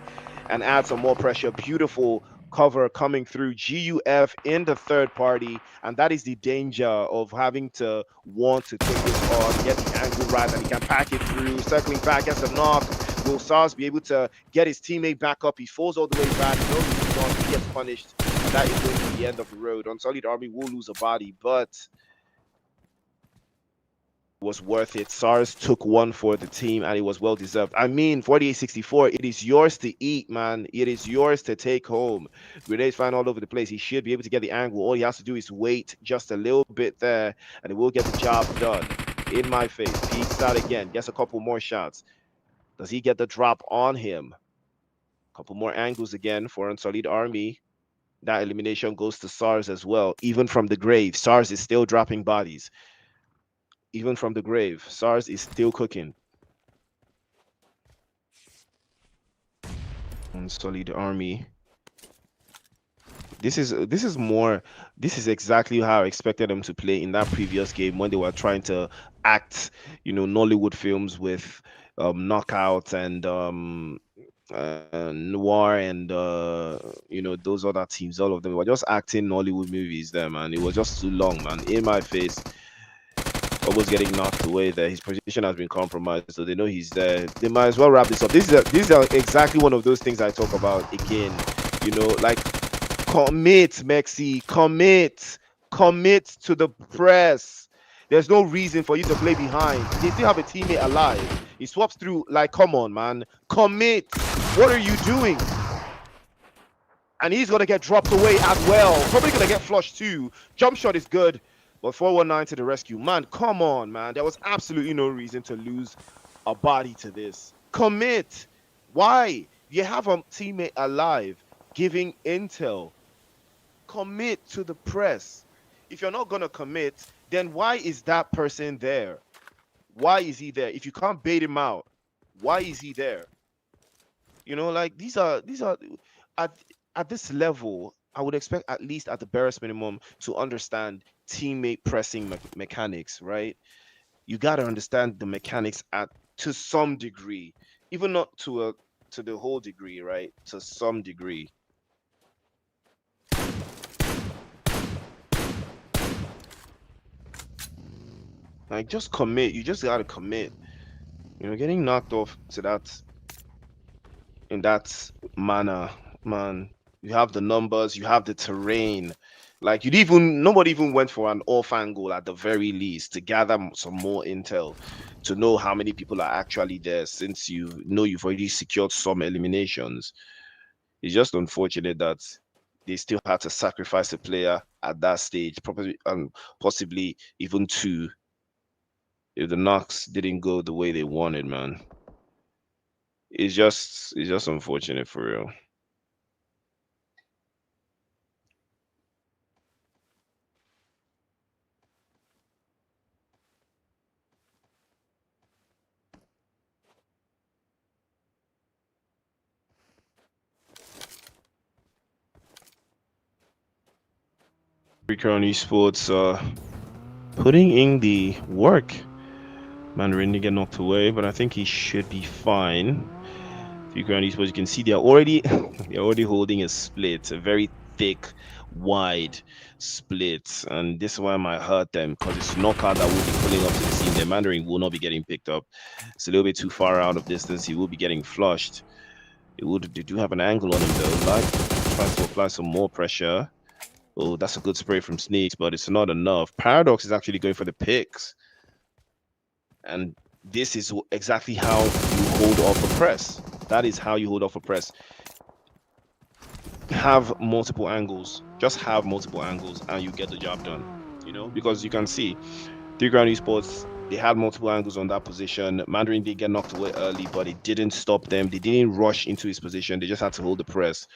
and add some more pressure. Beautiful cover coming through. GUF in the third party, and that is the danger of having to want to take this on, get the angle right, and he can pack it through. Circling back as a knock. Will SARS be able to get his teammate back up? He falls all the way back. No, he gets punished, and that is going to be the end of the road. Unsullied Army will lose a body, but was worth it. SARS took one for the team, and it was well deserved. I mean, 48-64, it is yours to eat, man. It is yours to take home. Grenades flying all over the place. He should be able to get the angle. All he has to do is wait just a little bit there, and he will get the job done. In my face, peeks out again, gets a couple more shots. Does he get the drop on him? A couple more angles again for Unsullied Army. That elimination goes to SARS as well. Even from the grave, SARS is still dropping bodies. Even from the grave, SARS is still cooking. Unsullied Army. This is exactly how I expected them to play in that previous game when they were trying to act, Nollywood films with Knockout and NWAAR and those other teams. All of them were just acting Nollywood movies there, man. It was just too long, man. In my face. Almost getting knocked away there. His position has been compromised, so they know he's there. They might as well wrap this up. This is exactly one of those things I talk about again. Like commit, Mexi, commit to the press. There's no reason for you to play behind. They still have a teammate alive. He swaps through. Like, come on, man, commit. What are you doing? And he's gonna get dropped away as well. Probably gonna get flushed too. Jump shot is good. But 419 to the rescue. Man, come on, man. There was absolutely no reason to lose a body to this. Commit. Why? You have a teammate alive giving intel. Commit to the press. If you're not going to commit, then why is that person there? Why is he there? If you can't bait him out, why is he there? Like these are at this level, I would expect at least at the barest minimum to understand teammate pressing mechanics, right? You got to understand the mechanics to some degree, even not to the whole degree, right? To some degree. Like, just commit. You just got to commit. Getting knocked off to that in that manner, man. You have the numbers, you have the terrain. Like, nobody even went for an off angle at the very least to gather some more intel, to know how many people are actually there, since you've already secured some eliminations. It's just unfortunate that they still had to sacrifice a player at that stage, probably possibly even two, if the knocks didn't go the way they wanted, man. It's just unfortunate for real. Recon Esports putting in the work. Mandarin didn't get knocked away, but I think he should be fine. Recon Esports, you can see they're already holding a split, a very thick, wide split, and this is why I might hurt them, because it's Knockout that will be pulling up to the scene. The Mandarin will not be getting picked up. It's a little bit too far out of distance. He will be getting flushed. They do have an angle on him though. Like, tries to apply some more pressure. Oh, that's a good spray from Sneaks, but it's not enough. Paradox is actually going for the picks. And this is exactly how you hold off a press. That is how you hold off a press. Have multiple angles. Just have multiple angles and you get the job done. Because you can see, 3 Ground Esports, they had multiple angles on that position. Mandarin did get knocked away early, but it didn't stop them. They didn't rush into his position. They just had to hold the press.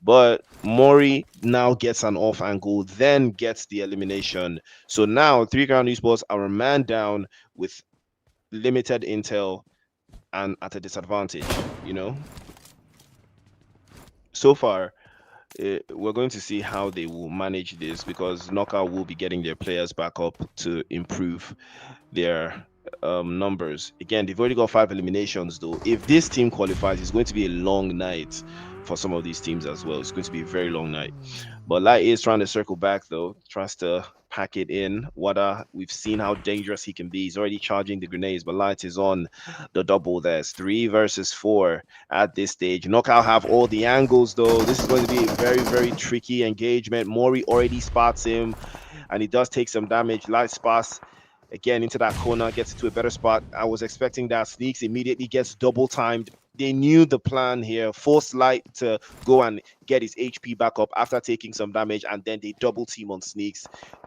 But Mori now gets an off angle, then gets the elimination. So now 3 Ground Esports are a man down with limited intel and at a disadvantage, So far, we're going to see how they will manage this, because Knockout will be getting their players back up to improve their numbers. Again, they've already got 5 eliminations though. If this team qualifies, it's going to be a long night for some of these teams as well. It's going to be a very long night. But Light is trying to circle back though, tries to pack it in. Wada, we've seen how dangerous he can be. He's already charging the grenades, but Light is on the double there. It's 3 versus 4 at this stage. Knockout have all the angles though. This is going to be a very, very tricky engagement. Mori already spots him and he does take some damage. Light spots again into that corner, gets into a better spot. I was expecting that. Sneaks immediately, gets double timed. They knew the plan here. Force Light to go and get his HP back up after taking some damage, and then they double team on Sneaks,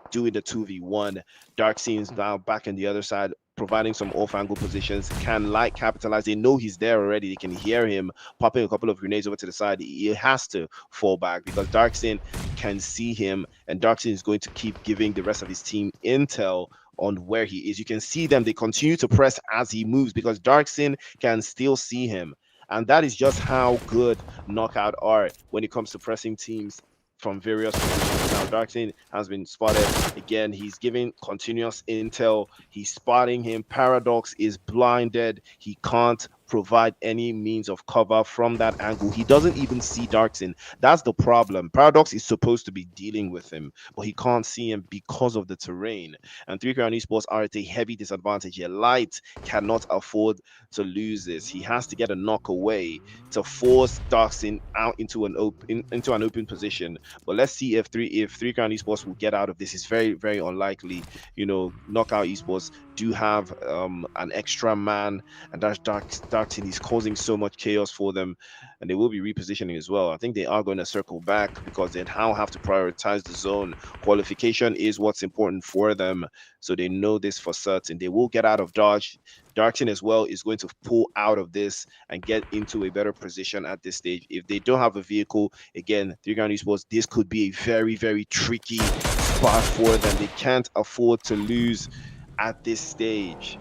doing the 2v1. Dark Scene's now back on the other side, providing some off-angle positions. Can Light capitalize? They know he's there already. They can hear him popping a couple of grenades over to the side. He has to fall back because Darkseid can see him, and Darkseid is going to keep giving the rest of his team intel on where he is. You can see them. They continue to press as he moves because Darkseid can still see him. And that is just how good Knockout are when it comes to pressing teams from various positions. Now, Darkseid has been spotted. Again, he's giving continuous intel. He's spotting him. Paradox is blinded. He can't provide any means of cover from that angle. He doesn't even see Darkseid. That's the problem. Paradox is supposed to be dealing with him, but he can't see him because of the terrain. And 3Crown Esports are at a heavy disadvantage here. Light cannot afford to lose this. He has to get a knock away to force Darkseid out into an open position. But let's see if 3Crown Esports will get out of this. It's very, very unlikely. You know, Knockout Esports do have an extra man, and that's Darkseid. He's causing so much chaos for them, and they will be repositioning as well. I think they are going to circle back because they now have to prioritize the zone. Qualification is what's important for them, so they know this for certain. They will get out of dodge. Darkseid as well is going to pull out of this and get into a better position at this stage. If they don't have a vehicle, again, 3Crown Esports, this could be a very, very tricky spot for them. They can't afford to lose at this stage.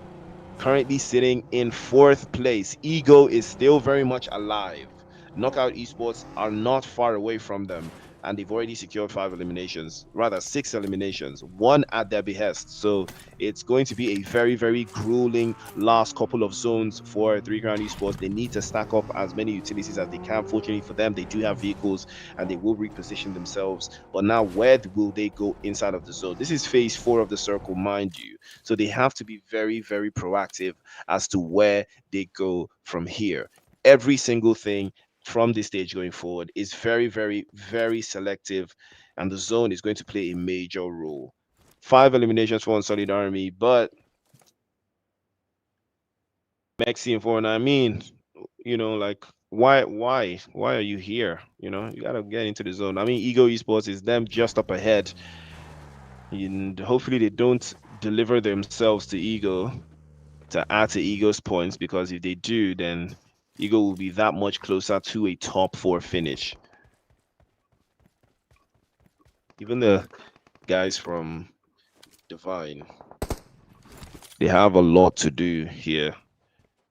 Currently sitting in 4th place. Ego is still very much alive. Knockout Esports are not far away from them, and they've already secured 5 eliminations, rather 6 eliminations, 1 at their behest. So it's going to be a very, very grueling last couple of zones for 3Crown Esports. They need to stack up as many utilities as they can. Fortunately for them, they do have vehicles and they will reposition themselves. But now, where will they go inside of the zone? This is phase 4 of the circle, mind you. So they have to be very, very proactive as to where they go from here. Every single thing from this stage going forward is very, very, very selective, and the zone is going to play a major role. 5 eliminations for Unsullied Army, but Mexi and Foreign, I mean, you know, like, why are you here? You know, you gotta get into the zone. I mean, Ego Esports is them just up ahead, and hopefully they don't deliver themselves to Ego to add to Ego's points, because if they do, then Ego will be that much closer to a top 4 finish. Even the guys from Divine, they have a lot to do here.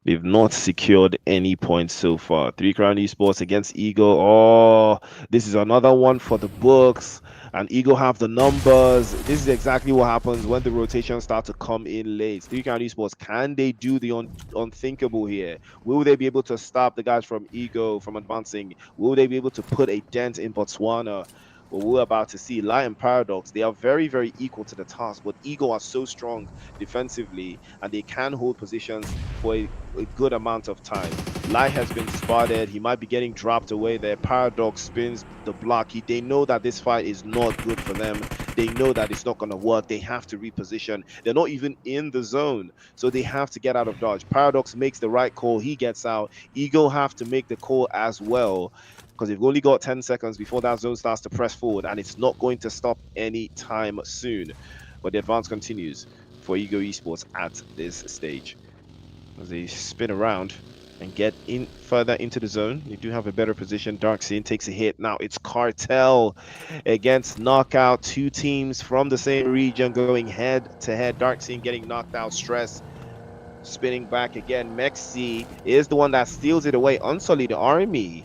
They've not secured any points so far. 3Crown Esports against Ego. Oh, this is another one for the books. And Ego have the numbers. This is exactly what happens when the rotations start to come in late. 3Crown Esports, can they do the unthinkable here? Will they be able to stop the guys from Ego from advancing? Will they be able to put a dent in Botswana? Well, we're about to see Lion Paradox. They are very, very equal to the task, but Ego are so strong defensively, and they can hold positions for a good amount of time. Light has been spotted. He might be getting dropped away there. Paradox spins the block. They know that this fight is not good for them. They know that it's not going to work. They have to reposition. They're not even in the zone, so they have to get out of dodge. Paradox makes the right call. He gets out. Ego have to make the call as well, because they've only got 10 seconds before that zone starts to press forward, and it's not going to stop any time soon. But the advance continues for Ego Esports at this stage. As they spin around and get in further into the zone, they do have a better position. Darkseid takes a hit. Now it's Cartel against Knockout. 2 teams from the same region going head to head. Darkseid getting knocked out. Stress spinning back again. Mexi is the one that steals it away. Unsullied Army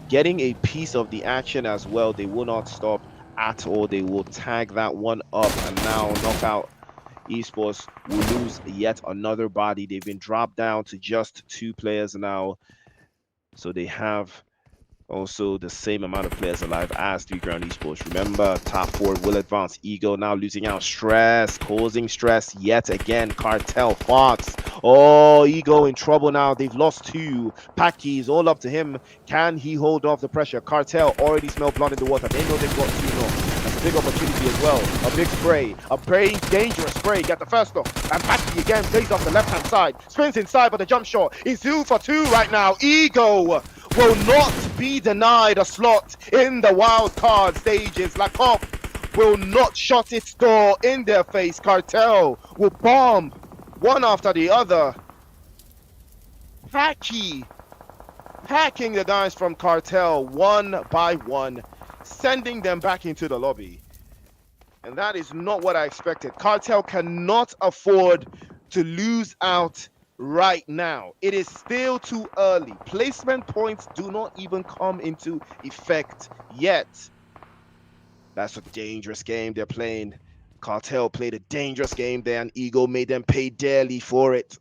getting a piece of the action as well. They will not stop at all. They will tag that one up, and now Knockout Esports will lose yet another body. They've been dropped down to just 2 players now, so they have also the same amount of players alive as 3Crown Esports. Remember, top 4 will advance. Ego now losing out. Stress, causing stress yet again. Cartel, Fox. Oh, Ego in trouble now. They've lost 2. Paki is all up to him. Can he hold off the pressure? Cartel already smell blood in the water. They know they've got 2 more. As big opportunity as well. A big spray, a very dangerous spray. Get the first look. And Patty again plays off the left-hand side. Spins inside, but the jump shot is 2 for 2 right now. Ego will not be denied a slot in the wild card stages. LELENA will not shut its door in their face. CARTEL will bomb one after the other. Packing the guys from CARTEL one by one, sending them back into the lobby. And that is not what I expected. CARTEL cannot afford to lose out right now. It is still too early. Placement points do not even come into effect yet. That's a dangerous game they're playing. CARTEL played a dangerous game there, and Ego made them pay dearly for it.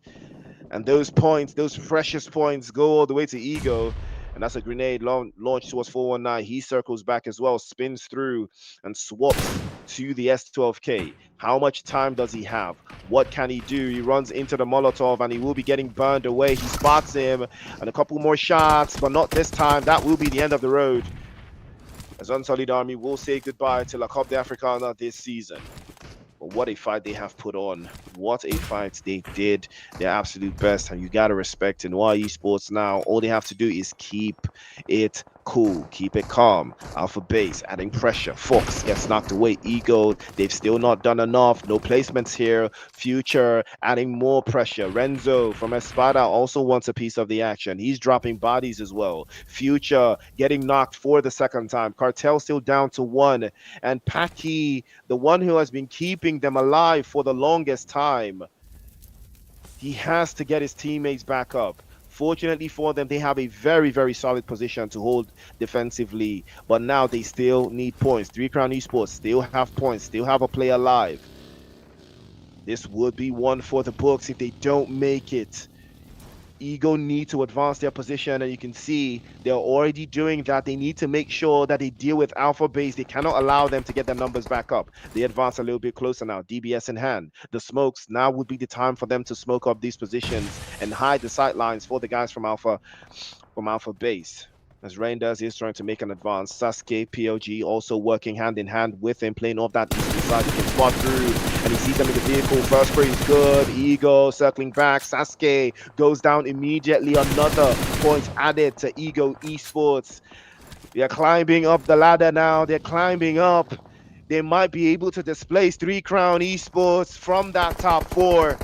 And those points, those precious points, go all the way to Ego. And that's a grenade launched towards 419. He circles back as well, spins through and swaps to the S12K. How much time does he have? What can he do? He runs into the Molotov and he will be getting burned away. He spots him and a couple more shots, but not this time. That will be the end of the road, as UNSULLIED Army will say goodbye to Laobia Africana this season. But what a fight they have put on. What a fight they did their absolute best. And you got to respect NWAAR Esports now. All they have to do is keep it cool, keep it calm. ALPHABASE adding pressure. Fox gets knocked away. Ego, they've still not done enough. No placements here. Future adding more pressure. Renzo from ESPADA also wants a piece of the action. He's dropping bodies as well. Future getting knocked for the second time. CARTEL still down to 1. And Paki, the one who has been keeping them alive for the longest time, he has to get his teammates back up. Fortunately for them, they have a very, very solid position to hold defensively, but now they still need points. 3 Crown Esports still have points, still have a player alive. This would be one for the books if they don't make it. Ego need to advance their position, and you can see they're already doing that. They need to make sure that they deal with ALPHABASE. They cannot allow them to get their numbers back up. They advance a little bit closer now. DBS in hand. The smokes, now would be the time for them to smoke up these positions and hide the sight lines for the guys from ALPHABASE. As Reinders is trying to make an advance. Sasuke, PLG also working hand in hand with him, playing off that eastern side. He can spot through and he sees them in the vehicle. First spray is good. Ego circling back. Sasuke goes down immediately. Another point added to Ego Esports. They're climbing up the ladder now. They're climbing up. They might be able to displace 3 Crown Esports from that top 4.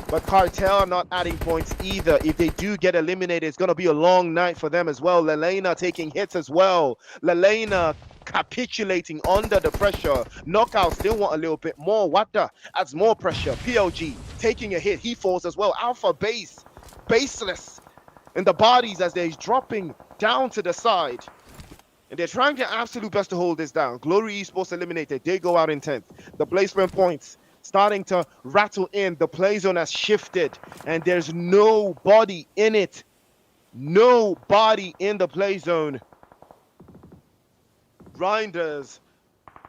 But CARTEL are not adding points either. If they do get eliminated, it's going to be a long night for them as well. LELENA taking hits as well. LELENA capitulating under the pressure. Knockout still want a little bit more. Wata adds more pressure. PLG taking a hit. He falls as well. ALPHABASE baseless in the bodies as they're dropping down to the side. And they're trying their absolute best to hold this down. Glory Esports eliminated. They go out in 10th. The placement points starting to rattle in. The play zone has shifted and there's nobody in it. Nobody in the play zone. Grinders,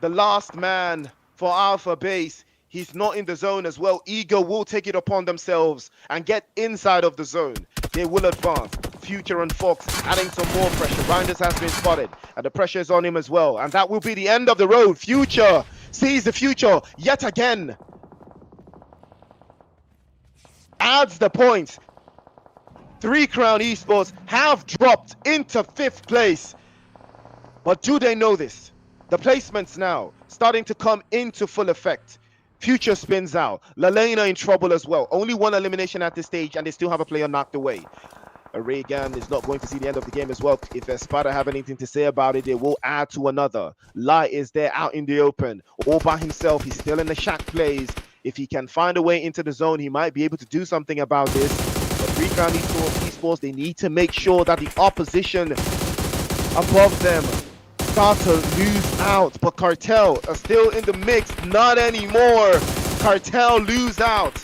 the last man for ALPHABASE, he's not in the zone as well. Ego will take it upon themselves and get inside of the zone. They will advance. Future and Fox adding some more pressure. Grinders has been spotted and the pressure is on him as well. And that will be the end of the road. Future sees the future yet again. Adds the points. 3 Crown Esports have dropped into 5th place. But do they know this? The placements now starting to come into full effect. Future spins out. LELENA in trouble as well. Only 1 elimination at this stage and they still have a player knocked away. Reagan is not going to see the end of the game as well. If ESPADA have anything to say about it, they will add to another. Light is there out in the open. All by himself. He's still in the shack plays. If he can find a way into the zone, he might be able to do something about this. But 3 Crown Esports, they need to make sure that the opposition above them start to lose out. But CARTEL are still in the mix. Not anymore. CARTEL lose out.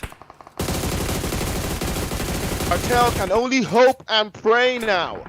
CARTEL can only hope and pray now.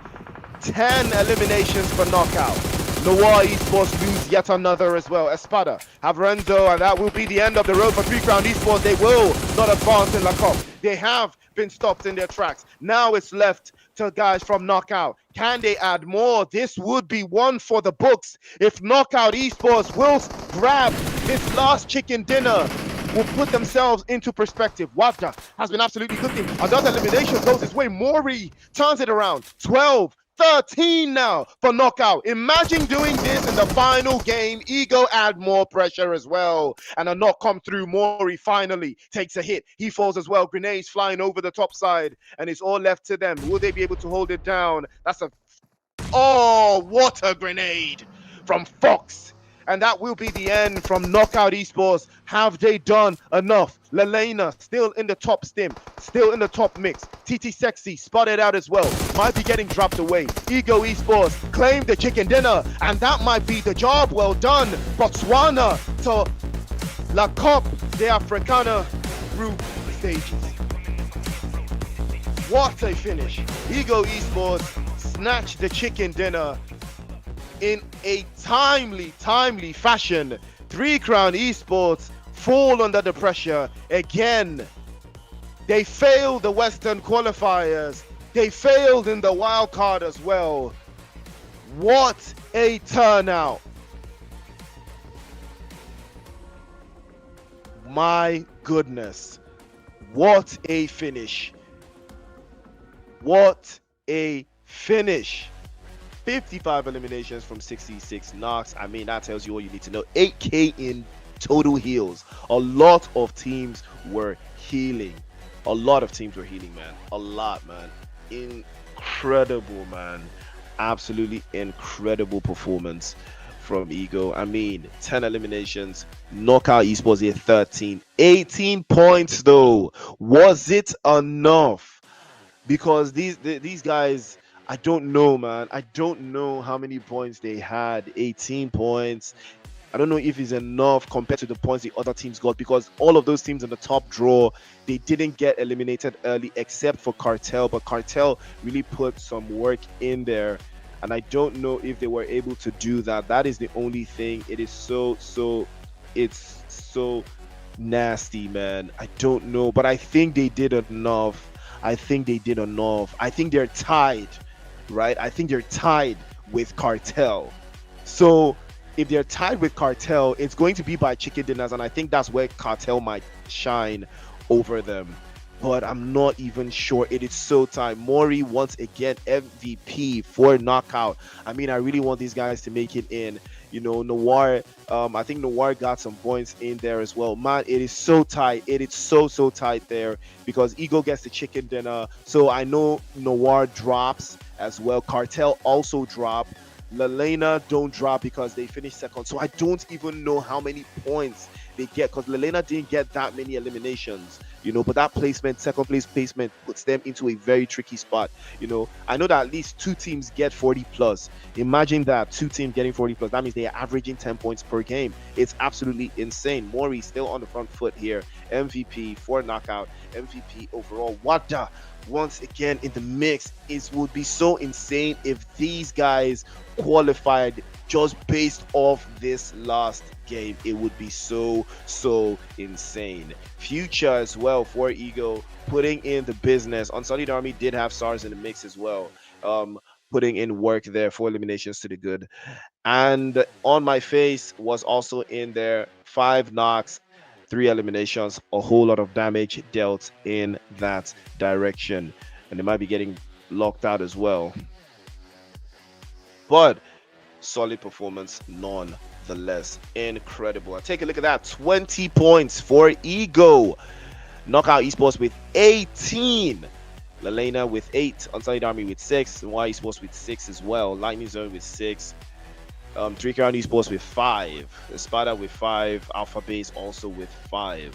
10 eliminations for knockout. NWAAR Esports lose yet another as well. ESPADA have Renzo, and that will be the end of the road for 3 Crown Esports. They will not advance in LELENA. They have been stopped in their tracks. Now it's left to guys from Knockout. Can they add more? This would be one for the books if Knockout Esports will grab this last chicken dinner. Will put themselves into perspective. Wada has been absolutely cooking. Another elimination goes his way. Mori turns it around. 12-13 now for Knockout. Imagine doing this in the final game. Ego add more pressure as well. And a knock come through. Mori finally takes a hit. He falls as well. Grenades flying over the top side. And it's all left to them. Will they be able to hold it down? That's a... Oh, what a grenade from Fox. And that will be the end from Knockout Esports. Have they done enough? LELENA still in the top stim, still in the top mix. TT Sexy spotted out as well. Might be getting dropped away. Ego Esports claim the chicken dinner, and that might be the job well done. Botswana to Laobia Africana through the stages. What a finish. Ego Esports snatched the chicken dinner in a timely fashion. 3 Crown Esports fall under the pressure again. They failed the Western qualifiers. They failed in the wild card as well. What a turnout. My goodness. What a finish. What a finish. 55 eliminations from 66 knocks. I mean, that tells you all you need to know. 8K in total heals. A lot of teams were healing. A lot of teams were healing, man. A lot, man. Incredible, man. Absolutely incredible performance from Ego. I mean, 10 eliminations. Knockout Esports here 13. 18 points, though. Was it enough? Because these guys... I don't know, man. I don't know how many points they had. 18 points. I don't know if it's enough compared to the points the other teams got, because all of those teams in the top draw, they didn't get eliminated early except for CARTEL. But CARTEL really put some work in there, and I don't know if they were able to do that. That is the only thing. It is it's so nasty, man. I don't know, but I think they did enough. I think they're tied. Right? I think they're tied with CARTEL. So if they're tied with CARTEL, it's going to be by chicken dinners, and I think that's where CARTEL might shine over them. But I'm not even sure. It is so tight. Mori once again MVP for Knockout. I mean, I really want these guys to make it in. You know, NWAAR, I think NWAAR got some points in there as well. Man, it is so tight. It is so tight there, because Ego gets the chicken dinner. So I know NWAAR drops as well. CARTEL also drop. LELENA don't drop because they finished second. So I don't even know how many points they get, because LELENA didn't get that many eliminations, you know, but that placement, second place placement, puts them into a very tricky spot. You know, I know that at least 2 teams get 40 plus. Imagine that, 2 teams getting 40 plus. That means they are averaging 10 points per game. It's absolutely insane. Mori still on the front foot here. MVP for Knockout, MVP overall. Wada once again in the mix. It would be so insane if these guys qualified just based off this last game. It would be so insane. Future as well for Ego, putting in the business. Unsullied Army did have SARS in the mix as well, putting in work there for eliminations to the good. And On My Face was also in there. 5 knocks, 3 eliminations, a whole lot of damage dealt in that direction, and they might be getting locked out as well. But solid performance nonetheless. Incredible. And take a look at that. 20 points for Ego. Knockout Esports with 18. LELENA with 8. Unsullied Army with 6. NWAAR Esports with 6 as well. Lightning Zone with 6. 3 Crown Esports with 5. ESPADA with 5. ALPHABASE also with 5.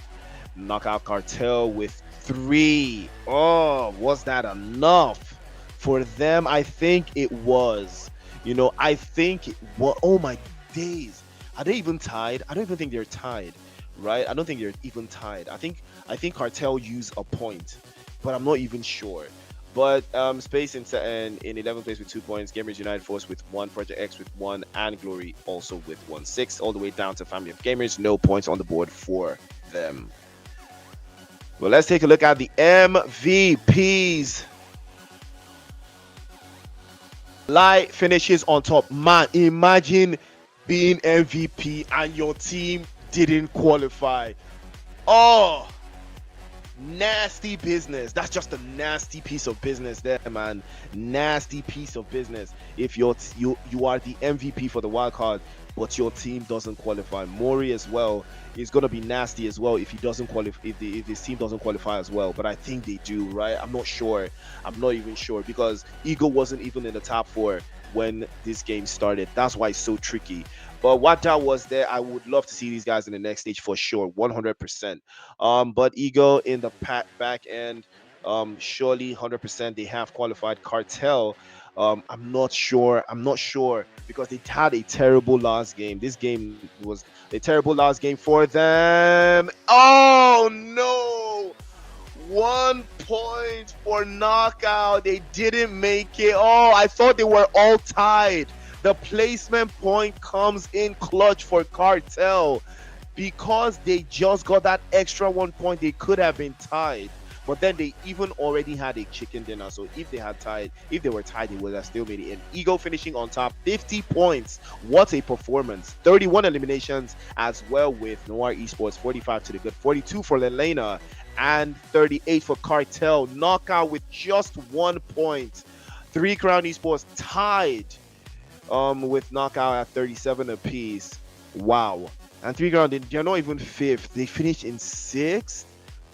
Knockout CARTEL with 3. Oh, was that enough for them? I think it was. You know, I think it was. Oh my days. Are they even tied? I don't even think they're tied, right? I don't think they're even tied. I think CARTEL used a point, but I'm not even sure. But Space in 11th place with 2 points, Gamers United Force with 1, Project X with 1, and Glory also with 1. 6 all the way down to Family of Gamers. No points on the board for them. Well, let's take a look at the MVPs. Lai finishes on top. Man, imagine being MVP and your team didn't qualify. Oh, nasty business. That's just a nasty piece of business there, man. Nasty piece of business. If you are the MVP for the wild card, but your team doesn't qualify. Mori as well is gonna be nasty as well if he doesn't qualify. If his team doesn't qualify as well, but I think they do, right? I'm not sure. I'm not even sure because Eagle wasn't even in the top 4 when this game started. That's why it's so tricky. But what that was there, I would love to see these guys in the next stage for sure, 100%. But Eagle in the back end, surely 100% they have qualified. Cartel, I'm not sure because they had a terrible last game. This game was a terrible last game for them. Oh no, 1 point for knockout. They didn't make it. Oh, I thought they were all tied. The placement point comes in clutch for Cartel because they just got that extra 1 point. They could have been tied, but then they even already had a chicken dinner. So if they were tied, they would have still made it in. Eagle finishing on top, 50 points. What a performance. 31 eliminations as well with NWAAR Esports, 45 to the good, 42 for LELENA, and 38 for Cartel. Knockout with just 1 point. 3 Crown Esports tied with knockout at 37 apiece. Wow. And 3 Crown, they're not even 5th. They finished in 6th.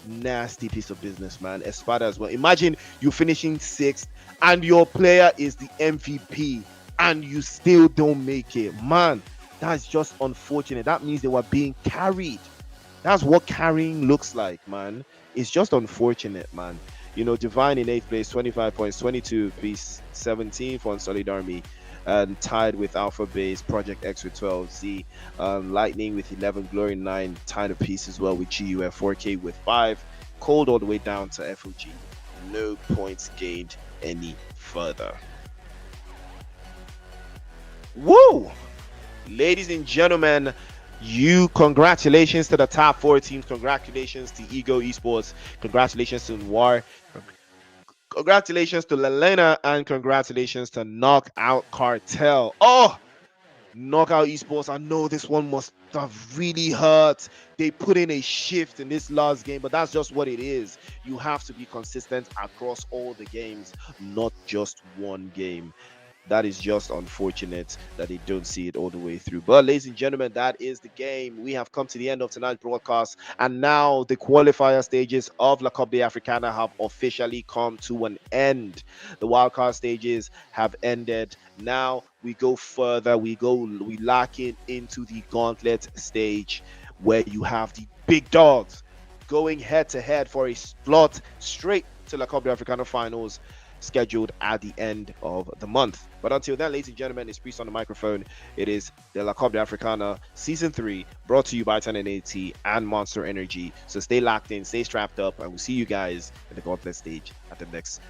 Nasty piece of business, man. ESPADA as well. Imagine you finishing 6th and your player is the MVP and you still don't make it. Man, that's just unfortunate. That means they were being carried. That's what carrying looks like, man. It's just unfortunate, man. You know, Divine in 8th place, 25 points, 22 piece, 17 for Unsullied Army, and tied with ALPHABASE, Project X with 12, Z, Lightning with 11, Glory 9, tied apiece as well with GUF, 4K with 5, Cold all the way down to FOG. No points gained any further. Woo! Ladies and gentlemen, congratulations to the top 4 teams. Congratulations to Ego Esports. Congratulations to NWAAR. Congratulations to LELENA, and congratulations to Knockout Cartel. Oh, Knockout Esports, I know this one must have really hurt. They put in a shift in this last game, but that's just what it is. You have to be consistent across all the games, not just one game. That is just unfortunate that they don't see it all the way through. But ladies and gentlemen, that is the game. We have come to the end of tonight's broadcast, and now the qualifier stages of Laobia Africana have officially come to an end. The wildcard stages have ended. Now we go further. We lock in into the gauntlet stage, where you have the big dogs going head to head for a slot straight to Laobia Africana finals, scheduled at the end of the month. But until then, ladies and gentlemen, it's Priest on the microphone. It is the Laobia Africana Season 3, brought to you by 1080 and Monster Energy. So stay locked in, stay strapped up, and we'll see you guys in the gauntlet stage at the next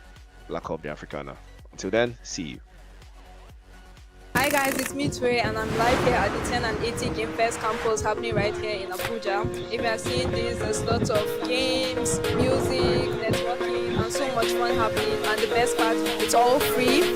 Laobia Africana. Until then, see you. Hi guys, it's me Ture, and I'm live here at the 10 and 80 Game Fest campus happening right here in Abuja. If you are seeing this, there's lots of games, music, networking, and so much fun happening. And the best part, it's all free.